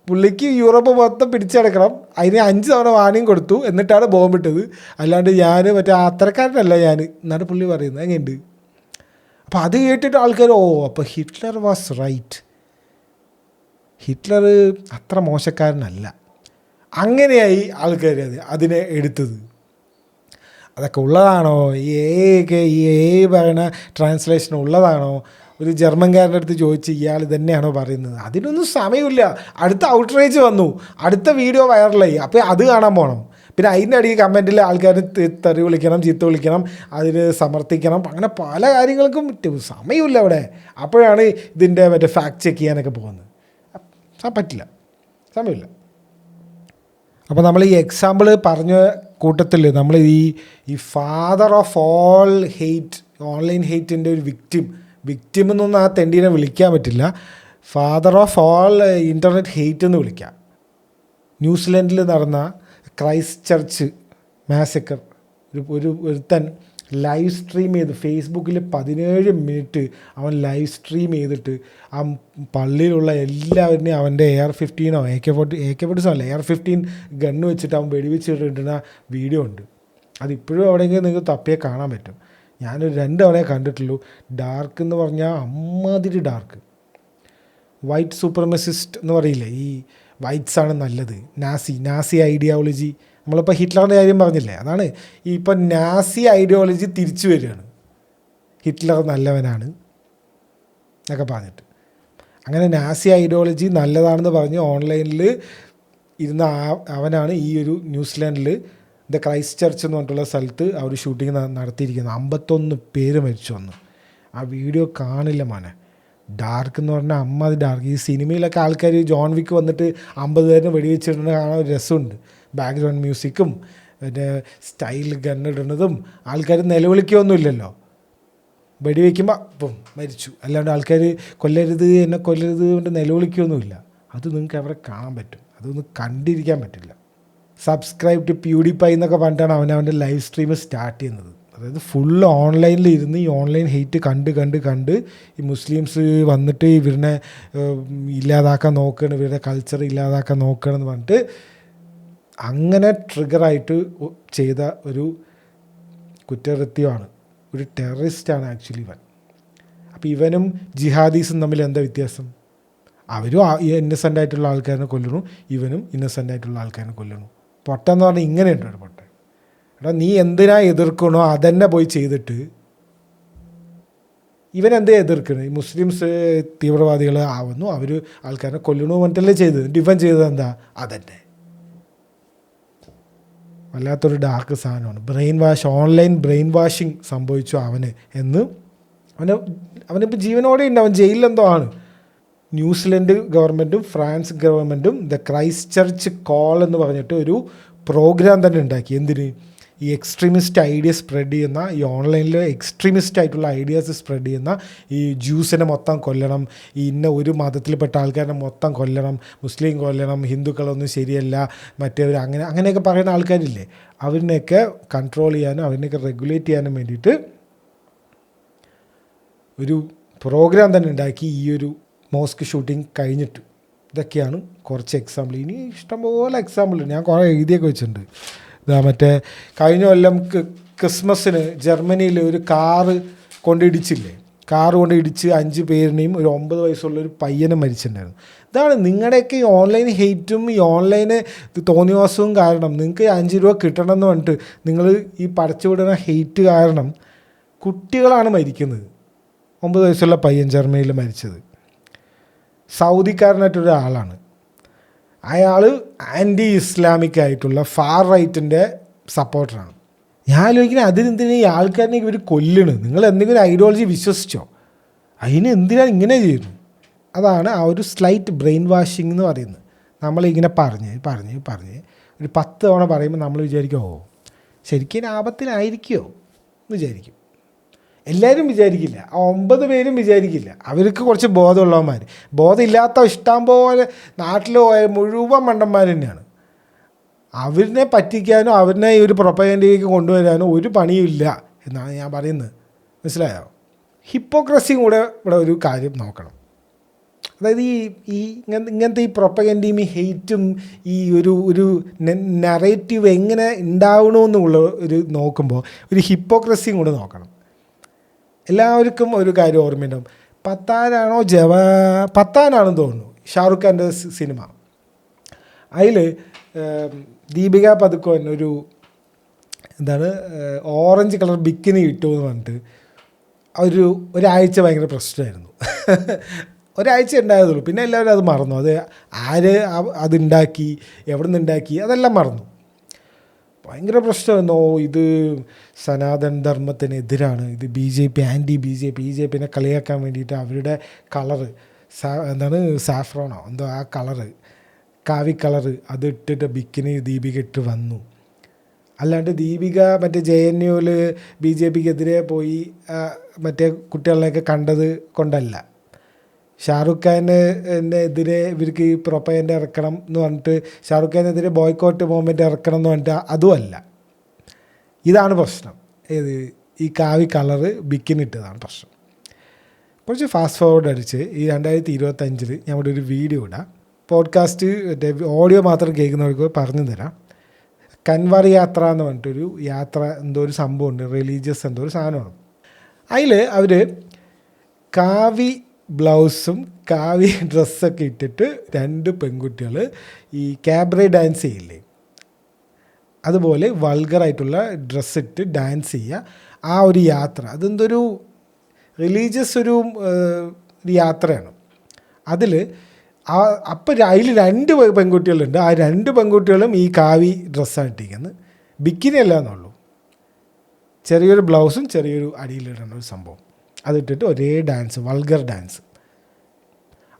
പുള്ളിക്ക് യൂറോപ്പ് മൊത്തം പിടിച്ചെടുക്കണം, അതിന് 5 തവണ വാണിംഗ് കൊടുത്തു, എന്നിട്ടാണ് ബോംബിട്ടത്, അല്ലാണ്ട് ഞാൻ മറ്റേ അത്രക്കാരനല്ല ഞാൻ എന്നാണ് പുള്ളി പറയുന്നത്. അങ്ങനെയുണ്ട്. അപ്പോൾ അത് കേട്ടിട്ട് ആൾക്കാർ അപ്പോൾ ഹിറ്റ്ലർ വാസ് റൈറ്റ്, ഹിറ്റ്ലർ അത്ര മോശക്കാരനല്ല, അങ്ങനെയായി ആൾക്കാർ അതിനെ എടുത്തത്. അതൊക്കെ ഉള്ളതാണോ? ഈ പറയുന്ന ട്രാൻസ്ലേഷൻ ഉള്ളതാണോ? ഒരു ജർമ്മൻകാരൻ്റെ അടുത്ത് ചോദിച്ച് ഇയാൾ തന്നെയാണോ പറയുന്നത്? അതിനൊന്നും സമയമില്ല. അടുത്ത ഔട്ട്റേജ് വന്നു, അടുത്ത വീഡിയോ വൈറലായി, അപ്പോൾ അത് കാണാൻ പോകണം. പിന്നെ അതിൻ്റെ അടിയിൽ കമൻറ്റിൽ ആൾക്കാർ തെറി വിളിക്കണം, ചീത്ത വിളിക്കണം, അതിന് സമർത്ഥിക്കണം, അങ്ങനെ പല കാര്യങ്ങൾക്കും സമയമില്ല അവിടെ. അപ്പോഴാണ് ഇതിൻ്റെ മറ്റേ ഫാക്ട് ചെക്ക് ചെയ്യാനൊക്കെ പോകുന്നത്. പറ്റില്ല, സമയമില്ല. അപ്പോൾ നമ്മൾ ഈ എക്സാമ്പിൾ പറഞ്ഞ കൂട്ടത്തിൽ നമ്മൾ ഈ father of all hate, online ഹെയ്റ്റിൻ്റെ ഒരു വിക്റ്റിം എന്നൊന്നും ആ തെണ്ടീനെ വിളിക്കാൻ പറ്റില്ല, father of all internet hate എന്ന് വിളിക്കാം. ന്യൂസിലൻഡിൽ നടന്ന ക്രൈസ്റ്റ് ചർച്ച് മാസക്കർ, ഒരുത്തൻ ലൈവ് സ്ട്രീം ചെയ്ത് ഫേസ്ബുക്കിൽ 17 മിനിറ്റ് അവൻ ലൈവ് സ്ട്രീം ചെയ്തിട്ട് ആ പള്ളിയിലുള്ള എല്ലാവരുടെയും അവൻ്റെ AR-15 AK-47 അല്ല AR-15 ഗണ്ണ് വെച്ചിട്ട് അവൻ വെടിവെച്ചിട്ടുന്ന വീഡിയോ ഉണ്ട്. അതിപ്പോഴും എവിടെയെങ്കിലും നിങ്ങൾക്ക് തപ്പിയെ കാണാൻ പറ്റും. ഞാനൊരു 2 തവണയെ കണ്ടിട്ടുള്ളൂ. ഡാർക്ക് എന്ന് പറഞ്ഞാൽ അമ്മാതിരി ഡാർക്ക്. വൈറ്റ് സൂപ്പർമസിസ്റ്റ് എന്ന് പറയില്ലേ, ഈ വൈറ്റ്സാണ് നല്ലത്, നാസി ഐഡിയോളജി. നമ്മളിപ്പോൾ ഹിറ്റ്ലറിൻ്റെ കാര്യം പറഞ്ഞില്ലേ, അതാണ് ഇപ്പം നാസി ഐഡിയോളജി തിരിച്ചു വരികയാണ്. ഹിറ്റ്ലർ നല്ലവനാണ് എന്നൊക്കെ പറഞ്ഞിട്ട്, അങ്ങനെ നാസി ഐഡിയോളജി നല്ലതാണെന്ന് പറഞ്ഞ് ഓൺലൈനിൽ ഇരുന്ന അവനാണ് ഈ ഒരു ന്യൂസിലാൻഡിൽ ദ ക്രൈസ്റ്റ് ചർച്ച് എന്ന് പറഞ്ഞിട്ടുള്ള സ്ഥലത്ത് അവർ ഷൂട്ടിങ് നടത്തിയിരിക്കുന്നത്. 51 പേര് മരിച്ചു വന്നു. ആ വീഡിയോ കാണില്ല മോനെ. ഡാർക്ക് എന്ന് പറഞ്ഞാൽ അമ്മാതി ഡാർക്ക്. ഈ സിനിമയിലൊക്കെ ആൾക്കാർ ജോൺ വിക്ക് വന്നിട്ട് 50 പേരിനെ വെടിവെച്ചിടുന്ന കാണാൻ ഒരു രസമുണ്ട്. ബാക്ക്ഗ്രൗണ്ട് മ്യൂസിക്കും പിന്നെ സ്റ്റൈൽ ഗണ്ണിടുന്നതും. ആൾക്കാർ നിലവിളിക്കുകയൊന്നുമില്ലല്ലോ, വെടിവെക്കുമ്പോൾ ഇപ്പം മരിച്ചു, അല്ലാണ്ട് ആൾക്കാർ കൊല്ലരുത് എന്നെ കൊല്ലരുത് കൊണ്ട് നിലവിളിക്കുകയൊന്നുമില്ല. അത് നിങ്ങൾക്ക് എവിടെ കാണാൻ പറ്റും? അതൊന്നും കണ്ടിരിക്കാൻ പറ്റില്ല. സബ്സ്ക്രൈബ് ടു പ്യൂഡിഫൈ എന്നൊക്കെ പറഞ്ഞിട്ടാണ് അവൻ്റെ ലൈവ് സ്ട്രീം സ്റ്റാർട്ട് ചെയ്യുന്നത്. അതായത് ഫുള്ള് ഓൺലൈനിൽ ഇരുന്ന് ഈ ഓൺലൈൻ ഹെയ്റ്റ് കണ്ട് ഈ മുസ്ലിംസ് വന്നിട്ട് ഇവരിനെ ഇല്ലാതാക്കാൻ നോക്കുകയാണ്, ഇവരുടെ കൾച്ചർ ഇല്ലാതാക്കാൻ നോക്കുകയാണെന്ന് പറഞ്ഞിട്ട് അങ്ങനെ ട്രിഗറായിട്ട് ചെയ്ത ഒരു കുറ്റകൃത്യമാണ്, ഒരു ടെററിസ്റ്റാണ് ആക്ച്വലി ഇവൻ. അപ്പോൾ ഇവനും ജിഹാദീസും തമ്മിൽ എന്താ വ്യത്യാസം? അവരും ഇന്നസെൻ്റ് ആയിട്ടുള്ള ആൾക്കാരെ കൊല്ലണു, ഇവനും ഇന്നസെൻ്റ് ആയിട്ടുള്ള ആൾക്കാരെ കൊല്ലണു. പൊട്ടെന്ന് പറഞ്ഞാൽ ഇങ്ങനെയുണ്ട് ഒരു പൊട്ടൻ. എടാ നീ എന്തിനാ എതിർക്കണോ അതന്നെ പോയി ചെയ്തിട്ട് ഇവൻ എന്തേ എതിർക്കണേ? ഈ മുസ്ലിംസ് തീവ്രവാദികൾ ആവുന്നു, അവർ ആൾക്കാരെ കൊല്ലണു പറഞ്ഞിട്ടല്ലേ ചെയ്തത്. ഇവൻ ചെയ്തത് എന്താ? അതന്നെ. വല്ലാത്തൊരു ഡാർക്ക് സാധനമാണ്. ഓൺലൈൻ ബ്രെയിൻ വാഷിങ് സംഭവിച്ചു അവന് എന്ന്. അവനിപ്പോൾ ജീവനോടെ ഉണ്ട്, അവൻ ജയിലിലെന്തോ ആണ്. ന്യൂസിലൻഡ് ഗവൺമെൻറ്റും ഫ്രാൻസ് ഗവൺമെൻറ്റും ദ ക്രൈസ്റ്റ് ചർച്ച് കോൾ എന്ന് പറഞ്ഞിട്ട് ഒരു പ്രോഗ്രാം തന്നെ ഉണ്ടാക്കി. എന്തിന്? ഈ എക്സ്ട്രീമിസ്റ്റ് ഐഡിയ സ്പ്രെഡ് ചെയ്യുന്ന, ഈ ഓൺലൈനിൽ എക്സ്ട്രീമിസ്റ്റ് ആയിട്ടുള്ള ഐഡിയാസ് സ്പ്രെഡ് ചെയ്യുന്ന ഈ ജ്യൂസിനെ മൊത്തം കൊല്ലണം, ഈ ഇന്ന ഒരു മതത്തിൽപ്പെട്ട ആൾക്കാരെ മൊത്തം കൊല്ലണം, മുസ്ലിം കൊല്ലണം, ഹിന്ദുക്കളൊന്നും ശരിയല്ല, മറ്റേവർ അങ്ങനെയൊക്കെ പറയുന്ന ആൾക്കാരില്ലേ, അവരിനെയൊക്കെ കൺട്രോൾ ചെയ്യാനും അവരിനെയൊക്കെ റെഗുലേറ്റ് ചെയ്യാനും വേണ്ടിയിട്ട് ഒരു പ്രോഗ്രാം തന്നെ ഉണ്ടാക്കി. ഈ ഒരു മോസ്ക് ഷൂട്ടിംഗ് കഴിഞ്ഞിട്ട്. ഇതൊക്കെയാണ് കുറച്ച് എക്സാമ്പിൾ. ഇനി ഇഷ്ടംപോലെ എക്സാമ്പിൾ ഞാൻ കുറേ എഴുതിയൊക്കെ വെച്ചിട്ടുണ്ട്. മറ്റേ കഴിഞ്ഞ കൊല്ലം ക്രിസ്മസിന് ജർമ്മനിയിൽ ഒരു കാറ് കൊണ്ടിടിച്ചില്ലേ, കാറ് കൊണ്ട് ഇടിച്ച് 5 പേരിനെയും ഒരു 9 വയസ്സുള്ളൊരു പയ്യനും മരിച്ചിട്ടുണ്ടായിരുന്നു. ഇതാണ് നിങ്ങളുടെയൊക്കെ ഈ ഓൺലൈൻ ഹെയ്റ്റും ഈ ഓൺലൈന് തോന്നിവാസവും കാരണം. നിങ്ങൾക്ക് 5 രൂപ കിട്ടണമെന്ന് പറഞ്ഞിട്ട് നിങ്ങൾ ഈ പടച്ചു വിടുന്ന ഹെയ്റ്റ് കാരണം കുട്ടികളാണ് മരിക്കുന്നത്. 9 വയസ്സുള്ള പയ്യൻ ജർമ്മനിയിൽ മരിച്ചത്. സൗദിക്കാരനായിട്ടൊരാളാണ്. അയാൾ ആൻറ്റി ഇസ്ലാമിക് ആയിട്ടുള്ള ഫാർ റൈറ്റിൻ്റെ സപ്പോർട്ടറാണ്. ഞാൻ ആലോചിക്കുന്നത് അതിനെന്തിനാ ഈ ആൾക്കാരനെ ഇവർ കൊല്ലണ്? നിങ്ങൾ എന്തെങ്കിലും ഐഡിയോളജി വിശ്വസിച്ചോ? അതിന് എന്തിനാണ് ഇങ്ങനെ ചെയ്യുന്നു? അതാണ് ആ ഒരു സ്ലൈറ്റ് ബ്രെയിൻ വാഷിംഗ് എന്ന് പറയുന്നത്. നമ്മളിങ്ങനെ പറഞ്ഞ് ഒരു 10 തവണ പറയുമ്പോൾ നമ്മൾ വിചാരിക്കും ശരിക്കും ആപത്തിലായിരിക്കുമോ എന്ന് വിചാരിക്കും. എല്ലാവരും വിചാരിക്കില്ല, ആ 9 പേരും വിചാരിക്കില്ല. അവർക്ക് കുറച്ച് ബോധമുള്ളവന്മാർ, ബോധമില്ലാത്ത ഇഷ്ടം പോലെ നാട്ടിൽ മുഴുവൻ മണ്ടന്മാർ തന്നെയാണ്. അവരിനെ പറ്റിക്കാനോ അവരിനെ ഈ ഒരു പ്രൊപ്പഗൻഡയിലേക്ക് കൊണ്ടുവരാനോ ഒരു പണിയില്ല എന്നാണ് ഞാൻ പറയുന്നത്. മനസ്സിലായോ? ഹിപ്പോക്രസിയും കൂടെ ഇവിടെ ഒരു കാര്യം നോക്കണം. അതായത് ഈ ഇങ്ങനത്തെ ഈ പ്രൊപ്പഗൻഡയും ഈ ഹെയ്റ്റും ഈ ഒരു നറേറ്റീവ് എങ്ങനെ ഉണ്ടാവണമെന്നുള്ള ഒരു നോക്കുമ്പോൾ ഒരു ഹിപ്പോക്രസിയും കൂടെ നോക്കണം. എല്ലാവർക്കും ഒരു കാര്യം ഓർമ്മയുണ്ടാവും, പത്താനാണെന്ന് തോന്നുന്നു ഷാറുഖ് ഖാൻ്റെ സിനിമ. അതിൽ Deepika Padukone orange colour bikini ഇട്ടു എന്ന് പറഞ്ഞിട്ട് ഒരാഴ്ച ഭയങ്കര പ്രശ്നമായിരുന്നു. ഒരാഴ്ച ഉണ്ടായതുള്ളൂ, പിന്നെ എല്ലാവരും അത് മറന്നു. അതുണ്ടാക്കി, എവിടെ നിന്നുണ്ടാക്കി, അതെല്ലാം മറന്നു. ഭയങ്കര പ്രശ്നമായിരുന്നു. ഇത് സനാതൻ ധർമ്മത്തിനെതിരാണ്, ഇത് BJP ആൻറ്റി BJP കളിയാക്കാൻ വേണ്ടിയിട്ട് അവരുടെ കളറ് സാഫ്രോണോ എന്തോ ആ കളറ്, കാവി കളറ്, അത് ഇട്ടിട്ട് ബിക്കിനി ദീപിക ഇട്ട് വന്നു. അല്ലാണ്ട് ദീപിക മറ്റേ JNUവിൽ BJPക്കെതിരെ പോയി മറ്റേ കുട്ടികളെയൊക്കെ കണ്ടത് കൊണ്ടല്ല. ഷാറുഖ് ഖാനെതിരെ ഇവർക്ക് ഈ പ്രൊപ്പഗൻഡ ഇറക്കണം എന്ന് പറഞ്ഞിട്ട് ഷാറുഖ് ഖാനെതിരെ ബോയ്ക്കോട്ട് മൂവ്മെൻറ്റ് ഇറക്കണം എന്ന് പറഞ്ഞിട്ട് അതുമല്ല. ഇതാണ് പ്രശ്നം. ഈ കാവി കളറ് ബിക്കിനി ഇട്ടതാണ് പ്രശ്നം. കുറച്ച് ഫാസ്റ്റ് ഫോർവേഡ് അടിച്ച് ഈ 2025 ഞാൻ ഇവിടെ ഒരു വീഡിയോ ഇടാം. പോഡ്കാസ്റ്റ് ഓഡിയോ മാത്രം കേൾക്കുന്നവർക്ക് പറഞ്ഞു തരാം. കൻവാർ യാത്ര എന്ന് പറഞ്ഞിട്ടൊരു യാത്ര, എന്തോ ഒരു സംഭവമുണ്ട്, റിലീജിയസ് എന്തോ ഒരു സാധനമാണ്. അതിൽ അവർ കാവി ബ്ലൗസും കാവി ഡ്രസ്സൊക്കെ ഇട്ടിട്ട് 2 പെൺകുട്ടികൾ ഈ ക്യാബറേ ഡാൻസ് ചെയ്യില്ലേ, അതുപോലെ വൾഗറായിട്ടുള്ള ഡ്രസ്സിട്ട് ഡാൻസ് ചെയ്യുക. ആ ഒരു യാത്ര അതെന്തൊരു റിലീജിയസ് ഒരു യാത്രയാണ്. അതിൽ അതിൽ 2 പെൺകുട്ടികളുണ്ട്. ആ 2 പെൺകുട്ടികളും ഈ കാവി ഡ്രസ്സാണ് ഇട്ടിരിക്കുന്നത്. ബിക്കിനി അല്ല എന്നുള്ളൂ, ചെറിയൊരു ബ്ലൗസും ചെറിയൊരു അടിയിലിടുന്ന ഒരു സംഭവം, അതിട്ടിട്ട് ഒരേ ഡാൻസ്, വൾഗർ ഡാൻസ്.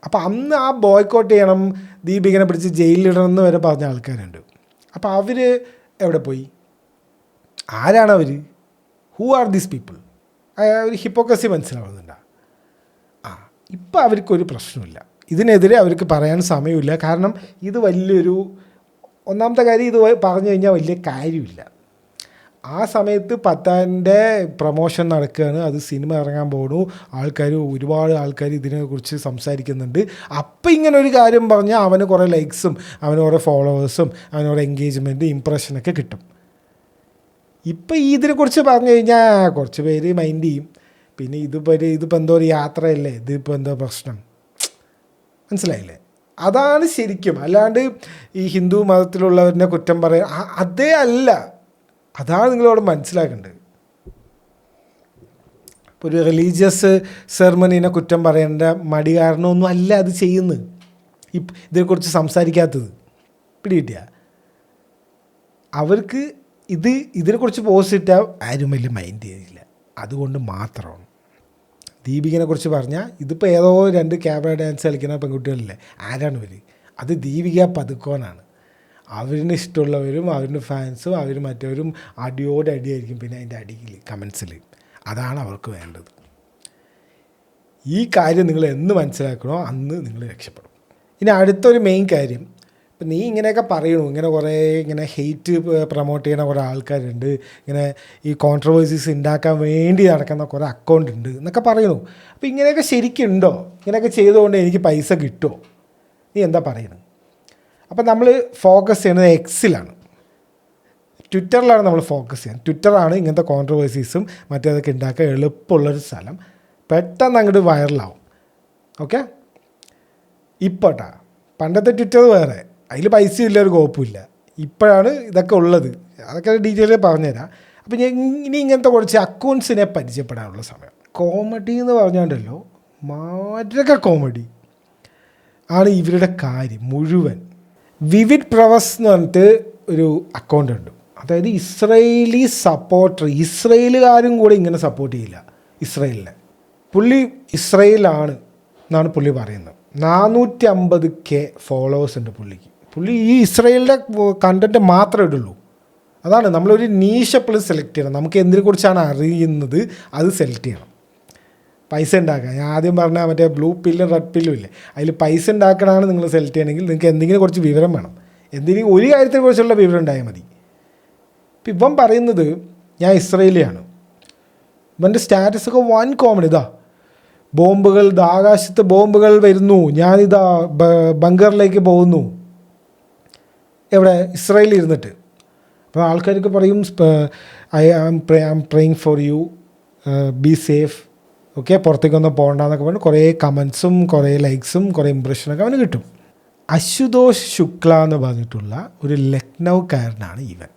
അപ്പോൾ അന്ന് ആ ബോയ്ക്കോട്ട് ചെയ്യണം, ദീപികനെ പിടിച്ച് ജയിലിലിടണം എന്ന് വരെ പറഞ്ഞ ആൾക്കാരുണ്ട്. അപ്പോൾ അവർ എവിടെ പോയി? ആരാണവർ? Who are these people? ഒരു ഹിപ്പോക്രസി മനസ്സിലാവുന്നുണ്ടോ? ഇപ്പം അവർക്കൊരു പ്രശ്നമില്ല, ഇതിനെതിരെ അവർക്ക് പറയാൻ സമയമില്ല. കാരണം ഇത് വലിയൊരു, ഒന്നാമത്തെ കാര്യം, ഇത് പറഞ്ഞു കഴിഞ്ഞാൽ വലിയ കാര്യമില്ല. ആ സമയത്ത് പത്താൻ്റെ പ്രൊമോഷൻ നടക്കുകയാണ്, അത് സിനിമ ഇറങ്ങാൻ പോകണു, ഒരുപാട് ആൾക്കാർ ഇതിനെക്കുറിച്ച് സംസാരിക്കുന്നുണ്ട്. അപ്പം ഇങ്ങനെ ഒരു കാര്യം പറഞ്ഞാൽ അവന് കുറേ ലൈക്സും അവന് കുറേ ഫോളോവേഴ്സും അവന് കുറേ എൻഗേജ്മെൻറ്റ്, ഇമ്പ്രഷനൊക്കെ കിട്ടും. ഇപ്പം ഇതിനെക്കുറിച്ച് പറഞ്ഞു കഴിഞ്ഞാൽ കുറച്ച് പേര് മൈൻഡ് ചെയ്യും. പിന്നെ ഇതിപ്പോൾ എന്തോ ഒരു യാത്രയല്ലേ, ഇതിപ്പോൾ എന്തോ പ്രശ്നം, മനസ്സിലായില്ലേ? അതാണ് ശരിക്കും. അല്ലാണ്ട് ഈ ഹിന്ദു മതത്തിലുള്ളവരിനെ കുറ്റം പറയാൻ അതേ അല്ല. അതാണ് നിങ്ങളവിടെ മനസ്സിലാക്കേണ്ടത്. ഇപ്പോൾ ഒരു റിലീജിയസ് സെർമണീനെ കുറ്റം പറയേണ്ട മടി കാരണമൊന്നും അല്ല അത് ചെയ്യുന്നത്. ഇതിനെക്കുറിച്ച് സംസാരിക്കാത്തത് പിടികിട്ടിയ അവർക്ക് ഇതിനെക്കുറിച്ച് പോസ്റ്റ് ഇട്ടാൽ ആരും വലിയ മൈൻഡ് ചെയ്യില്ല. അതുകൊണ്ട് മാത്രമാണ് ദീപികനെ കുറിച്ച് പറഞ്ഞാൽ ഇതിപ്പോൾ ഏതോ 2 ക്യാബറ ഡാൻസ് കളിക്കുന്ന പെൺകുട്ടികളില്ലേ, ആരാണ് ഇവർ? അത് ദീപിക പദുക്കോനാണ്. അവരിന് ഇഷ്ടമുള്ളവരും അവരുടെ ഫാൻസും അവർ മറ്റവരും അടിയായിരിക്കും. പിന്നെ അതിൻ്റെ അടിയിൽ കമൻസിൽ അതാണ് അവർക്ക് വേണ്ടത്. ഈ കാര്യം നിങ്ങൾ എന്ന് മനസ്സിലാക്കണോ അന്ന് നിങ്ങൾ രക്ഷപ്പെടും. ഇനി അടുത്തൊരു മെയിൻ കാര്യം, ഇപ്പം നീ ഇങ്ങനെയൊക്കെ പറയണു, ഇങ്ങനെ ഹെയ്റ്റ് പ്രൊമോട്ട് ചെയ്യുന്ന കുറേ ആൾക്കാരുണ്ട്, ഇങ്ങനെ ഈ കോൺട്രവേഴ്സീസ് ഉണ്ടാക്കാൻ വേണ്ടി നടക്കുന്ന കുറേ അക്കൗണ്ട് ഉണ്ട് എന്നൊക്കെ പറയണു. അപ്പോൾ ഇങ്ങനെയൊക്കെ ശരിക്കുണ്ടോ? ഇങ്ങനെയൊക്കെ ചെയ്തുകൊണ്ട് എനിക്ക് പൈസ കിട്ടുമോ? നീ എന്താ പറയുന്നത്? അപ്പം നമ്മൾ ഫോക്കസ് ചെയ്യുന്നത് എക്സിലാണ്, ട്വിറ്ററിലാണ് നമ്മൾ ഫോക്കസ് ചെയ്യുന്നത്. ട്വിറ്ററാണ് ഇങ്ങനത്തെ കോൺട്രവേഴ്സീസും മറ്റേതൊക്കെ ഉണ്ടാക്കാൻ എളുപ്പമുള്ളൊരു സ്ഥലം, പെട്ടെന്ന് അങ്ങോട്ട് വൈറലാവും. ഓക്കെ, ഇപ്പോട്ടാ പണ്ടത്തെ ട്വിറ്റർ വേറെ, അതിൽ പൈസ ഇല്ല, ഒരു കുഴപ്പമില്ല. ഇപ്പോഴാണ് ഇതൊക്കെ ഉള്ളത്, അതൊക്കെ ഡീറ്റെയിൽ പറഞ്ഞുതരാം. അപ്പം ഇനി ഇങ്ങനത്തെ കുറച്ച് അക്കൗണ്ട്സിനെ പരിചയപ്പെടാനുള്ള സമയം. കോമഡി എന്ന് പറഞ്ഞാണ്ടല്ലോ, മാരക കോമഡി ആണ് ഇവരുടെ കാര്യം മുഴുവൻ. വിവിഡ് പ്രവസ് എന്ന് പറഞ്ഞിട്ട് ഒരു അക്കൗണ്ട് ഉണ്ട്. അതായത് ഇസ്രയേലി സപ്പോർട്ടർ, ഇസ്രയേലുകാരും കൂടെ ഇങ്ങനെ സപ്പോർട്ട് ചെയ്യില്ല ഇസ്രയേലിനെ. പുള്ളി ഇസ്രയേലാണ് എന്നാണ് പുള്ളി പറയുന്നത്. 450K ഫോളോവേഴ്സ് ഉണ്ട് പുള്ളിക്ക്. പുള്ളി ഈ ഇസ്രയേലിൻ്റെ കണ്ടൻറ്റ് മാത്രമേ ഇടുള്ളൂ, അതാണ് നമ്മളൊരു നീഷ് എപ്പോഴും സെലക്ട് ചെയ്യണം. നമുക്ക് എന്തിനെക്കുറിച്ചാണ് അറിയുന്നത് അത് സെലക്ട് ചെയ്യണം. പൈസ ഉണ്ടാക്കുക, ഞാൻ ആദ്യം പറഞ്ഞ മറ്റേ ബ്ലൂ പില്ലും റെഡ് പില്ലും ഇല്ലേ, അതിൽ പൈസ ഉണ്ടാക്കണമാണ് നിങ്ങൾ സെലക്ട് ചെയ്യണമെങ്കിൽ നിങ്ങൾക്ക് എന്തെങ്കിലും കുറച്ച് വിവരം വേണം. എന്തെങ്കിലും ഒരു കാര്യത്തെക്കുറിച്ചുള്ള വിവരം ഉണ്ടായാൽ മതി. ഇപ്പം ഇവൻ പറയുന്നത് ഞാൻ ഇസ്രയേലിയാണ്, ഇവൻ്റെ സ്റ്റാറ്റസൊക്കെ വൻ കോമഡി. ഇതാ ബോംബുകൾ, ആകാശത്ത് ബോംബുകൾ വരുന്നു, ഞാനിതാ ബങ്കറിലേക്ക് പോകുന്നു. എവിടെ? ഇസ്രയേലിൽ ഇരുന്നിട്ട്. അപ്പോൾ ആൾക്കാർക്ക് പറയും I am praying for you, be safe, okay, പുറത്തേക്കൊന്നും പോകണ്ടെന്നൊക്കെ പറഞ്ഞ് കുറേ കമൻസും കുറേ ലൈക്സും കുറേ ഇമ്പ്രഷനൊക്കെ അവന് കിട്ടും. അശുതോഷ് ശുക്ല എന്ന് പറഞ്ഞിട്ടുള്ള ഒരു ലക്നൗക്കാരനാണ് ഇവൻ,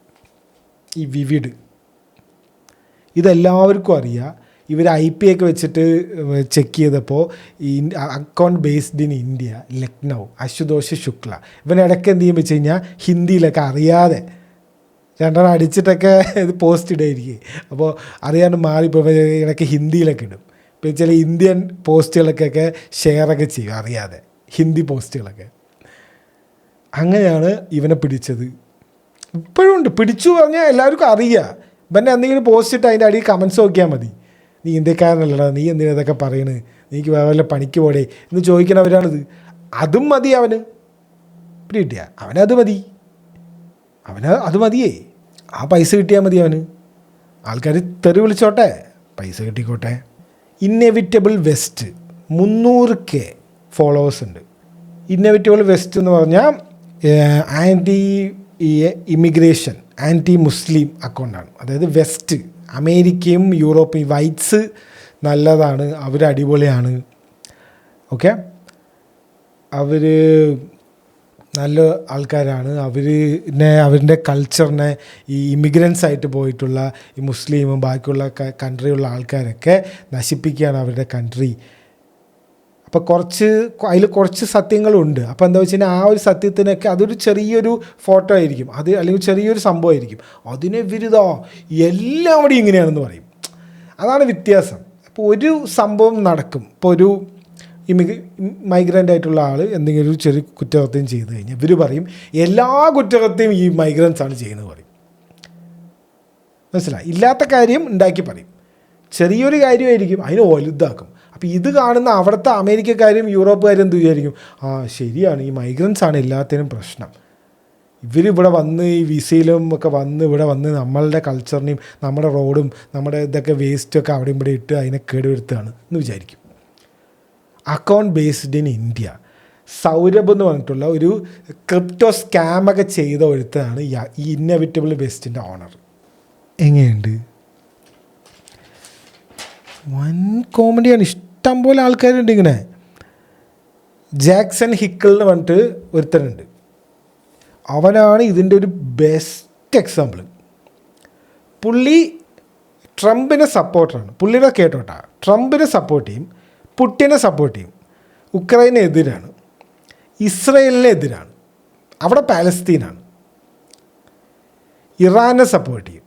ഈ വിവിഡ്. ഇതെല്ലാവർക്കും അറിയാം. ഇവർ IP ഒക്കെ വെച്ചിട്ട് ചെക്ക് ചെയ്തപ്പോൾ ഈ account based in India, Lucknow, Ashutosh Shukla. ഇവൻ ഇടയ്ക്ക് എന്ത് ചെയ്യും വെച്ച് കഴിഞ്ഞാൽ ഹിന്ദിയിലൊക്കെ അറിയാതെ രണ്ടെണ്ണം അടിച്ചിട്ടൊക്കെ ഇത് പോസ്റ്റ് ഇടായിരിക്കും. അപ്പോൾ അറിയാണ്ട് മാറിപ്പോൾ ഇടയ്ക്ക് ഹിന്ദിയിലൊക്കെ ഇടും. ഇപ്പോൾ ചില ഇന്ത്യൻ പോസ്റ്റുകളൊക്കെ ഷെയറൊക്കെ ചെയ്യും അറിയാതെ, ഹിന്ദി പോസ്റ്റുകളൊക്കെ. അങ്ങനെയാണ് ഇവനെ പിടിച്ചത്. ഇപ്പോഴും ഉണ്ട്. പിടിച്ചു പറഞ്ഞാൽ എല്ലാവർക്കും അറിയാം. ഇവൻ്റെ എന്തെങ്കിലും പോസ്റ്റ് ഇട്ട് അതിൻ്റെ അടിയിൽ കമൻസ് നോക്കിയാൽ മതി. നീ ഇന്ത്യക്കാരനല്ലടാ, നീ എന്തിനാ ഇതൊക്കെ പറയണത്, നീക്ക് വേറെ പണിക്ക് പോടെ എന്ന് ചോദിക്കണവരാണിത്. അതും മതി അവന്. പിടികിട്ടിയ അവനത് മതി, അത് മതിയേ. ആ പൈസ കിട്ടിയാൽ മതി അവന്. ആൾക്കാർ തെറി വിളിച്ചോട്ടെ, പൈസ കിട്ടിക്കോട്ടെ. ഇന്നെവിറ്റബിൾ വെസ്റ്റ് 300K ഫോളോവേഴ്സ് ഉണ്ട്. ഇന്നെവിറ്റബിൾ വെസ്റ്റ് എന്ന് പറഞ്ഞാൽ ആൻറ്റി ഇമിഗ്രേഷൻ, ആൻറ്റി മുസ്ലിം അക്കൗണ്ടാണ്. അതായത് വെസ്റ്റ്, അമേരിക്കയും യൂറോപ്പും, ഈ വൈറ്റ്സ് നല്ലതാണ്, അവർ അടിപൊളിയാണ്, ഓക്കെ, അവർ നല്ല ആൾക്കാരാണ്, അവരുടെ കൾച്ചറിനെ ഈ ഇമിഗ്രൻസ് ആയിട്ട് പോയിട്ടുള്ള ഈ മുസ്ലിമും ബാക്കിയുള്ള കൺട്രിയുള്ള ആൾക്കാരൊക്കെ നശിപ്പിക്കുകയാണ് അവരുടെ കൺട്രി. അപ്പോൾ അതിൽ കുറച്ച് സത്യങ്ങളുണ്ട്. അപ്പോൾ എന്താ വെച്ച് കഴിഞ്ഞാൽ ആ ഒരു സത്യത്തിനൊക്കെ അതൊരു ചെറിയൊരു ഫോട്ടോ ആയിരിക്കും, അത് അല്ലെങ്കിൽ ചെറിയൊരു സംഭവമായിരിക്കും, അതിനെ വിരുദ്ധ എല്ലാവരും ഇങ്ങനെയാണെന്ന് പറയും. അതാണ് വ്യത്യാസം. അപ്പോൾ ഒരു സംഭവം നടക്കും, ഇപ്പോൾ ഒരു മൈഗ്രൻ്റ് ആയിട്ടുള്ള ആൾ എന്തെങ്കിലും ഒരു ചെറിയ കുറ്റകൃത്യം ചെയ്ത് കഴിഞ്ഞാൽ ഇവർ പറയും എല്ലാ കുറ്റകൃത്യവും ഈ മൈഗ്രൻസ് ആണ് ചെയ്യുന്നത് പറയും. മനസ്സിലായി? ഇല്ലാത്ത കാര്യം ഉണ്ടാക്കി പറയും. ചെറിയൊരു കാര്യമായിരിക്കും, അതിനെ വലുതാക്കും. അപ്പോൾ ഇത് കാണുന്ന അവിടുത്തെ അമേരിക്കക്കാരും യൂറോപ്പുകാരും എന്ത് വിചാരിക്കും, ആ ശരിയാണ്, ഈ മൈഗ്രൻസ് ആണ് എല്ലാത്തിനും പ്രശ്നം, ഇവരിവിടെ വന്ന് ഈ വിസയിലും ഒക്കെ വന്ന് ഇവിടെ വന്ന് നമ്മളുടെ കൾച്ചറിനെയും നമ്മുടെ റോഡും നമ്മുടെ ഇതൊക്കെ വേസ്റ്റൊക്കെ അവിടെ ഇവിടെ ഇട്ട് അതിനെ കേടുവരുത്തുകയാണ് എന്ന് വിചാരിക്കും. Account based in India, Saurabh എന്ന് പറഞ്ഞിട്ടുള്ള ഒരു ക്രിപ്റ്റോ സ്കാമൊക്കെ ചെയ്ത ഒരുത്താണ് ഈ ഇന്നെവിറ്റബിൾ വെസ്റ്റിൻ്റെ ഓണർ. എങ്ങനെയുണ്ട്? വൻ കോമഡിയാണ്. ഇഷ്ടം പോലെ ആൾക്കാരുണ്ട് ഇങ്ങനെ. ജാക്സൺ ഹിക്കിൾ എന്ന് പറഞ്ഞിട്ട് ഒരുത്തനുണ്ട്, അവനാണ് ഇതിൻ്റെ ഒരു ബെസ്റ്റ് എക്സാമ്പിൾ. പുള്ളി ട്രംപിനെ സപ്പോർട്ടറാണ്. പുള്ളിയുടെ കേട്ടോട്ടാ, ട്രംപിനെ സപ്പോർട്ട് ചെയ്യും, പുട്ടിനെ സപ്പോർട്ട് ചെയ്യും, ഉക്രൈനെ എതിരാണ്, ഇസ്രയേലിനെ എതിരാണ്, അവിടെ പാലസ്തീനാണ്, ഇറാനെ സപ്പോർട്ട് ചെയ്യും,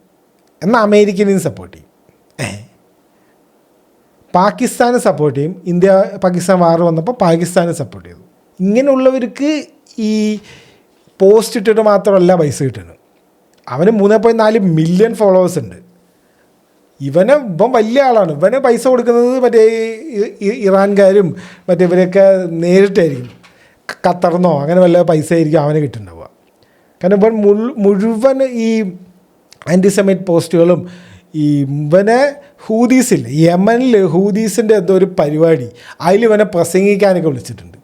എന്നാൽ അമേരിക്കനെയും സപ്പോർട്ട് ചെയ്യും, പാകിസ്ഥാനെ സപ്പോർട്ട് ചെയ്യും. ഇന്ത്യ പാകിസ്ഥാൻ വാർ വന്നപ്പോൾ പാകിസ്ഥാനെ സപ്പോർട്ട് ചെയ്തു. ഇങ്ങനെയുള്ളവർക്ക് ഈ പോസ്റ്റ് ഇട്ടിട്ട് മാത്രമല്ല പൈസ കിട്ടുന്നത്. അവന് 3.4 മില്യൺ ഫോളോവേഴ്സ് ഉണ്ട്. ഇവൻ വലിയ ആളാണ്. ഇവന് പൈസ കൊടുക്കുന്നത് മറ്റേ ഇറാൻകാരും മറ്റേ ഇവരൊക്കെ നേരിട്ടായിരിക്കും, ഖത്തറിന്നോ അങ്ങനെ വല്ല പൈസ ആയിരിക്കും അവന് കിട്ടുന്നുണ്ടാവുക. കാരണം ഇവൻ മുഴുവൻ ഈ ആൻറ്റിസെമിറ്റ് പോസ്റ്റുകളും ഈ ഇവനെ ഹൂദീസില്ല, യമനിൽ ഹൂദീസിൻ്റെ എന്തോ ഒരു പരിപാടി, അതിൽ ഇവനെ പ്രസംഗിക്കാനൊക്കെ വിളിച്ചിട്ടുണ്ട്.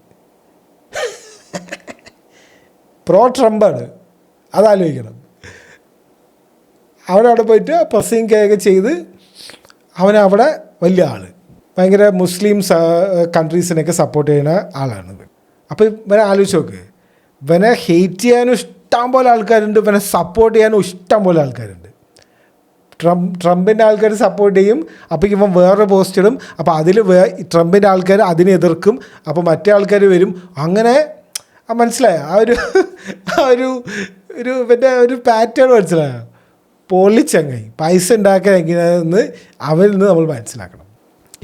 പ്രോ ട്രംപാണ്, അതാലോചിക്കണം. അവനവിടെ പോയിട്ട് പ്രസംഗിക്കുകയൊക്കെ ചെയ്ത് അവനവിടെ വലിയ ആൾ, ഭയങ്കര മുസ്ലിം കൺട്രീസിനൊക്കെ സപ്പോർട്ട് ചെയ്യുന്ന ആളാണ് ഇവൻ. അപ്പോൾ ഇവനെ ആലോചിച്ച് നോക്ക്, ഇവനെ ഹെയ്റ്റ് ചെയ്യാനും ഇഷ്ടം പോലെ ആൾക്കാരുണ്ട്, ഇവനെ സപ്പോർട്ട് ചെയ്യാനും ഇഷ്ടം പോലെ ആൾക്കാരുണ്ട്. ട്രംപിൻ്റെ ആൾക്കാർ സപ്പോർട്ട് ചെയ്യും, അപ്പോൾ ഇവൻ വേറെ പോസ്റ്റ് ഇടും, അപ്പോൾ അതിൽ ട്രംപിൻ്റെ ആൾക്കാർ അതിനെ എതിർക്കും, അപ്പോൾ മറ്റേ ആൾക്കാർ വരും. അങ്ങനെ മനസ്സിലായോ? ഒരു ഇവൻ്റെ ഒരു പാറ്റേൺ മനസ്സിലായോ? പൊളിച്ചങ്ങായി പൈസ ഉണ്ടാക്കാൻ എങ്ങനെയാണെന്ന് അവരിൽ നിന്ന് നമ്മൾ മനസ്സിലാക്കണം.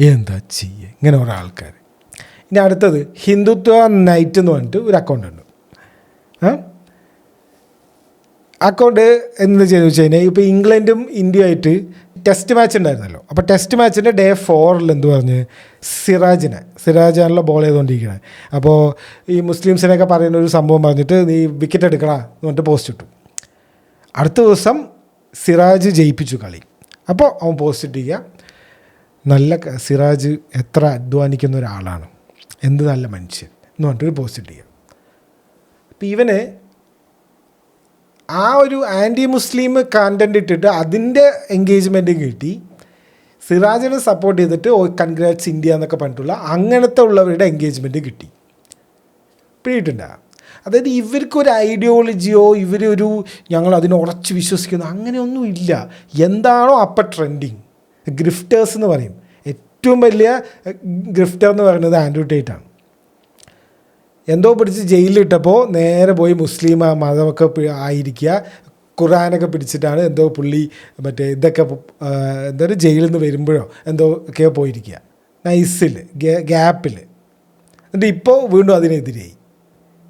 എന്താ ചെയ്യുക ഇങ്ങനെ ഓരോ ആൾക്കാർ. ഇനി അടുത്തത് ഹിന്ദുത്വ നൈറ്റ് എന്ന് പറഞ്ഞിട്ട് ഒരു അക്കൗണ്ട് ഉണ്ട്. അക്കൗണ്ട് എന്ന് ചോദിച്ചു കഴിഞ്ഞാൽ ഇപ്പോൾ ഇംഗ്ലണ്ടും ഇന്ത്യയുമായിട്ട് ടെസ്റ്റ് മാച്ച് ഉണ്ടായിരുന്നല്ലോ. അപ്പോൾ ടെസ്റ്റ് മാച്ചിൻ്റെ ഡേ 4 എന്ത് പറഞ്ഞ് സിറാജാണല്ലോ ബോൾ ചെയ്തുകൊണ്ടിരിക്കുന്നത്. അപ്പോൾ ഈ മുസ്ലിംസിനെയൊക്കെ പറയുന്ന ഒരു സംഭവം പറഞ്ഞിട്ട് നീ വിക്കറ്റ് എടുക്കണ എന്ന് പറഞ്ഞിട്ട് പോസ്റ്റ് ഇട്ടു. അടുത്ത ദിവസം സിറാജ് ജയിപ്പിച്ചു കളി. അപ്പോൾ അവൻ പോസ്റ്റ് ഇട്ടിരിക്കുക, നല്ല സിറാജ് എത്ര അധ്വാനിക്കുന്ന ഒരാളാണ്, എന്ത് നല്ല മനുഷ്യൻ എന്ന് പറഞ്ഞിട്ടൊരു പോസ്റ്റ് ഇട്ടിരിക്കുക. അപ്പം ഇവന് ആ ഒരു ആൻറ്റി മുസ്ലിം കണ്ടൻറ് ഇട്ടിട്ട് അതിൻ്റെ എൻഗേജ്മെൻറ്റും കിട്ടി. സിറാജിനെ സപ്പോർട്ട് ചെയ്തിട്ട് കൺഗ്രാറ്റ്സ് ഇന്ത്യ എന്നൊക്കെ പറഞ്ഞിട്ടുള്ള അങ്ങനത്തെ ഉള്ളവരുടെ എൻഗേജ്മെൻറ്റ് കിട്ടി. പിടിയിട്ടുണ്ടാ. അതായത് ഇവർക്കൊരു ഐഡിയോളജിയോ ഇവരൊരു ഞങ്ങൾ അതിനെ ഉറച്ച് വിശ്വസിക്കുന്നു അങ്ങനെയൊന്നും ഇല്ല. എന്താണോ അപ്പം ട്രെൻഡിങ്, ഗ്രിഫ്റ്റേഴ്സ് എന്ന് പറയും. ഏറ്റവും വലിയ ഗ്രിഫ്റ്റർ എന്ന് പറയുന്നത് ആൻഡ്രൂ ടേറ്റ് ആണ്. എന്തോ പിടിച്ച് ജയിലിലിട്ടപ്പോൾ നേരെ പോയി മുസ്ലിം മതമൊക്കെ ആയിരിക്കുക, ഖുർആനൊക്കെ പിടിച്ചിട്ടാണ് എന്തോ പുള്ളി മറ്റേ ഇതൊക്കെ എന്തോ ജയിലിൽ നിന്ന് വരുമ്പോഴോ എന്തോ ഒക്കെ പോയിരിക്കുക നൈസിൽ ഗ്യാപ്പിൽ. എന്നിട്ട് ഇപ്പോൾ വീണ്ടും അതിനെതിരായി.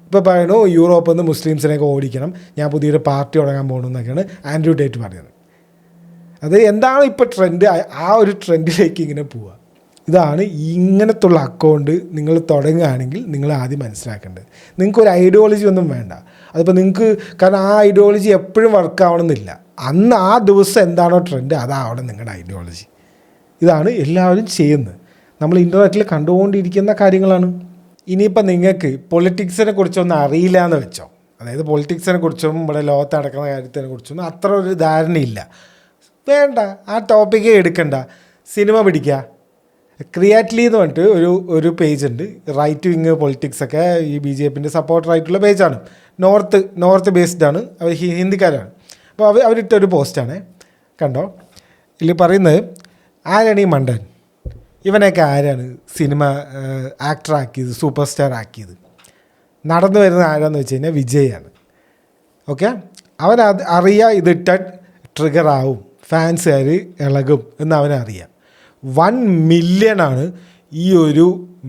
ഇപ്പോൾ പറയണു യൂറോപ്പിൽ നിന്ന് മുസ്ലിംസിനെയൊക്കെ ഓടിക്കണം, ഞാൻ പുതിയൊരു പാർട്ടി തുടങ്ങാൻ പോകണമെന്നൊക്കെയാണ് ആൻഡ്രൂ ടേറ്റ് പറയുന്നത്. അത് എന്താണ് ഇപ്പോൾ ട്രെൻഡ്, ആ ഒരു ട്രെൻഡിലേക്ക് ഇങ്ങനെ പോവുക. ഇതാണ് ഇങ്ങനത്തുള്ള അക്കൗണ്ട് നിങ്ങൾ തുടങ്ങുകയാണെങ്കിൽ നിങ്ങൾ ആദ്യം മനസ്സിലാക്കേണ്ടത്. നിങ്ങൾക്കൊരു ഐഡിയോളജി ഒന്നും വേണ്ട. അതിപ്പോൾ നിങ്ങൾക്ക്, കാരണം ആ ഐഡിയോളജി എപ്പോഴും വർക്ക് ആവണമെന്നില്ല. അന്ന് ആ ദിവസം എന്താണോ ട്രെൻഡ് അതാവണം നിങ്ങളുടെ ഐഡിയോളജി. ഇതാണ് എല്ലാവരും ചെയ്യുന്നത്. നമ്മൾ ഇൻ്റർനെറ്റിൽ കണ്ടുകൊണ്ടിരിക്കുന്ന കാര്യങ്ങളാണ്. ഇനിയിപ്പോൾ നിങ്ങൾക്ക് പൊളിറ്റിക്സിനെ കുറിച്ചൊന്നും അറിയില്ല എന്ന് വെച്ചോ, അതായത് പൊളിറ്റിക്സിനെ കുറിച്ചും ഇവിടെ ലോകത്ത് നടക്കുന്ന കാര്യത്തിനെ കുറിച്ചൊന്നും അത്ര ഒരു ധാരണയില്ല, വേണ്ട, ആ ടോപ്പിക്കേ എടുക്കണ്ട. സിനിമ പിടിക്കുക. ക്രിയാറ്റ്ലി എന്ന് പറഞ്ഞിട്ട് ഒരു പേജുണ്ട്, റൈറ്റ് വിങ് പൊളിറ്റിക്സൊക്കെ ഈ BJPൻ്റെ സപ്പോർട്ടറായിട്ടുള്ള പേജാണ്. നോർത്ത് ബേസ്ഡ് ആണ്, അവർ ഹിന്ദിക്കാരാണ്. അപ്പോൾ അവരിട്ടൊരു പോസ്റ്റാണ്, കണ്ടോ. ഇതിൽ പറയുന്നത് ആരാണ് ഈ മണ്ടൻ, ഇവനൊക്കെ ആരാണ് സിനിമ ആക്ടറാക്കിയത്, സൂപ്പർ സ്റ്റാർ ആക്കിയത്. നടന്നു വരുന്നത് ആരാന്ന് വെച്ച് കഴിഞ്ഞാൽ വിജയാണ്. ഓക്കെ, അവനത് അറിയാം, ഇതിട്ട ട്രിഗറാവും, ഫാൻസുകാർ ഇളകും എന്ന് അവനറിയാം. 1 മില്യണാണ് ഈ ഒരു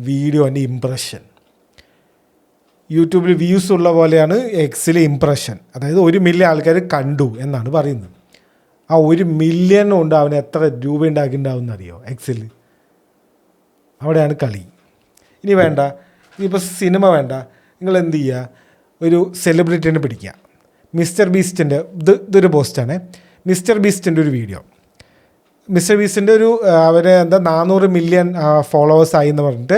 വീഡിയോൻ്റെ ഇംപ്രഷൻ. യൂട്യൂബിൽ വ്യൂസ് ഉള്ള പോലെയാണ് എക്സിലെ ഇംപ്രഷൻ. അതായത് 1 മില്യൺ ആൾക്കാർ കണ്ടു എന്നാണ് പറയുന്നത്. ആ 1 മില്യൺ കൊണ്ട് അവൻ എത്ര രൂപ ഉണ്ടാക്കിയിട്ടുണ്ടാവും എന്നറിയോ എക്സിൽ. അവിടെയാണ് കളി. ഇനി വേണ്ട, ഇനിയിപ്പോൾ സിനിമ വേണ്ട, നിങ്ങൾ എന്ത് ചെയ്യുക, ഒരു സെലിബ്രിറ്റീനെ പിടിക്കുക. മിസ്റ്റർ ബീസ്റ്റിൻ്റെ ഇതൊരു പോസ്റ്റാണ്. മിസ്റ്റർ ബീസ്റ്റിൻ്റെ ഒരു വീഡിയോ. മിസ്റ്റർ ബീസ്റ്റിൻ്റെ അവർ 400 മില്യൺ ഫോളോവേഴ്സായി എന്ന് പറഞ്ഞിട്ട്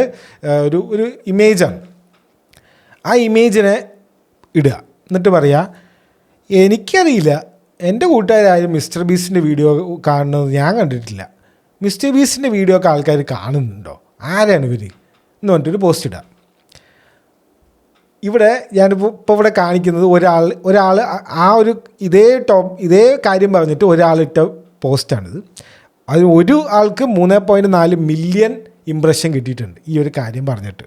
ഒരു ഇമേജാണ്. ആ ഇമേജിനെ ഇടുക. എന്നിട്ട് പറയുക, എനിക്കറിയില്ല, എൻ്റെ കൂട്ടുകാരായാലും മിസ്റ്റർ ബീസ്റ്റിൻ്റെ വീഡിയോ കാണുന്നത് ഞാൻ കണ്ടിട്ടില്ല. മിസ്റ്റർ ബീസ്റ്റിൻ്റെ വീഡിയോ ഒക്കെ ആൾക്കാർ കാണുന്നുണ്ടോ, ആരാണ് ഇവർ എന്ന് പറഞ്ഞിട്ടൊരു പോസ്റ്റ് ഇടുക. ഇവിടെ ഞാനിപ്പോൾ ഇവിടെ കാണിക്കുന്നത് ഒരാൾ ആ ഒരു ഇതേ കാര്യം പറഞ്ഞിട്ട് ഒരാളിട്ട പോസ്റ്റാണിത്. അത് ഒരു ആൾക്ക് 3.4 മില്യൺ ഇംപ്രഷൻ കിട്ടിയിട്ടുണ്ട് ഈ ഒരു കാര്യം പറഞ്ഞിട്ട്.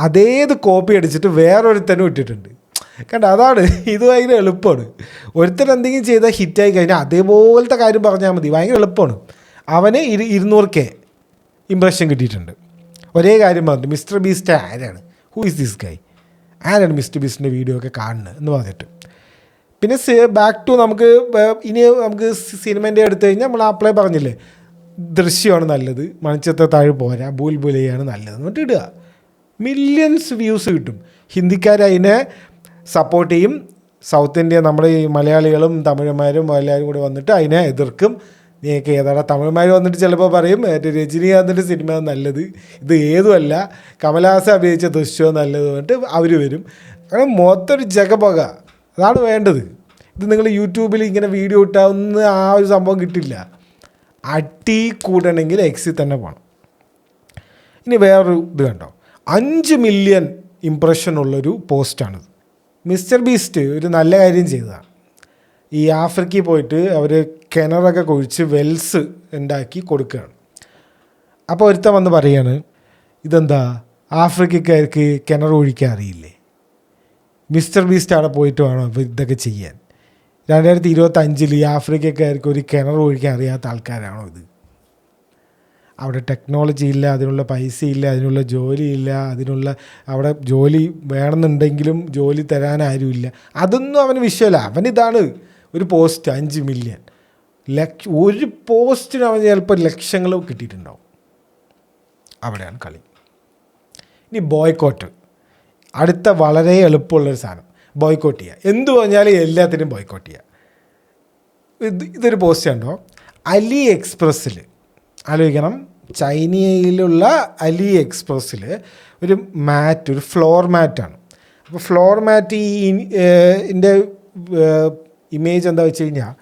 അതേത് കോപ്പി അടിച്ചിട്ട് വേറൊരുത്തനും ഇട്ടിട്ടുണ്ട്. കണ്ട, അതാണ് ഇത്. ഭയങ്കര എളുപ്പമാണ്. ഒരുത്തൻ എന്തെങ്കിലും ചെയ്താൽ ഹിറ്റായി കഴിഞ്ഞാൽ അതേപോലത്തെ കാര്യം പറഞ്ഞാൽ മതി, ഭയങ്കര എളുപ്പമാണ്. അവന് 200K ഇംപ്രഷൻ കിട്ടിയിട്ടുണ്ട്. ഒരേ കാര്യം പറഞ്ഞിട്ട് മിസ്റ്റർ ബീസ്റ്റ് ആരാണ്, ഹൂ ഈസ് ദിസ് ഗൈ, ആരാണ് മിസ്റ്റർ ബീസ്റ്റിൻ്റെ വീഡിയോ ഒക്കെ കാണുന്നത് എന്ന് പറഞ്ഞിട്ട്. പിന്നെ ബാക്ക് ടു നമുക്ക് സിനിമേൻ്റെ എടുത്തു കഴിഞ്ഞാൽ നമ്മൾ അപ്ലൈ പറഞ്ഞില്ലേ, ദൃശ്യമാണ് നല്ലത്, മണിച്ചത്തെ താഴെ പോരാ, ബുൽബുലയാണ് നല്ലത് എന്നിട്ട് ഇടുക. മില്യൺസ് വ്യൂസ് കിട്ടും. ഹിന്ദിക്കാർ അതിനെ സപ്പോർട്ട് ചെയ്യും. സൗത്ത് ഇന്ത്യ നമ്മുടെ ഈ മലയാളികളും തമിഴന്മാരും എല്ലാവരും കൂടി വന്നിട്ട് അതിനെ എതിർക്കും. നീയൊക്കെ ഏതാടാ, തമിഴന്മാർ വന്നിട്ട് ചിലപ്പോൾ പറയും രജനീകാന്തിൻ്റെ സിനിമ നല്ലത്, ഇത് ഏതുമല്ല, കമലഹാസൻ അഭിനയിച്ച ദൃശ്യം നല്ലത് പറഞ്ഞിട്ട് അവർ വരും. അങ്ങനെ മൊത്തം ഒരു ജഗപൊക. അതാണ് വേണ്ടത്. ഇത് നിങ്ങൾ യൂട്യൂബിൽ ഇങ്ങനെ വീഡിയോ ഇട്ടാവുന്ന ആ ഒരു സംഭവം കിട്ടില്ല. അടി കൂടണമെങ്കിൽ എക്സിൽ തന്നെ പോകണം. ഇനി വേറൊരു ഇത് കണ്ടോ, 5 മില്യൺ ഇംപ്രഷൻ ഉള്ളൊരു പോസ്റ്റാണിത്. മിസ്റ്റർ ബീസ്റ്റ് ഒരു നല്ല കാര്യം ചെയ്തതാണ്. ഈ ആഫ്രിക്കയിൽ പോയിട്ട് അവർ കിണറൊക്കെ കുഴിച്ച് വെൽസ് ഉണ്ടാക്കി കൊടുക്കുകയാണ്. അപ്പോൾ ഒരുത്തൻ വന്ന് പറയാണ്, ഇതെന്താ ആഫ്രിക്കക്കാർക്ക് കിണർ ഒഴിക്കാൻ അറിയില്ലേ, മിസ്റ്റർ ബീസ്റ്റ് അവിടെ പോയിട്ട് വേണം അപ്പോൾ ഇതൊക്കെ ചെയ്യാൻ. 2025 ഈ ആഫ്രിക്കക്കാർക്ക് ഒരു കിണർ ഒഴിക്കാൻ അറിയാത്ത ആൾക്കാരാണോ ഇത്? അവിടെ ടെക്നോളജി ഇല്ല, അതിനുള്ള പൈസ ഇല്ല, അതിനുള്ള ജോലിയില്ല, അവിടെ ജോലി വേണമെന്നുണ്ടെങ്കിലും ജോലി തരാൻ ആരുമില്ല. അതൊന്നും അവന് വിഷയമല്ല. അവനിതാണ് ഒരു പോസ്റ്റ് 5 മില്യൺ, ഒരു പോസ്റ്റിന് അവൻ ചിലപ്പോൾ ലക്ഷങ്ങൾ കിട്ടിയിട്ടുണ്ടാവും. അവിടെയാണ് കളി. ഇനി ബോയ്ക്കോട്ട്, അടുത്ത വളരെ എളുപ്പമുള്ളൊരു സാധനം. ബോയ്ക്കോട്ട് ചെയ്യുക, എന്തു പറഞ്ഞാലും എല്ലാത്തിനും ബോയ്ക്കോട്ട് ചെയ്യുക. ഇതൊരു പോസ്റ്റ് കണ്ടോ, അലി എക്സ്പ്രസ്സിൽ, ആലോചിക്കണം, ചൈനയിലുള്ള അലി എക്സ്പ്രസ്സിൽ ഒരു മാറ്റ്, ഒരു ഫ്ലോർ മാറ്റാണ്. അപ്പോൾ ഫ്ലോർ മാറ്റ് ഇതിൻ്റെ ഇമേജ് എന്താ വെച്ച് കഴിഞ്ഞാൽ,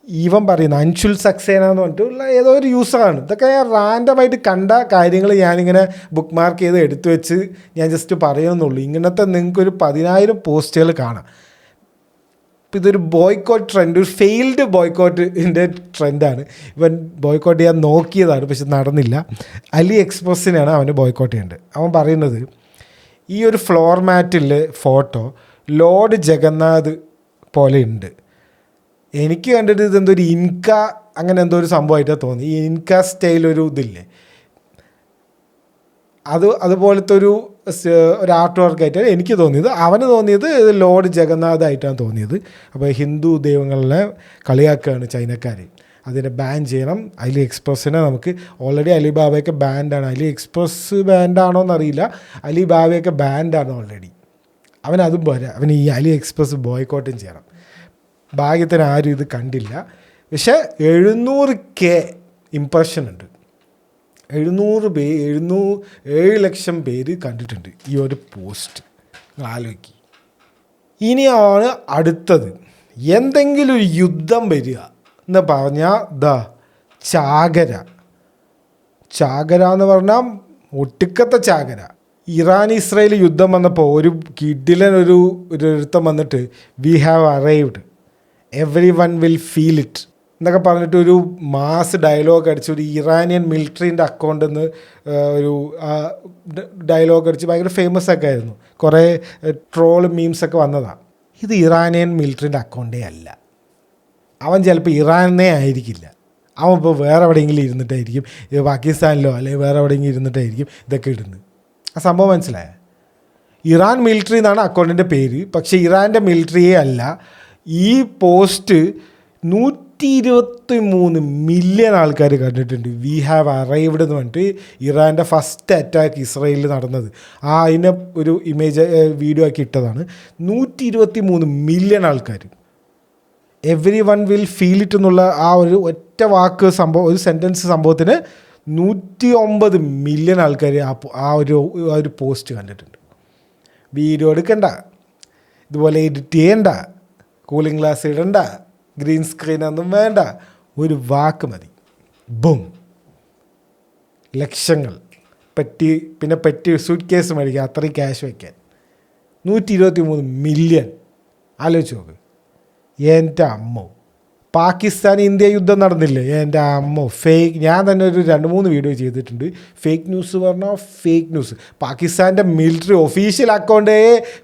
ഈവൻ പറയുന്നത് അൻഷുൽ സക്സേന എന്ന് പറഞ്ഞിട്ടുള്ള ഏതോ ഒരു യൂസറാണ്. ഇതൊക്കെ ഞാൻ റാൻഡമായിട്ട് കണ്ട കാര്യങ്ങൾ ഞാനിങ്ങനെ ബുക്ക് മാർക്ക് ചെയ്ത് എടുത്തു വെച്ച് ഞാൻ ജസ്റ്റ് പറയുമെന്നുള്ളൂ. ഇങ്ങനത്തെ നിങ്ങൾക്കൊരു 10,000 പോസ്റ്റുകൾ കാണാം. ഇപ്പം ഇതൊരു ബോയ്ക്കോട്ട് ട്രെൻഡ്, ഒരു ഫെയിൽഡ് ബോയ്ക്കോട്ടിൻ്റെ ട്രെൻഡാണ്. ഇവൻ ബോയ്ക്കോട്ട് ചെയ്യാൻ നോക്കിയതാണ്, പക്ഷെ നടന്നില്ല. അലി എക്സ്പ്രസ്സിനാണ് അവന് ബോയ്ക്കോട്ട് ചെയ്യേണ്ടത്. അവൻ പറയുന്നത്, ഈ ഒരു ഫ്ലോർ മാറ്റിൽ ഫോട്ടോ ലോർഡ് ജഗന്നാഥ് പോലെ ഉണ്ട്. എനിക്ക് കണ്ടിട്ട് ഇതെന്തോ ഒരു ഇൻക അങ്ങനെ എന്തോ ഒരു സംഭവമായിട്ടാണ് തോന്നി. ഈ ഇൻക സ്റ്റൈലൊരു ഇതില്ലേ, അതുപോലത്തെ ഒരു ആർട്ട് വർക്കായിട്ടാണ് എനിക്ക് തോന്നിയത്. അവന് തോന്നിയത് ലോർഡ് ജഗന്നാഥായിട്ടാണ് തോന്നിയത്. അപ്പോൾ ഹിന്ദു ദൈവങ്ങളെ കളിയാക്കുകയാണ് ചൈനക്കാർ. അതിനെ ബാൻ ചെയ്യണം. അലി എക്സ്പ്രസ്സിനെ നമുക്ക് ഓൾറെഡി അലിബാബയൊക്കെ ബാൻഡാണ്. അലി എക്സ്പ്രസ് ബാൻഡാണോ എന്നറിയില്ല, അലിബാബയൊക്കെ ബാൻഡാണ് ഓൾറെഡി. അവനതും പോരാ, അവന് ഈ അലി എക്സ്പ്രസ് ബോയ്ക്കോട്ടും ചെയ്യണം. ഭാഗ്യത്തിന് ആരും ഇത് കണ്ടില്ല. പക്ഷേ 700K ഇംപ്രഷൻ ഉണ്ട്. 7 ലക്ഷം പേര് കണ്ടിട്ടുണ്ട് ഈ ഒരു പോസ്റ്റ്. ആലോചിക്ക്. ഇനിയാണ് അടുത്തത്, എന്തെങ്കിലും ഒരു യുദ്ധം വരിക എന്ന് പറഞ്ഞാൽ ചാകര എന്ന് പറഞ്ഞാൽ ഒട്ടുക്കത്തെ ചാകര. ഇറാൻ ഇസ്രായേൽ യുദ്ധം വന്നപ്പോൾ ഒരു കിഡിലൻ ഒരു ഒരുത്തം വന്നിട്ട്, we have arrived, every one will feel it എന്നൊക്കെ പറഞ്ഞിട്ട് ഒരു മാസ് ഡയലോഗ് അടിച്ച്, ഒരു ഇറാനിയൻ മിലിറ്ററീൻ്റെ അക്കൗണ്ടിൽ നിന്ന് ഒരു ഡയലോഗ് അടിച്ച് ഭയങ്കര ഫേമസ് ഒക്കെ ആയിരുന്നു. കുറേ ട്രോൾ മീംസൊക്കെ വന്നതാണ്. ഇത് ഇറാനിയൻ മിലിറ്ററീൻ്റെ അക്കൗണ്ടേ അല്ല. അവൻ ചിലപ്പോൾ ഇറാനേ ആയിരിക്കില്ല. അവൻ ഇപ്പോൾ വേറെ എവിടെയെങ്കിലും ഇരുന്നിട്ടായിരിക്കും, പാകിസ്ഥാനിലോ അല്ലെങ്കിൽ വേറെ എവിടെയെങ്കിലും ഇരുന്നിട്ടായിരിക്കും ഇതൊക്കെ ഇടുന്നത്. ആ സംഭവം മനസ്സിലായ? ഇറാൻ മിലിറ്ററി എന്നാണ് അക്കൗണ്ടിൻ്റെ പേര്, പക്ഷേ ഇറാൻ്റെ മിലിറ്ററിയേ അല്ല. ഈ പോസ്റ്റ് 123 മില്യൺ ആൾക്കാർ കണ്ടിട്ടുണ്ട്. വി ഹാവ് അറൈവ്ഡ് എന്ന് പറഞ്ഞിട്ട് ഇറാൻ്റെ ഫസ്റ്റ് അറ്റാക്ക് ഇസ്രായേലിൽ നടന്നത്. അതിനെ ഒരു ഇമേജ് വീഡിയോ ആക്കി ഇട്ടതാണ്. 123 മില്യൺ ആൾക്കാർ. Every one will feel it എന്നുള്ള ആ ഒരു ഒറ്റ വാക്ക് സംഭവം, ഒരു സെൻറ്റൻസ് സംഭവത്തിന് 109 മില്യൺ ആൾക്കാർ ആ ഒരു പോസ്റ്റ് കണ്ടിട്ടുണ്ട്. വീഡിയോ എടുക്കണ്ട, ഇതുപോലെ എഡിറ്റ് ചെയ്യണ്ട, കൂളിംഗ് ഗ്ലാസ് ഇടണ്ട, ഗ്രീൻ സ്ക്രീനൊന്നും വേണ്ട, ഒരു വാക്ക് മതി, ബും, ലക്ഷങ്ങൾ. പെറ്റി സൂട്ട് കേസ് മേടിക്കുക, അത്രയും ക്യാഷ് വയ്ക്കാൻ. 123 മില്യൺ. ആലോചിച്ച് നോക്ക്. എൻ്റെ അമ്മോ, പാകിസ്ഥാൻ ഇന്ത്യ യുദ്ധം നടന്നില്ലേ, എൻ്റെ അമ്മോ, ഫേക്ക്. ഞാൻ തന്നെ ഒരു 2-3 വീഡിയോ ചെയ്തിട്ടുണ്ട്. ഫേക്ക് ന്യൂസ് പറഞ്ഞാൽ ഫേക്ക് ന്യൂസ്. പാകിസ്ഥാൻ്റെ മിലിറ്ററി ഒഫീഷ്യൽ അക്കൗണ്ടേ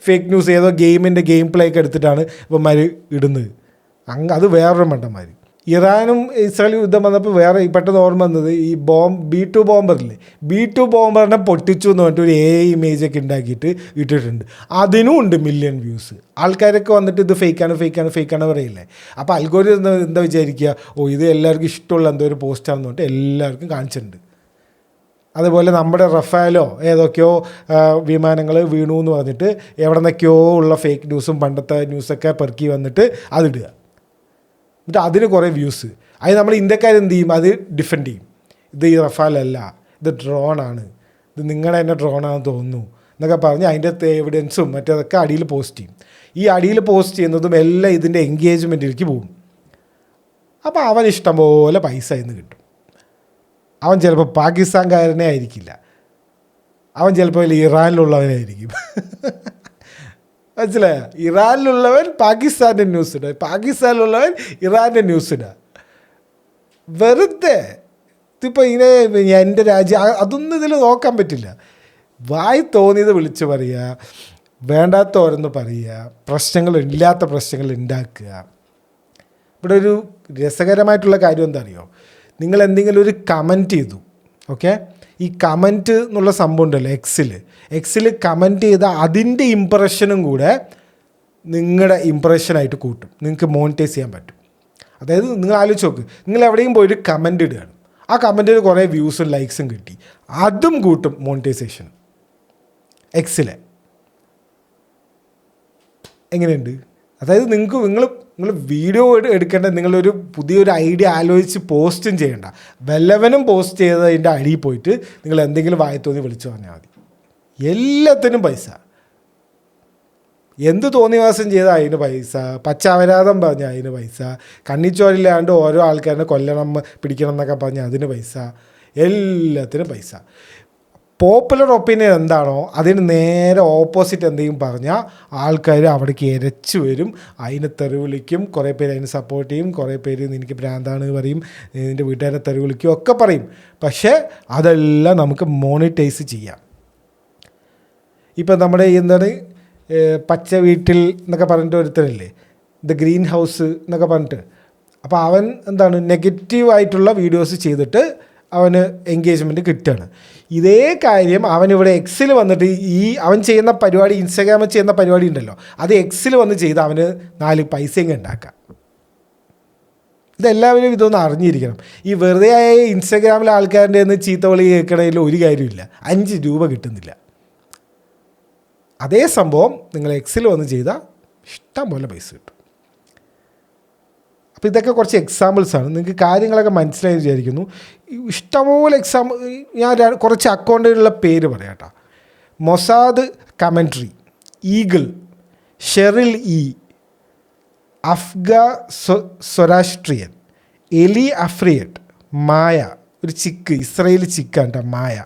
ഫേക്ക് ന്യൂസ്, ഏതോ ഗെയിമിൻ്റെ ഗെയിം പ്ലേക്ക് എടുത്തിട്ടാണ് ഇവന്മാർ ഇടുന്നത്. അത് വേറൊരു മണ്ടന്മാർ. ഇറാനും ഇസ്രായേൽ യുദ്ധം വന്നപ്പോൾ വേറെ പെട്ടെന്ന് ഓർമ്മ വന്നത്, ഈ B2 ബോംബറില്ലേ, B2 ബോംബറിനെ പൊട്ടിച്ചു എന്ന് പറഞ്ഞിട്ട് ഒരു ഇമേജൊക്കെ ഉണ്ടാക്കിയിട്ട് ഇട്ടിട്ടുണ്ട്. അതിനും ഉണ്ട് മില്യൺ വ്യൂസ്. ആൾക്കാരൊക്കെ വന്നിട്ട് ഇത് ഫേക്കാണ് പറയില്ലേ. അപ്പോൾ അൽഗോരിതം എന്താ വിചാരിക്കുക, ഇത് എല്ലാവർക്കും ഇഷ്ടമുള്ള എന്തോ ഒരു പോസ്റ്റാണെന്ന് പറഞ്ഞിട്ട് എല്ലാവർക്കും കാണിച്ചിട്ടുണ്ട്. അതുപോലെ നമ്മുടെ റഫാലോ ഏതൊക്കെയോ വിമാനങ്ങൾ വീണു എന്ന് പറഞ്ഞിട്ട് എവിടെ നിന്നൊക്കെയോ ഉള്ള ഫേക്ക് ന്യൂസും പണ്ടത്തെ ന്യൂസൊക്കെ പെറുക്കി വന്നിട്ട് അതിടുക. എന്നിട്ട് അതിന് കുറേ വ്യൂസ്. അത് നമ്മൾ ഇന്ത്യക്കാരെന്ത് ചെയ്യും, അത് ഡിഫെൻഡ് ചെയ്യും. ഇത് ഈ റഫാലല്ല, ഇത് ഡ്രോണാണ്, ഇത് നിങ്ങളുടെ തന്നെ ഡ്രോണാണെന്ന് തോന്നുന്നു എന്നൊക്കെ പറഞ്ഞ് അതിൻ്റെ എവിഡൻസും മറ്റേതൊക്കെ അടിയിൽ പോസ്റ്റ് ചെയ്യും. ഈ അടിയിൽ പോസ്റ്റ് ചെയ്യുന്നതും എല്ലാം ഇതിൻ്റെ എൻഗേജ്മെൻറ്റിലേക്ക് പോകും. അപ്പോൾ അവൻ ഇഷ്ടം പോലെ പൈസ ഇന്ന് കിട്ടും. അവൻ ചിലപ്പോൾ പാകിസ്ഥാൻകാരനെ ആയിരിക്കില്ല, അവൻ ചിലപ്പോൾ ഇറാനിലുള്ളവനായിരിക്കും. മനസ്സിലായ? ഇറാനിലുള്ളവൻ പാകിസ്ഥാൻ്റെ ന്യൂസ് ഇടുക, പാകിസ്ഥാനിലുള്ളവൻ ഇറാൻ്റെ ന്യൂസ് ഇടുക. വെറുതെ ഇതിപ്പോൾ ഇങ്ങനെ എൻ്റെ രാജ്യം അതൊന്നും ഇതിൽ നോക്കാൻ പറ്റില്ല. വായി തോന്നിയത് വിളിച്ച് പറയുക, വേണ്ടാത്ത ഓരോന്ന് പറയുക, ഇല്ലാത്ത പ്രശ്നങ്ങൾ ഉണ്ടാക്കുക. ഇവിടെ ഒരു രസകരമായിട്ടുള്ള കാര്യം എന്താ അറിയോ, നിങ്ങൾ എന്തെങ്കിലും ഒരു കമൻറ്റ് ചെയ്തു, ഓക്കെ, ഈ കമൻറ്റ് എന്നുള്ള സംഭവം ഉണ്ടല്ലോ എക്സിൽ കമൻറ്റ് ചെയ്ത അതിൻ്റെ ഇമ്പ്രഷനും കൂടെ നിങ്ങളുടെ ഇമ്പ്രഷനായിട്ട് കൂട്ടും, നിങ്ങൾക്ക് മോണിറ്റൈസ് ചെയ്യാൻ പറ്റും. അതായത് നിങ്ങൾ ആലോചിച്ച് നോക്ക്, നിങ്ങൾ എവിടെയും പോയി ഒരു കമൻറ്റ് ഇടുകയാണ്, ആ കമൻറ്റിൽ കുറേ വ്യൂസും ലൈക്സും കിട്ടി, അതും കൂട്ടും മോണിറ്റൈസേഷൻ. എക്സിലെ എങ്ങനെയുണ്ട്? അതായത് നിങ്ങൾ വീഡിയോ എടുക്കേണ്ട, നിങ്ങളൊരു പുതിയൊരു ഐഡിയ ആലോചിച്ച് പോസ്റ്റും ചെയ്യേണ്ട, വല്ലവനും പോസ്റ്റ് ചെയ്തതിൻ്റെ അടിയിൽ പോയിട്ട് നിങ്ങൾ എന്തെങ്കിലും വായത്തോന്നി വിളിച്ചു പറഞ്ഞാൽ മതി. എല്ലാത്തിനും പൈസ. എന്ത് തോന്നിവാസം ചെയ്താൽ അതിന് പൈസ, പച്ചാവരാധം പറഞ്ഞാൽ അതിന് പൈസ, കണ്ണിച്ചോരില്ലാണ്ട് ഓരോ ആൾക്കാരെ കൊല്ലണം പിടിക്കണം എന്നൊക്കെ പറഞ്ഞാൽ അതിന് പൈസ, എല്ലാത്തിനും പൈസ. പോപ്പുലർ ഒപ്പീനിയൻ എന്താണോ അതിന് നേരെ ഓപ്പോസിറ്റ് എന്തെങ്കിലും പറഞ്ഞാൽ ആൾക്കാർ അവിടേക്ക് ഇരച്ചു വരും, അതിനെ തെറി വിളിക്കും, കുറേ പേര് അതിന് സപ്പോർട്ട് ചെയ്യും, കുറേ പേര് നിനക്ക് ഭ്രാന്താണ് പറയും, നിൻ്റെ വീട്ടുകാരെ തെറി വിളിക്കും ഒക്കെ പറയും. പക്ഷേ അതെല്ലാം നമുക്ക് മോണിറ്റൈസ് ചെയ്യാം. ഇപ്പം നമ്മുടെ എന്താണ് പച്ച വീട്ടിൽ എന്നൊക്കെ പറഞ്ഞിട്ട് ഒരുത്തരല്ലേ, ദ ഗ്രീൻ ഹൗസ് എന്നൊക്കെ പറഞ്ഞിട്ട്, അപ്പോൾ അവൻ എന്താണ് നെഗറ്റീവായിട്ടുള്ള വീഡിയോസ് ചെയ്തിട്ട് അവന് എൻഗേജ്മെൻറ്റ് കിട്ടുകയാണ്. ഇതേ കാര്യം അവനിവിടെ എക്സിൽ വന്നിട്ട് അവൻ ചെയ്യുന്ന പരിപാടി, ഇൻസ്റ്റാഗ്രാമിൽ ചെയ്യുന്ന പരിപാടി ഉണ്ടല്ലോ, അത് എക്സിൽ വന്ന് ചെയ്ത് അവന് 4 പൈസയും ഉണ്ടാക്കാം. ഇതെല്ലാവരും ഇതൊന്നും അറിഞ്ഞിരിക്കണം. ഈ വെറുതെ ഇൻസ്റ്റാഗ്രാമിലെ ആൾക്കാരുടെ നിന്ന് ചീത്ത വിളി കേൾക്കണതിൽ ഒരു കാര്യമില്ല, 5 രൂപ കിട്ടുന്നില്ല. അതേ സംഭവം നിങ്ങൾ എക്സിൽ വന്ന് ചെയ്താൽ ഇഷ്ടം പോലെ പൈസ കിട്ടും. അപ്പോൾ ഇതൊക്കെ കുറച്ച് എക്സാമ്പിൾസാണ്, നിങ്ങൾക്ക് കാര്യങ്ങളൊക്കെ മനസ്സിലായി വിചാരിക്കുന്നു. ഇഷ്ടംപോലെ ഞാൻ കുറച്ച് അക്കൗണ്ടുകളുടെ പേര് പറയാം കേട്ടോ. Mossad commentary, eagle, Sheril E, അഫ്ഗ സൊരാഷ്ട്രിയൻ, എലി അഫ്രിയറ്റ്, മായ, ഒരു ചിക്ക്, ഇസ്രയേൽ ചിക്കാണ് കേട്ടോ മായ,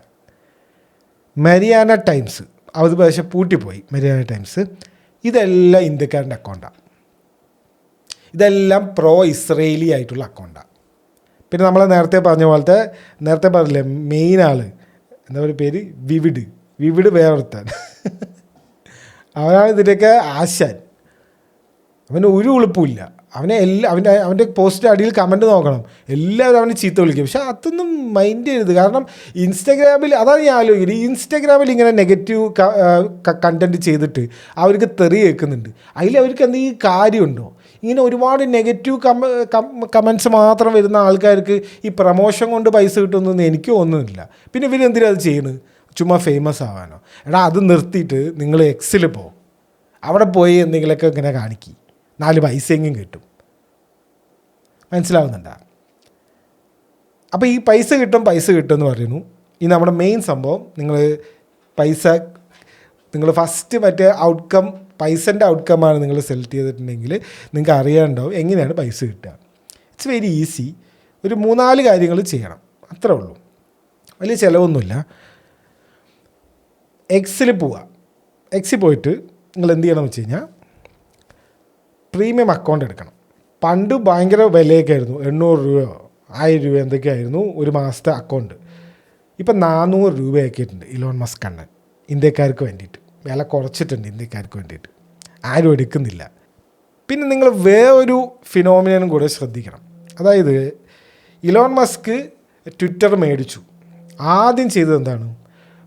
മരിയാന ടൈംസ്, അത് പക്ഷേ പൂട്ടിപ്പോയി മരിയാന ടൈംസ്. ഇതെല്ലാം ഇന്ത്യക്കാരൻ്റെ അക്കൗണ്ടാണ്, ഇതെല്ലാം പ്രോ ഇസ്രയേലി ആയിട്ടുള്ള അക്കൗണ്ടാണ്. പിന്നെ നമ്മൾ നേരത്തെ പറഞ്ഞില്ലേ മെയിൻ ആൾ എന്താ പറയുക പേര്, വിവിഡ് വേറൊരുത്താൻ അവനാണ് ഇതിൻ്റെയൊക്കെ ആശാൻ. അവന് ഒരു ഉളുപ്പുമില്ല, അവൻ്റെ പോസ്റ്റിൻ്റെ അടിയിൽ കമൻറ്റ് നോക്കണം, എല്ലാവരും അവന് ചീത്ത വിളിക്കും. പക്ഷെ അതൊന്നും മൈൻഡ് ചെയ്യരുത്. കാരണം ഇൻസ്റ്റാഗ്രാമിൽ അതാണ് ഞാൻ ആലോചിക്കുന്നത്, ഇൻസ്റ്റാഗ്രാമിൽ ഇങ്ങനെ നെഗറ്റീവ് കണ്ടൻറ്റ് ചെയ്തിട്ട് അവർക്ക് തെറി കേൾക്കുന്നുണ്ട്, അതിൽ അവർക്ക് എന്തെങ്കിലും കാര്യമുണ്ടോ? ഇങ്ങനെ ഒരുപാട് നെഗറ്റീവ് കമൻറ്റ്സ് മാത്രം വരുന്ന ആൾക്കാർക്ക് ഈ പ്രമോഷൻ കൊണ്ട് പൈസ കിട്ടുമെന്നൊന്നും എനിക്ക് തോന്നുന്നില്ല. പിന്നെ ഇവരെന്തിനാ അത് ചെയ്യുന്നത്? ചുമ്മാ ഫേമസ് ആവാനോ? എടാ അത് നിർത്തിയിട്ട് നിങ്ങൾ എക്സിൽ പോകും, അവിടെ പോയി എന്തെങ്കിലുമൊക്കെ ഇങ്ങനെ കാണിക്കി, 4 പൈസയെങ്കിലും കിട്ടും. മനസ്സിലാവുന്നുണ്ടോ? അപ്പോൾ ഈ പൈസ കിട്ടും എന്ന് പറയുന്നു. ഈ നമ്മുടെ മെയിൻ സംഭവം, നിങ്ങൾ ഫസ്റ്റ് മറ്റേ ഔട്ട്കം, പൈസൻ്റെ ഔട്ട്കമാണ് നിങ്ങൾ സെലക്ട് ചെയ്തിട്ടുണ്ടെങ്കിൽ നിങ്ങൾക്ക് അറിയാനുണ്ടാവും എങ്ങനെയാണ് പൈസ കിട്ടുക. It's very easy. ഒരു 3-4 കാര്യങ്ങൾ ചെയ്യണം, അത്രേ ഉള്ളൂ, വലിയ ചിലവൊന്നുമില്ല. എക്സിൽ പോവുക. എക്സിൽ പോയിട്ട് നിങ്ങൾ എന്ത് ചെയ്യണമെന്ന് വെച്ച് കഴിഞ്ഞാൽ പ്രീമിയം അക്കൗണ്ട് എടുക്കണം. പണ്ട് ഭയങ്കര വിലയൊക്കെ ആയിരുന്നു, 800 രൂപയോ 1000 രൂപ എന്തൊക്കെയായിരുന്നു ഒരു മാസത്തെ അക്കൗണ്ട്. ഇപ്പം 400 രൂപയാക്കിയിട്ടുണ്ട് ഇലോൺ മസ്ക് അണ്ണൻ, ഇന്ത്യക്കാർക്ക് വേണ്ടിയിട്ട് വില കുറച്ചിട്ടുണ്ട്, ഇന്ത്യക്കാർക്ക് വേണ്ടിയിട്ട്. ആരും എടുക്കുന്നില്ല. പിന്നെ നിങ്ങൾ വേറൊരു ഫിനോമിനനും കൂടെ ശ്രദ്ധിക്കണം. അതായത് ഇലോൺ മസ്ക് ട്വിറ്റർ മേടിച്ചു, ആദ്യം ചെയ്തത് എന്താണ്,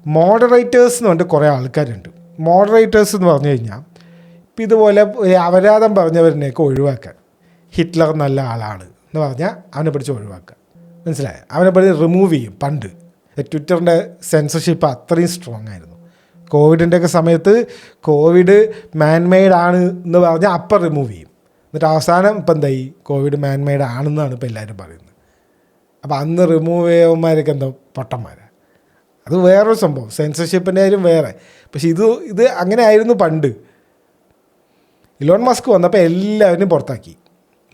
മോഡറേറ്റേഴ്സ് എന്ന് പറഞ്ഞിട്ട് കുറേ ആൾക്കാരുണ്ട്. മോഡറേറ്റേഴ്സ് എന്ന് പറഞ്ഞു കഴിഞ്ഞാൽ ഇപ്പം ഇതുപോലെ അപരാധം പറഞ്ഞവരിനെയൊക്കെ ഒഴിവാക്കാൻ, ഹിറ്റ്ലർ നല്ല ആളാണ് എന്ന് പറഞ്ഞാൽ അവനെ പിടിച്ച് ഒഴിവാക്കുക, മനസ്സിലായോ? അവനെ പിടിച്ച് റിമൂവ് ചെയ്യും. പണ്ട് ട്വിറ്ററിൻ്റെ സെൻസർഷിപ്പ് അത്രയും സ്ട്രോങ് ആയിരുന്നു. കോവിഡിൻ്റെയൊക്കെ സമയത്ത് കോവിഡ് മാൻമെയ്ഡ് ആണ് എന്ന് പറഞ്ഞാൽ അപ്പം റിമൂവ് ചെയ്യും. എന്നിട്ട് അവസാനം ഇപ്പം എന്തായി, കോവിഡ് മാൻമെയ്ഡ് ആണെന്നാണ് ഇപ്പോൾ എല്ലാവരും പറയുന്നത്. അപ്പോൾ അന്ന് റിമൂവ് ചെയ്യുന്നവന്മാരൊക്കെ എന്താ പൊട്ടന്മാരാണ്. അത് വേറൊരു സംഭവം, സെൻസർഷിപ്പിൻ്റെ കാര്യം വേറെ. പക്ഷെ ഇത് അങ്ങനെ ആയിരുന്നു പണ്ട്. ഇലോൺ മസ്ക് വന്നപ്പോൾ എല്ലാവരും പുറത്താക്കി,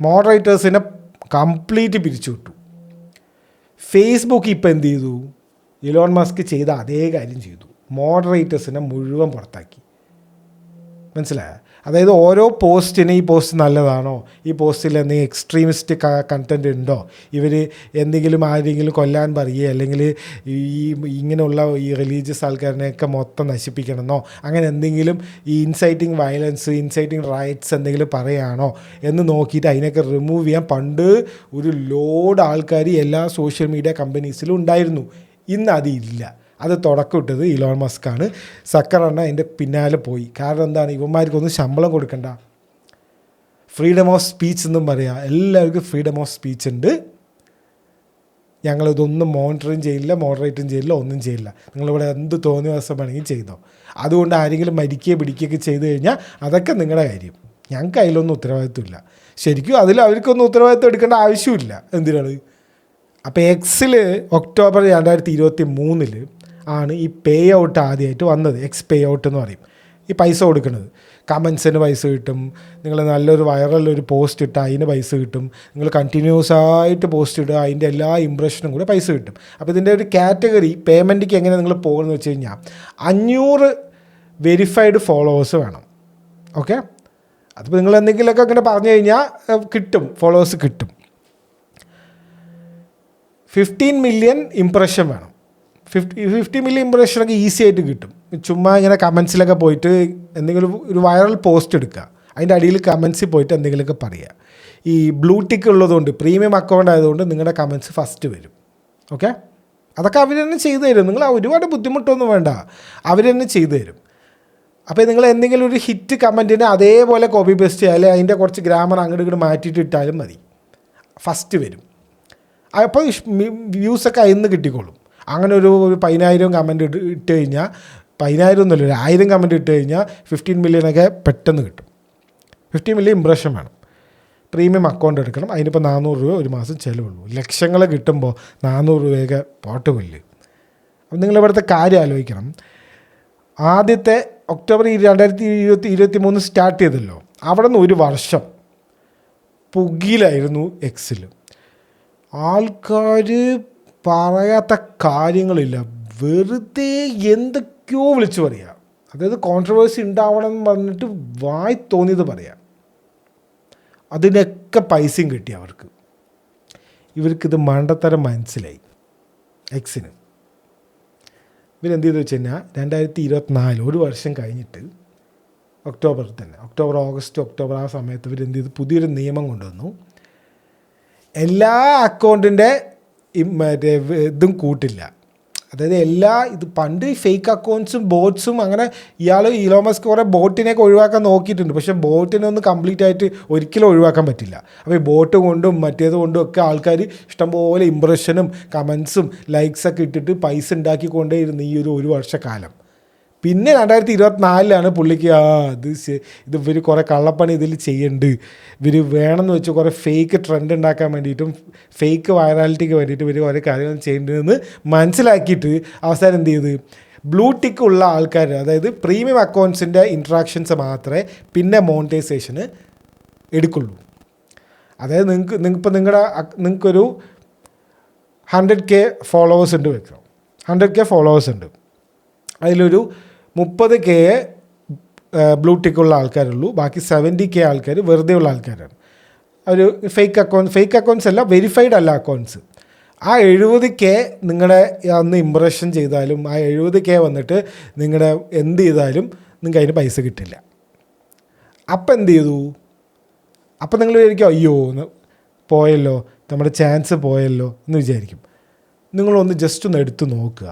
മോഡറേറ്റേഴ്സിനെ കംപ്ലീറ്റ് പിരിച്ചു വിട്ടു. ഫേസ്ബുക്ക് ഇപ്പോൾ എന്ത് ചെയ്തു, ഇലോൺ മസ്ക് ചെയ്ത അതേ കാര്യം ചെയ്തു, മോഡറേറ്റേഴ്സിനെ മുഴുവൻ പുറത്താക്കി. മനസ്സിലായോ? അതായത് ഓരോ പോസ്റ്റിന് ഈ പോസ്റ്റ് നല്ലതാണോ, ഈ പോസ്റ്റിൽ എന്തെങ്കിലും എക്സ്ട്രീമിസ്റ്റ് കണ്ടൻറ്റ് ഉണ്ടോ, ഇവർ എന്തെങ്കിലും ആരെങ്കിലും കൊല്ലാൻ പറയുക, അല്ലെങ്കിൽ ഇങ്ങനെയുള്ള ഈ റിലീജിയസ് ആൾക്കാരിനെയൊക്കെ മൊത്തം നശിപ്പിക്കണമെന്നോ, അങ്ങനെ എന്തെങ്കിലും ഈ ഇൻസൈറ്റിംഗ് വയലൻസ്, ഇൻസൈറ്റിംഗ് റൈറ്റ്സ് എന്തെങ്കിലും പറയുകയാണോ എന്ന് നോക്കിയിട്ട് അതിനൊക്കെ റിമൂവ് ചെയ്യാൻ പണ്ട് ഒരു ലോഡ് ആൾക്കാർ എല്ലാ സോഷ്യൽ മീഡിയ കമ്പനീസിലും ഉണ്ടായിരുന്നു. ഇന്ന് അതില്ല. അത് തുടക്കം ഇട്ടത് ഇലോൺ മസ്കാണ്. സക്കറാണ് അതിൻ്റെ പിന്നാലെ പോയി. കാരണം എന്താണ്, ഇവന്മാർക്കൊന്നും ശമ്പളം കൊടുക്കണ്ട, ഫ്രീഡം ഓഫ് സ്പീച്ച് എന്നും പറയാം. എല്ലാവർക്കും ഫ്രീഡം ഓഫ് സ്പീച്ച് ഉണ്ട്. ഞങ്ങളിതൊന്നും മോഡറേറ്റും ചെയ്യില്ല, ഒന്നും ചെയ്യില്ല. നിങ്ങളിവിടെ എന്ത് തോന്നിയ ദിവസം വേണമെങ്കിൽ ചെയ്തോ. അതുകൊണ്ട് ആരെങ്കിലും മരിക്കുകയോ പിടിക്കുകയൊക്കെ ചെയ്ത് കഴിഞ്ഞാൽ അതൊക്കെ നിങ്ങളുടെ കാര്യം. ഞങ്ങൾക്ക് അതിലൊന്നും ഉത്തരവാദിത്വമില്ല. ശരിക്കും അതിൽ അവർക്കൊന്നും ഉത്തരവാദിത്വം എടുക്കേണ്ട ആവശ്യമില്ല. എന്തിനാണ്? അപ്പോൾ എക്സിൽ ഒക്ടോബർ 2023 ആണ് ഈ പേ ഔട്ട് ആദ്യമായിട്ട് വന്നത്. എക്സ് പേ ഔട്ട് എന്ന് പറയും. ഈ പൈസ കൊടുക്കുന്നത്, കമൻസിന് പൈസ കിട്ടും, നിങ്ങൾ നല്ലൊരു വൈറലൊരു പോസ്റ്റ് ഇട്ടാൽ അതിന് പൈസ കിട്ടും, നിങ്ങൾ കണ്ടിന്യൂസ് ആയിട്ട് പോസ്റ്റ് ഇടുക അതിൻ്റെ എല്ലാ ഇംപ്രഷനും കൂടെ പൈസ കിട്ടും. അപ്പോൾ ഇതിൻ്റെ ഒരു കാറ്റഗറി പേയ്മെൻറ്റിക്ക് എങ്ങനെ നിങ്ങൾ പോകുമെന്ന് വെച്ച് കഴിഞ്ഞാൽ 500 വെരിഫൈഡ് ഫോളോവേഴ്സ് വേണം. ഓക്കെ, അതിപ്പോൾ നിങ്ങൾ എന്തെങ്കിലുമൊക്കെ അങ്ങനെ പറഞ്ഞു കഴിഞ്ഞാൽ കിട്ടും, ഫോളോവേഴ്സ് കിട്ടും. 15 മില്യൺ ഇംപ്രഷൻ വേണം. 50 മില്യൺ ഇംപ്രഷനൊക്കെ ഈസി ആയിട്ട് കിട്ടും. ചുമ്മാ ഇങ്ങനെ കമൻസിലൊക്കെ പോയിട്ട് എന്തെങ്കിലും ഒരു വൈറൽ പോസ്റ്റ് എടുക്കുക, അതിൻ്റെ അടിയിൽ കമൻസിൽ പോയിട്ട് എന്തെങ്കിലുമൊക്കെ പറയുക. ഈ ബ്ലൂ ടിക്ക് ഉള്ളതുകൊണ്ട്, പ്രീമിയം അക്കൗണ്ട് ആയതുകൊണ്ട് നിങ്ങളുടെ കമൻസ് ഫസ്റ്റ് വരും. ഓക്കെ, അതൊക്കെ അവർ തന്നെ ചെയ്തു തരും. നിങ്ങൾ ഒരുപാട് ബുദ്ധിമുട്ടൊന്നും വേണ്ട, അവർ തന്നെ ചെയ്തു തരും. അപ്പോൾ നിങ്ങൾ എന്തെങ്കിലും ഒരു ഹിറ്റ് കമൻറ്റിനെ അതേപോലെ കോപ്പി പേസ്റ്റ് ചെയ്യുക, അല്ലെങ്കിൽ അതിൻ്റെ കുറച്ച് ഗ്രാമർ അങ്ങോട്ട് ഇങ്ങോട്ട് മാറ്റിയിട്ട് ഇട്ടാലും മതി, ഫസ്റ്റ് വരും. അപ്പോൾ വ്യൂസൊക്കെ അതിൽ നിന്ന് കിട്ടിക്കോളും. അങ്ങനെ ഒരു 10,000 കമൻറ്റ് ഇട്ട് കഴിഞ്ഞാൽ, 10,000 ഒന്നുമില്ല, 1000 കമൻറ്റ് ഇട്ട് കഴിഞ്ഞാൽ 15 മില്യണൊക്കെ പെട്ടെന്ന് കിട്ടും. 15 മില്യൺ ഇംപ്രഷൻ വേണം. പ്രീമിയം അക്കൗണ്ട് എടുക്കണം. അതിനിപ്പോൾ 400 രൂപ ഒരു മാസം ചിലവുള്ളൂ. ലക്ഷങ്ങൾ കിട്ടുമ്പോൾ 400 രൂപയൊക്കെ പോട്ട് കൊല്ല്. അപ്പം നിങ്ങളിവിടുത്തെ കാര്യം ആലോചിക്കണം. ആദ്യത്തെ ഒക്ടോബർ 2023 സ്റ്റാർട്ട് ചെയ്തല്ലോ, അവിടെ നിന്ന് ഒരു വർഷം പുകിലായിരുന്നു എക്സിൽ. ആൾക്കാർ പറയാത്ത കാര്യങ്ങളില്ല, വെറുതെ എന്തൊക്കെയോ വിളിച്ചു പറയുക. അതായത് കോൺട്രവേഴ്സി ഉണ്ടാവണം എന്ന് പറഞ്ഞിട്ട് വായി തോന്നിയത് പറയാം. അതിനൊക്കെ പൈസയും കിട്ടി അവർക്ക്. ഇവർക്കിത് മണ്ടത്തരം മനസ്സിലായി എക്സിന്. ഇവരെന്ത് ചെയ്തു വെച്ച് കഴിഞ്ഞാൽ 2024 ഒരു വർഷം കഴിഞ്ഞിട്ട് ഒക്ടോബർ തന്നെ, ഒക്ടോബർ ആ സമയത്ത് ഇവരെന്ത് ചെയ്തു, പുതിയൊരു നിയമം കൊണ്ടുവന്നു. എല്ലാ അക്കൗണ്ടിൻ്റെ മറ്റേ ഇതും കൂട്ടില്ല. അതായത് ഇത് പണ്ട് ഫേക്ക് അക്കൗണ്ട്സും ബോട്ട്സും അങ്ങനെ ഇലോൺ മസ്ക് കുറേ ബോട്ടിനെയൊക്കെ ഒഴിവാക്കാൻ നോക്കിയിട്ടുണ്ട്. പക്ഷേ ബോട്ടിനൊന്നും കംപ്ലീറ്റ് ആയിട്ട് ഒരിക്കലും ഒഴിവാക്കാൻ പറ്റില്ല. അപ്പോൾ ഈ ബോട്ട് കൊണ്ടും മറ്റേത് കൊണ്ടും ഒക്കെ ആൾക്കാർ ഇഷ്ടംപോലെ ഇംപ്രഷനും കമൻസും ലൈക്സൊക്കെ ഇട്ടിട്ട് പൈസ ഉണ്ടാക്കിക്കൊണ്ടേയിരുന്നു ഈ ഒരു വർഷക്കാലം. പിന്നെ 2024 പുള്ളിക്ക് ഇത് ഇവർ കുറേ കള്ളപ്പണി ഇതിൽ ചെയ്യുന്നുണ്ട്, ഇവർ വേണമെന്ന് വെച്ച് കുറേ ഫേക്ക് ട്രെൻഡ് ഉണ്ടാക്കാൻ വേണ്ടിയിട്ടും ഫേക്ക് വൈറാലിറ്റിക്ക് വേണ്ടിയിട്ട് ഇവർ കുറേ കാര്യങ്ങൾ ചെയ്യേണ്ടതെന്ന് മനസ്സിലാക്കിയിട്ട് അവസാനം എന്ത് ചെയ്ത്, ബ്ലൂ ടിക്ക് ഉള്ള ആൾക്കാർ, അതായത് പ്രീമിയം അക്കൗണ്ട്സിൻ്റെ ഇൻട്രാക്ഷൻസ് മാത്രമേ പിന്നെ മോണിറ്റൈസേഷന് എടുക്കുള്ളൂ. അതായത് നിങ്ങൾക്കൊരു 100K ഫോളോവേഴ്സ് ഉണ്ട് വെക്കാം, 100K ഫോളോവേഴ്സ് ഉണ്ട്, അതിലൊരു 30K ബ്ലൂ ടിക്കുള്ള ആൾക്കാരുള്ളൂ, ബാക്കി 70K ആൾക്കാർ വെറുതെ ഉള്ള ആൾക്കാരാണ്. ഒരു ഫേക്ക് അക്കൗണ്ട്സ് അല്ല, വെരിഫൈഡ് അല്ല അക്കൗണ്ട്സ്. ആ 70K നിങ്ങളുടെ അന്ന് ഇംപ്രഷൻ ചെയ്താലും ആ 70K വന്നിട്ട് നിങ്ങളുടെ എന്ത് ചെയ്താലും നിങ്ങൾക്ക് അതിന് പൈസ കിട്ടില്ല. അപ്പം എന്ത് ചെയ്തു, അപ്പം നിങ്ങൾ വിചാരിക്കും അയ്യോ പോയല്ലോ, നമ്മുടെ ചാൻസ് പോയല്ലോ എന്ന് വിചാരിക്കും. നിങ്ങളൊന്ന് ജസ്റ്റ് ഒന്ന് എടുത്ത് നോക്കുക,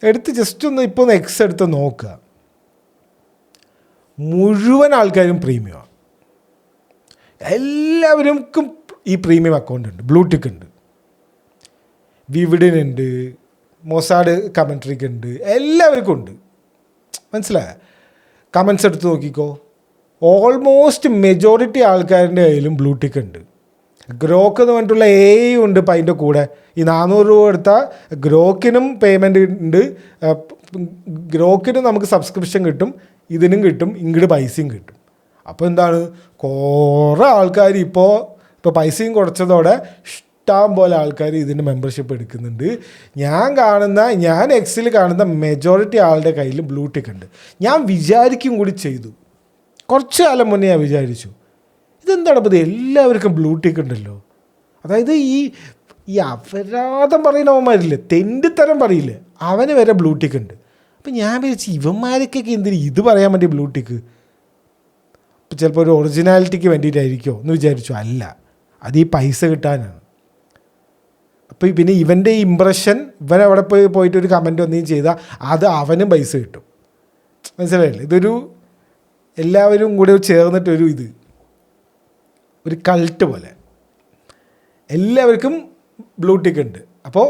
ഇപ്പോൾ ഒന്ന് എക്സ് എടുത്ത് നോക്കുക. മുഴുവൻ ആൾക്കാരും പ്രീമിയമാണ്. എല്ലാവർക്കും ഈ പ്രീമിയം അക്കൗണ്ട് ഉണ്ട്, ബ്ലൂ ടിക്ക് ഉണ്ട്, വിവിഡിനുണ്ട്, മൊസാഡ് കമൻട്രിക്ക് ഉണ്ട്, എല്ലാവർക്കും ഉണ്ട്. മനസ്സിലായ? കമൻസ് എടുത്ത് നോക്കിക്കോ, ഓൾമോസ്റ്റ് മെജോറിറ്റി ആൾക്കാരുടെ കയ്യിലും ബ്ലൂ ടിക്ക് ഉണ്ട്. ഗ്രോക്ക് എന്ന് പറഞ്ഞിട്ടുള്ള ഉണ്ട് ഇപ്പം അതിൻ്റെ കൂടെ. ഈ 400 രൂപ എടുത്താൽ ഗ്രോക്കിനും പേയ്മെൻറ്റ് ഉണ്ട്, ഗ്രോക്കിനും നമുക്ക് സബ്സ്ക്രിപ്ഷൻ കിട്ടും, ഇതിനും കിട്ടും, ഇങ്ങോട്ട് പൈസയും കിട്ടും. അപ്പോൾ എന്താണ്, കുറേ ആൾക്കാർ ഇപ്പോൾ പൈസയും കുറച്ചതോടെ ഇഷ്ടം പോലെ ആൾക്കാർ ഇതിൻ്റെ മെമ്പർഷിപ്പ് എടുക്കുന്നുണ്ട്. ഞാൻ എക്സിൽ കാണുന്ന മെജോറിറ്റി ആളുടെ കയ്യിൽ ബ്ലൂ ടിക്ക് ഉണ്ട്. ഞാൻ വിചാരിക്കും കൂടി ചെയ്തു, കുറച്ച് കാലം മുന്നേ ഞാൻ വിചാരിച്ചു ഇതെന്താണ് ഇപ്പോൾ എല്ലാവർക്കും ബ്ലൂ ടിക്ക് ഉണ്ടല്ലോ. അതായത് ഈ അപരാധം പറയുന്നവന്മാരില്ലേ, തെണ്ടിത്തരം പറയില്ലേ, അവന് വരെ ബ്ലൂ ടിക്ക് ഉണ്ട്. അപ്പം ഞാൻ വിചാരിച്ചു ഇവന്മാർക്കൊക്കെ എന്തിന് ഇത് പറയാൻ വേണ്ടി ബ്ലൂ ടിക്ക്, ഇപ്പം ചിലപ്പോൾ ഒരു ഒറിജിനാലിറ്റിക്ക് വേണ്ടിയിട്ടായിരിക്കുമോ എന്ന് വിചാരിച്ചു. അല്ല, അത് ഈ പൈസ കിട്ടാനാണ്. അപ്പോൾ പിന്നെ ഇവൻ്റെ ഈ ഇമ്പ്രഷൻ, ഇവൻ അവിടെ പോയിട്ട് ഒരു കമൻറ്റ് ഒന്നും ചെയ്താൽ അത് അവനും പൈസ കിട്ടും. മനസ്സിലായില്ലേ? ഇതൊരു എല്ലാവരും കൂടെ ചേർന്നിട്ടൊരു ഒരു കൾട്ട് പോലെ എല്ലാവർക്കും ബ്ലൂ ടിക്ക് ഉണ്ട്. അപ്പോൾ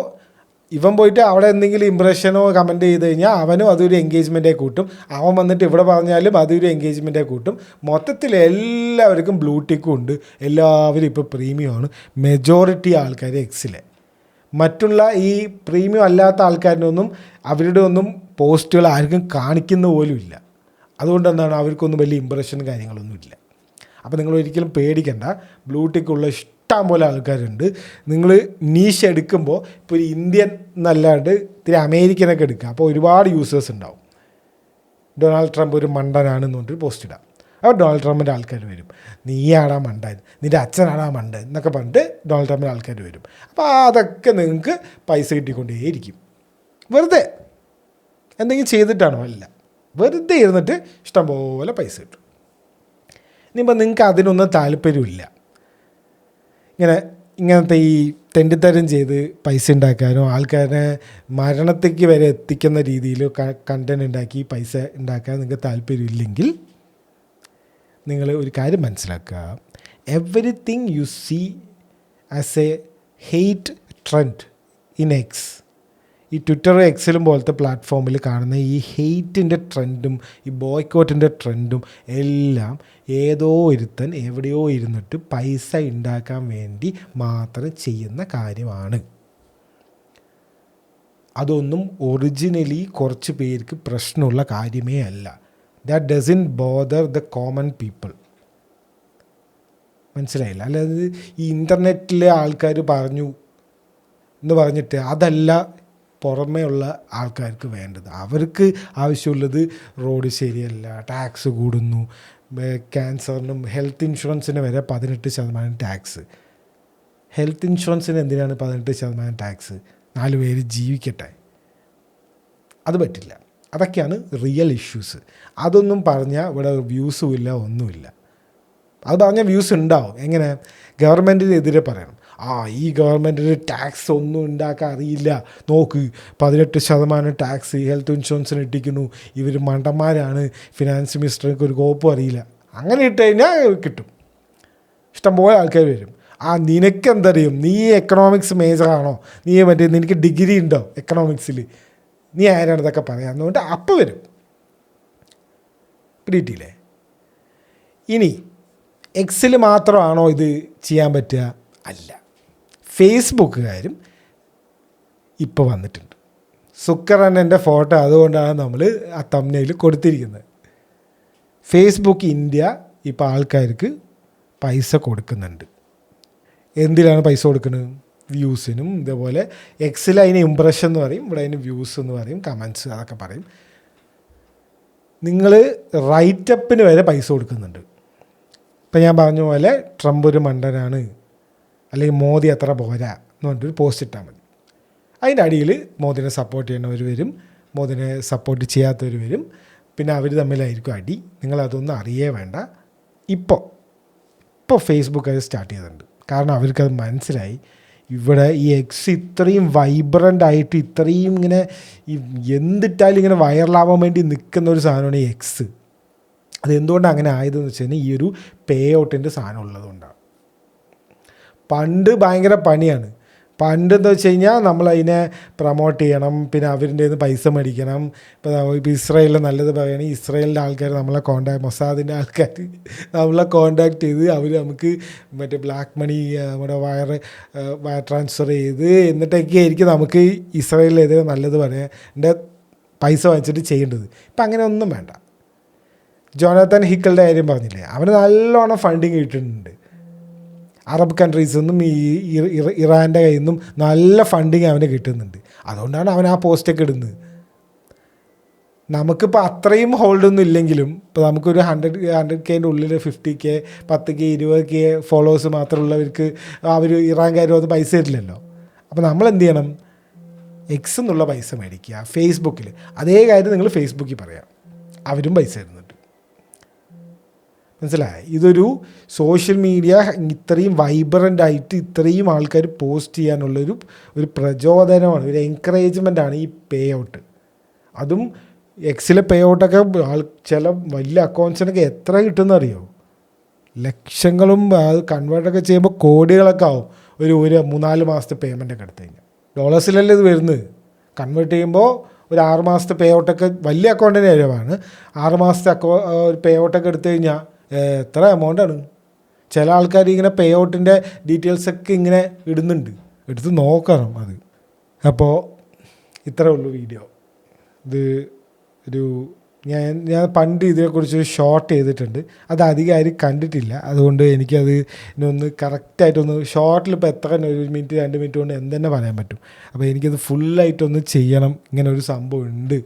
ഇവൻ പോയിട്ട് അവിടെ എന്തെങ്കിലും ഇമ്പ്രഷനോ കമൻറ്റ് ചെയ്ത് കഴിഞ്ഞാൽ അവനും അതൊരു എൻഗേജ്മെൻറ്റേ കൂട്ടും. അവൻ വന്നിട്ട് ഇവിടെ പറഞ്ഞാലും അതൊരു എൻഗേജ്മെൻറ്റേ കൂട്ടും. മൊത്തത്തിൽ എല്ലാവർക്കും ബ്ലൂ ടിക്കും ഉണ്ട്. എല്ലാവരും ഇപ്പോൾ പ്രീമിയമാണ്. മെജോറിറ്റി ആൾക്കാർ എക്സിലെ. മറ്റുള്ള ഈ പ്രീമിയം അല്ലാത്ത ആൾക്കാരിനൊന്നും അവരുടെ ഒന്നും പോസ്റ്റുകൾ ആർക്കും കാണിക്കുന്ന പോലും ഇല്ല. അതുകൊണ്ട് എന്താണ്, അവർക്കൊന്നും വലിയ ഇമ്പ്രഷനും കാര്യങ്ങളൊന്നും ഇല്ല. അപ്പോൾ നിങ്ങൾ ഒരിക്കലും പേടിക്കണ്ട. ബ്ലൂ ടിക്കുള്ള ഇഷ്ടം പോലെ ആൾക്കാരുണ്ട്. നിങ്ങൾ നീഷ് എടുക്കുമ്പോൾ ഇപ്പോൾ ഒരു ഇന്ത്യൻ എന്നല്ലാണ്ട് ഇത്തിരി അമേരിക്കനൊക്കെ എടുക്കുക. അപ്പോൾ ഒരുപാട് യൂസേഴ്സ് ഉണ്ടാവും. ഡൊണാൾഡ് ട്രംപ് ഒരു മണ്ടനാണെന്ന് പറഞ്ഞിട്ട് പോസ്റ്റ് ഇടാം. അപ്പോൾ ഡൊണാൾഡ് ട്രംപിൻ്റെ ആൾക്കാർ വരും. നീയാടാ മണ്ടൻ, നിൻ്റെ അച്ഛനാടാ മണ്ടൻ എന്നൊക്കെ പറഞ്ഞിട്ട് ഡൊണാൾഡ് ട്രംപിൻ്റെ ആൾക്കാർ വരും. അപ്പോൾ അതൊക്കെ നിങ്ങൾക്ക് പൈസ കിട്ടിക്കൊണ്ടേയിരിക്കും. വെറുതെ എന്തെങ്കിലും ചെയ്തിട്ടാണോ? അല്ല, വെറുതെ ഇരുന്നിട്ട് ഇഷ്ടംപോലെ പൈസ കിട്ടും. ഇനിയിപ്പോൾ നിങ്ങൾക്ക് അതിനൊന്നും താല്പര്യമില്ല, ഇങ്ങനത്തെ ഈ തെണ്ടിത്തരം ചെയ്ത് പൈസ ഉണ്ടാക്കാനോ ആൾക്കാരെ മരണത്തേക്ക് വരെ എത്തിക്കുന്ന രീതിയിൽ കണ്ടൻറ് ഉണ്ടാക്കി പൈസ ഉണ്ടാക്കാൻ നിങ്ങൾക്ക് താല്പര്യമില്ലെങ്കിൽ നിങ്ങൾ ഒരു കാര്യം മനസ്സിലാക്കുക. Everything you see as a hate trend in X, ഈ ട്വിറ്റർ എക്സിലും പോലത്തെ പ്ലാറ്റ്ഫോമിൽ കാണുന്ന ഈ ഹെയ്റ്റിൻ്റെ ട്രെൻഡും ഈ ബോയ്ക്കോട്ടിൻ്റെ ട്രെൻഡും എല്ലാം ഏതോ ഒരുത്തൻ എവിടെയോ ഇരുന്നിട്ട് പൈസ ഉണ്ടാക്കാൻ വേണ്ടി മാത്രം ചെയ്യുന്ന കാര്യമാണ്. അതൊന്നും ഒറിജിനലി കുറച്ച് പേർക്ക് പ്രശ്നമുള്ള കാര്യമേ അല്ല. That doesn't bother the common people. മനസ്സിലായില്ല? അല്ലാതെ ഈ ഇൻ്റർനെറ്റിലെ ആൾക്കാർ പറഞ്ഞു എന്ന് പറഞ്ഞിട്ട് അതല്ല പുറമേ ഉള്ള ആൾക്കാർക്ക് വേണ്ടത്. അവർക്ക് ആവശ്യമുള്ളത് റോഡ് ശരിയല്ല, ടാക്സ് കൂടുന്നു, ക്യാൻസറിനും ഹെൽത്ത് ഇൻഷുറൻസിന് വരെ 18% ടാക്സ്. ഹെൽത്ത് ഇൻഷുറൻസിന് എന്തിനാണ് 18% ടാക്സ്? 4 പേര് ജീവിക്കട്ടെ. അത് പറ്റില്ല. അതൊക്കെയാണ് റിയൽ ഇഷ്യൂസ്. അതൊന്നും പറഞ്ഞാൽ ഇവിടെ വ്യൂസും ഇല്ല, ഒന്നുമില്ല. അത് പറഞ്ഞാൽ വ്യൂസ് ഉണ്ടാവും. എങ്ങനെ? ഗവൺമെൻറ്റിനെതിരെ പറയണം. ഈ ഗവൺമെൻറ്റിന് ടാക്സ് ഒന്നും ഉണ്ടാക്കാൻ അറിയില്ല, നോക്ക് 18% ടാക്സ് ഹെൽത്ത് ഇൻഷുറൻസിന് ഇട്ടിക്കുന്നു, ഇവർ മണ്ടന്മാരാണ്, ഫിനാൻസ് മിനിസ്റ്റർക്ക് ഒരു കോപ്പും അറിയില്ല. അങ്ങനെ ഇട്ട് കഴിഞ്ഞാൽ കിട്ടും, ഇഷ്ടംപോലെ ആൾക്കാർ വരും. നിനക്കെന്തറിയും? നീ എക്കണോമിക്സ് മേജറാണോ? നീ നിനക്ക് ഡിഗ്രി ഉണ്ടോ എക്കണോമിക്സിൽ? നീ ആരാണ് ഇതൊക്കെ പറയാം എന്നുകൊണ്ട് അപ്പം വരും. പിടിയിട്ടില്ലേ? ഇനി എക്സിൽ മാത്രമാണോ ഇത് ചെയ്യാൻ പറ്റുക? അല്ല, ഫേസ്ബുക്കുകാരും ഇപ്പോൾ വന്നിട്ടുണ്ട്. സുക്കറണ്ണൻ്റെ ഫോട്ടോ അതുകൊണ്ടാണ് നമ്മൾ ആ തംബ്നെയിൽ കൊടുത്തിരിക്കുന്നത്. ഫേസ്ബുക്ക് ഇന്ത്യ ഇപ്പോൾ ആൾക്കാർക്ക് പൈസ കൊടുക്കുന്നുണ്ട്. എന്തിനാണ് പൈസ കൊടുക്കുന്നത്? വ്യൂസിനും. ഇതേപോലെ എക്സിൽ അതിന് ഇംപ്രഷൻ എന്ന് പറയും, ഇവിടെ അതിന് വ്യൂസ് എന്ന് പറയും, കമൻസ് അതൊക്കെ പറയും. നിങ്ങൾ റൈറ്റപ്പിന് വരെ പൈസ കൊടുക്കുന്നുണ്ട്. ഇപ്പം ഞാൻ പറഞ്ഞ പോലെ ട്രംപ് ഒരു മണ്ടനാണ്, അല്ലെങ്കിൽ മോദി അത്ര പോരാ എന്ന് പറഞ്ഞിട്ടൊരു പോസ്റ്റ് ഇട്ടാൽ മതി. അതിൻ്റെ അടിയിൽ മോദിനെ സപ്പോർട്ട് ചെയ്യുന്നവർ വരും, മോദിനെ സപ്പോർട്ട് ചെയ്യാത്തവർ വരും. പിന്നെ അവർ തമ്മിലായിരിക്കും അടി. നിങ്ങളതൊന്നും അറിയേ വേണ്ട. ഇപ്പോൾ ഫേസ്ബുക്ക് അത് സ്റ്റാർട്ട് ചെയ്തിട്ടുണ്ട്. കാരണം അവർക്കത് മനസ്സിലായി, ഇവിടെ ഈ എക്സ് ഇത്രയും വൈബ്രൻ്റ് ആയിട്ട് ഇത്രയും ഇങ്ങനെ എന്തിട്ടാലും ഇങ്ങനെ വൈറലാവാൻ വേണ്ടി നിൽക്കുന്ന ഒരു സാധനമാണ് ഈ എക്സ്. അതെന്തുകൊണ്ടാണ് അങ്ങനെ ആയതെന്ന് വെച്ച് കഴിഞ്ഞാൽ ഈ ഒരു പേ ഔട്ടിൻ്റെ സാധനം ഉള്ളതുകൊണ്ടാണ്. പണ്ട് ഭയങ്കര പണിയാണ്. പണ്ട് എന്താ വെച്ച് കഴിഞ്ഞാൽ നമ്മളതിനെ പ്രൊമോട്ട് ചെയ്യണം, പിന്നെ അവരുടെ നിന്ന് പൈസ മേടിക്കണം. ഇപ്പോൾ ഇസ്രായേലിൽ നല്ലത് പറയുകയാണെങ്കിൽ ഇസ്രായേലിൻ്റെ ആൾക്കാർ നമ്മളെ മൊസാദിൻ്റെ ആൾക്കാർ നമ്മളെ കോണ്ടാക്ട് ചെയ്ത് അവർ നമുക്ക് മറ്റേ ബ്ലാക്ക് മണി നമ്മുടെ വയർ ട്രാൻസ്ഫർ ചെയ്ത് എന്നിട്ടൊക്കെ ആയിരിക്കും നമുക്ക് ഇസ്രായേലിനെതിരെ നല്ലത് പറയാൻ എൻ്റെ പൈസ വാങ്ങിച്ചിട്ട് ചെയ്യേണ്ടത്. ഇപ്പം അങ്ങനെ ഒന്നും വേണ്ട. ജോനാഥൻ ഹിക്കലിൻ്റെ കാര്യം പറഞ്ഞില്ലേ, അവന് നല്ലോണം ഫണ്ടിങ് കിട്ടുന്നുണ്ട്. അറബ് കൺട്രീസിൽ നിന്നും ഈ ഇറാൻ്റെ കയ്യിൽ നിന്നും നല്ല ഫണ്ടിങ് അവന് കിട്ടുന്നുണ്ട്. അതുകൊണ്ടാണ് അവൻ ആ പോസ്റ്റൊക്കെ ഇടുന്നത്. നമുക്കിപ്പോൾ അത്രയും ഹോൾഡൊന്നും ഇല്ലെങ്കിലും ഇപ്പോൾ നമുക്കൊരു 100K ഉള്ളിൽ 50K 10K 20K ഫോളോവേഴ്സ് മാത്രമുള്ളവർക്ക് അവർ ഇറാൻകാരും അത് പൈസ തരില്ലല്ലോ. അപ്പോൾ നമ്മൾ എന്ത് ചെയ്യണം? എക്സ് എന്നുള്ള പൈസ മേടിക്കുക. ഫേസ്ബുക്കിൽ അതേ കാര്യം നിങ്ങൾ ഫേസ്ബുക്കിൽ പറയാം, അവരും പൈസ തരുന്നുണ്ട്. മനസ്സിലായി? ഇതൊരു സോഷ്യൽ മീഡിയ ഇത്രയും വൈബ്രൻ്റ് ആയിട്ട് ഇത്രയും ആൾക്കാർ പോസ്റ്റ് ചെയ്യാനുള്ളൊരു പ്രചോദനമാണ്, ഒരു എൻകറേജ്മെൻ്റാണ് ഈ പേ ഔട്ട്. അതും എക്സിലെ പേ ഔട്ടൊക്കെ ചില വലിയ അക്കൗണ്ട്സിനൊക്കെ എത്ര കിട്ടുമെന്ന് അറിയോ? ലക്ഷങ്ങളും അത് കൺവേർട്ടൊക്കെ ചെയ്യുമ്പോൾ കോടികളൊക്കെ ആവും ഒരു 3-4 മാസത്തെ പേയ്മെൻറ്റൊക്കെ എടുത്തു കഴിഞ്ഞാൽ. ഡോളേഴ്സിലല്ലേ ഇത് വരുന്നത്. കൺവേർട്ട് ചെയ്യുമ്പോൾ ഒരു 6 മാസത്തെ പേ ഔട്ടൊക്കെ വലിയ അക്കൗണ്ടിന് കാര്യമാണ്. 6 മാസത്തെ ഒരു പേ ഔട്ടൊക്കെ എടുത്തു കഴിഞ്ഞാൽ എത്ര എമൗണ്ടാണ്. ചില ആൾക്കാർ ഇങ്ങനെ പേ ഔട്ടിൻ്റെ ഡീറ്റെയിൽസൊക്കെ ഇങ്ങനെ ഇടുന്നുണ്ട്, എടുത്ത് നോക്കണം അത്. അപ്പോൾ ഇത്രേ ഉള്ളൂ വീഡിയോ. ഇത് ഞാൻ പണ്ട് ഇതിനെക്കുറിച്ച് ഷോർട്ട് ചെയ്തിട്ടുണ്ട്, അത് അധികം ആരും കണ്ടിട്ടില്ല. അതുകൊണ്ട് എനിക്കത് ഇനൊന്ന് കറക്റ്റായിട്ടൊന്ന് ഷോർട്ടിൽ ഇപ്പോൾ എത്ര 1 മിനിറ്റ് 2 മിനിറ്റ് കൊണ്ട് എന്തെന്നെ പറയാൻ പറ്റും. അപ്പോൾ എനിക്കത് ഫുള്ളായിട്ടൊന്ന് ചെയ്യണം, ഇങ്ങനെ ഒരു സംഭവം ഉണ്ട്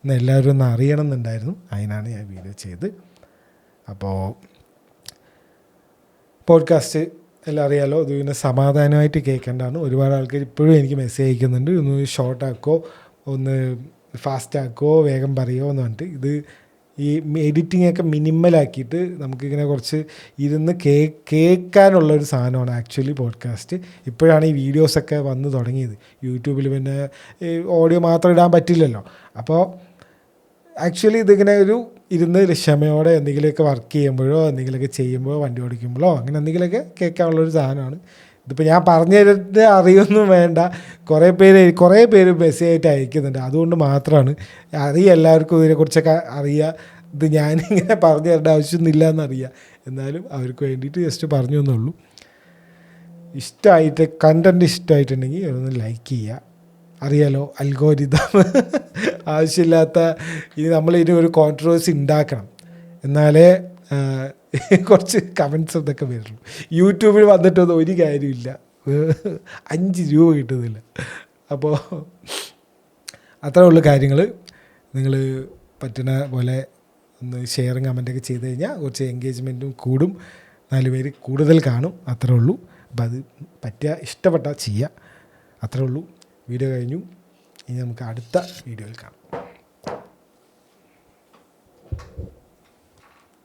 എന്ന് എല്ലാവരും ഒന്ന് അറിയണം എന്നുണ്ടായിരുന്നു. അതിനാണ് ഞാൻ വീഡിയോ ചെയ്ത്. അപ്പോൾ പോഡ്കാസ്റ്റ് എല്ലാം അറിയാലോ, ഇത് പിന്നെ സമാധാനമായിട്ട് കേൾക്കേണ്ടതാണ്. ഒരുപാട് ആൾക്കാർ ഇപ്പോഴും എനിക്ക് മെസ്സേജ് അയക്കുന്നുണ്ട്, ഒന്ന് ഷോർട്ടാക്കോ, ഒന്ന് ഫാസ്റ്റാക്കോ, വേഗം പറയുമോ എന്ന് പറഞ്ഞിട്ട്. ഇത് ഈ എഡിറ്റിങ്ങൊക്കെ മിനിമലാക്കിയിട്ട് നമുക്കിങ്ങനെ കുറച്ച് ഇരുന്ന് കേൾക്കാനുള്ളൊരു സാധനമാണ് ആക്ച്വലി പോഡ്കാസ്റ്റ്. ഇപ്പോഴാണ് ഈ വീഡിയോസൊക്കെ വന്ന് തുടങ്ങിയത്. യൂട്യൂബിൽ പിന്നെ ഓഡിയോ മാത്രം ഇടാൻ പറ്റില്ലല്ലോ. അപ്പോൾ ആക്ച്വലി ഇതിങ്ങനെ ഇരുന്ന് ക്ഷമയോടെ എന്തെങ്കിലുമൊക്കെ വർക്ക് ചെയ്യുമ്പോഴോ എന്തെങ്കിലുമൊക്കെ ചെയ്യുമ്പോഴോ വണ്ടി ഓടിക്കുമ്പോഴോ അങ്ങനെ എന്തെങ്കിലുമൊക്കെ കേൾക്കാനുള്ളൊരു സാധനമാണ്. ഇതിപ്പോൾ ഞാൻ പറഞ്ഞു തരുന്നത് അറിയൊന്നും വേണ്ട, കുറേ പേര് മെസ്സേജ് ആയിട്ട് അയക്കുന്നുണ്ട്. അതുകൊണ്ട് മാത്രമാണ് എല്ലാവർക്കും ഇതിനെക്കുറിച്ചൊക്കെ അറിയാം. ഇത് ഞാനിങ്ങനെ പറഞ്ഞു തരേണ്ട ആവശ്യമൊന്നുമില്ല എന്നറിയാം, എന്നാലും അവർക്ക് വേണ്ടിയിട്ട് ജസ്റ്റ് പറഞ്ഞു എന്നുള്ളൂ. കണ്ടൻറ്റ് ഇഷ്ടമായിട്ടുണ്ടെങ്കിൽ ഒന്ന് ലൈക്ക് ചെയ്യുക. അറിയാലോ, അൽഗോരിതം ആവശ്യമില്ലാത്ത നമ്മളിനി ഒരു കോൺട്രവേഴ്സി ഉണ്ടാക്കണം, എന്നാലേ കുറച്ച് കമൻസ് എന്തൊക്കെ വരുള്ളൂ. യൂട്യൂബിൽ വന്നിട്ടൊന്നും ഒരു കാര്യമില്ല, 5 രൂപ കിട്ടുന്നില്ല. അപ്പോൾ അത്രേ ഉള്ളൂ കാര്യങ്ങൾ. നിങ്ങൾ പറ്റുന്ന പോലെ ഒന്ന് ഷെയറും കമൻറ്റൊക്കെ ചെയ്ത് കഴിഞ്ഞാൽ കുറച്ച് എൻഗേജ്മെൻറ്റും കൂടും, 4 പേര് കൂടുതൽ കാണും. അത്രേ ഉള്ളൂ. അപ്പോൾ അത് ഇഷ്ടപ്പെട്ടാൽ ചെയ്യുക. അത്രേ ഉള്ളൂ. വീഡിയോ കഴിഞ്ഞു. ഇനി നമുക്ക് അടുത്ത വീഡിയോയിൽ കാണാം.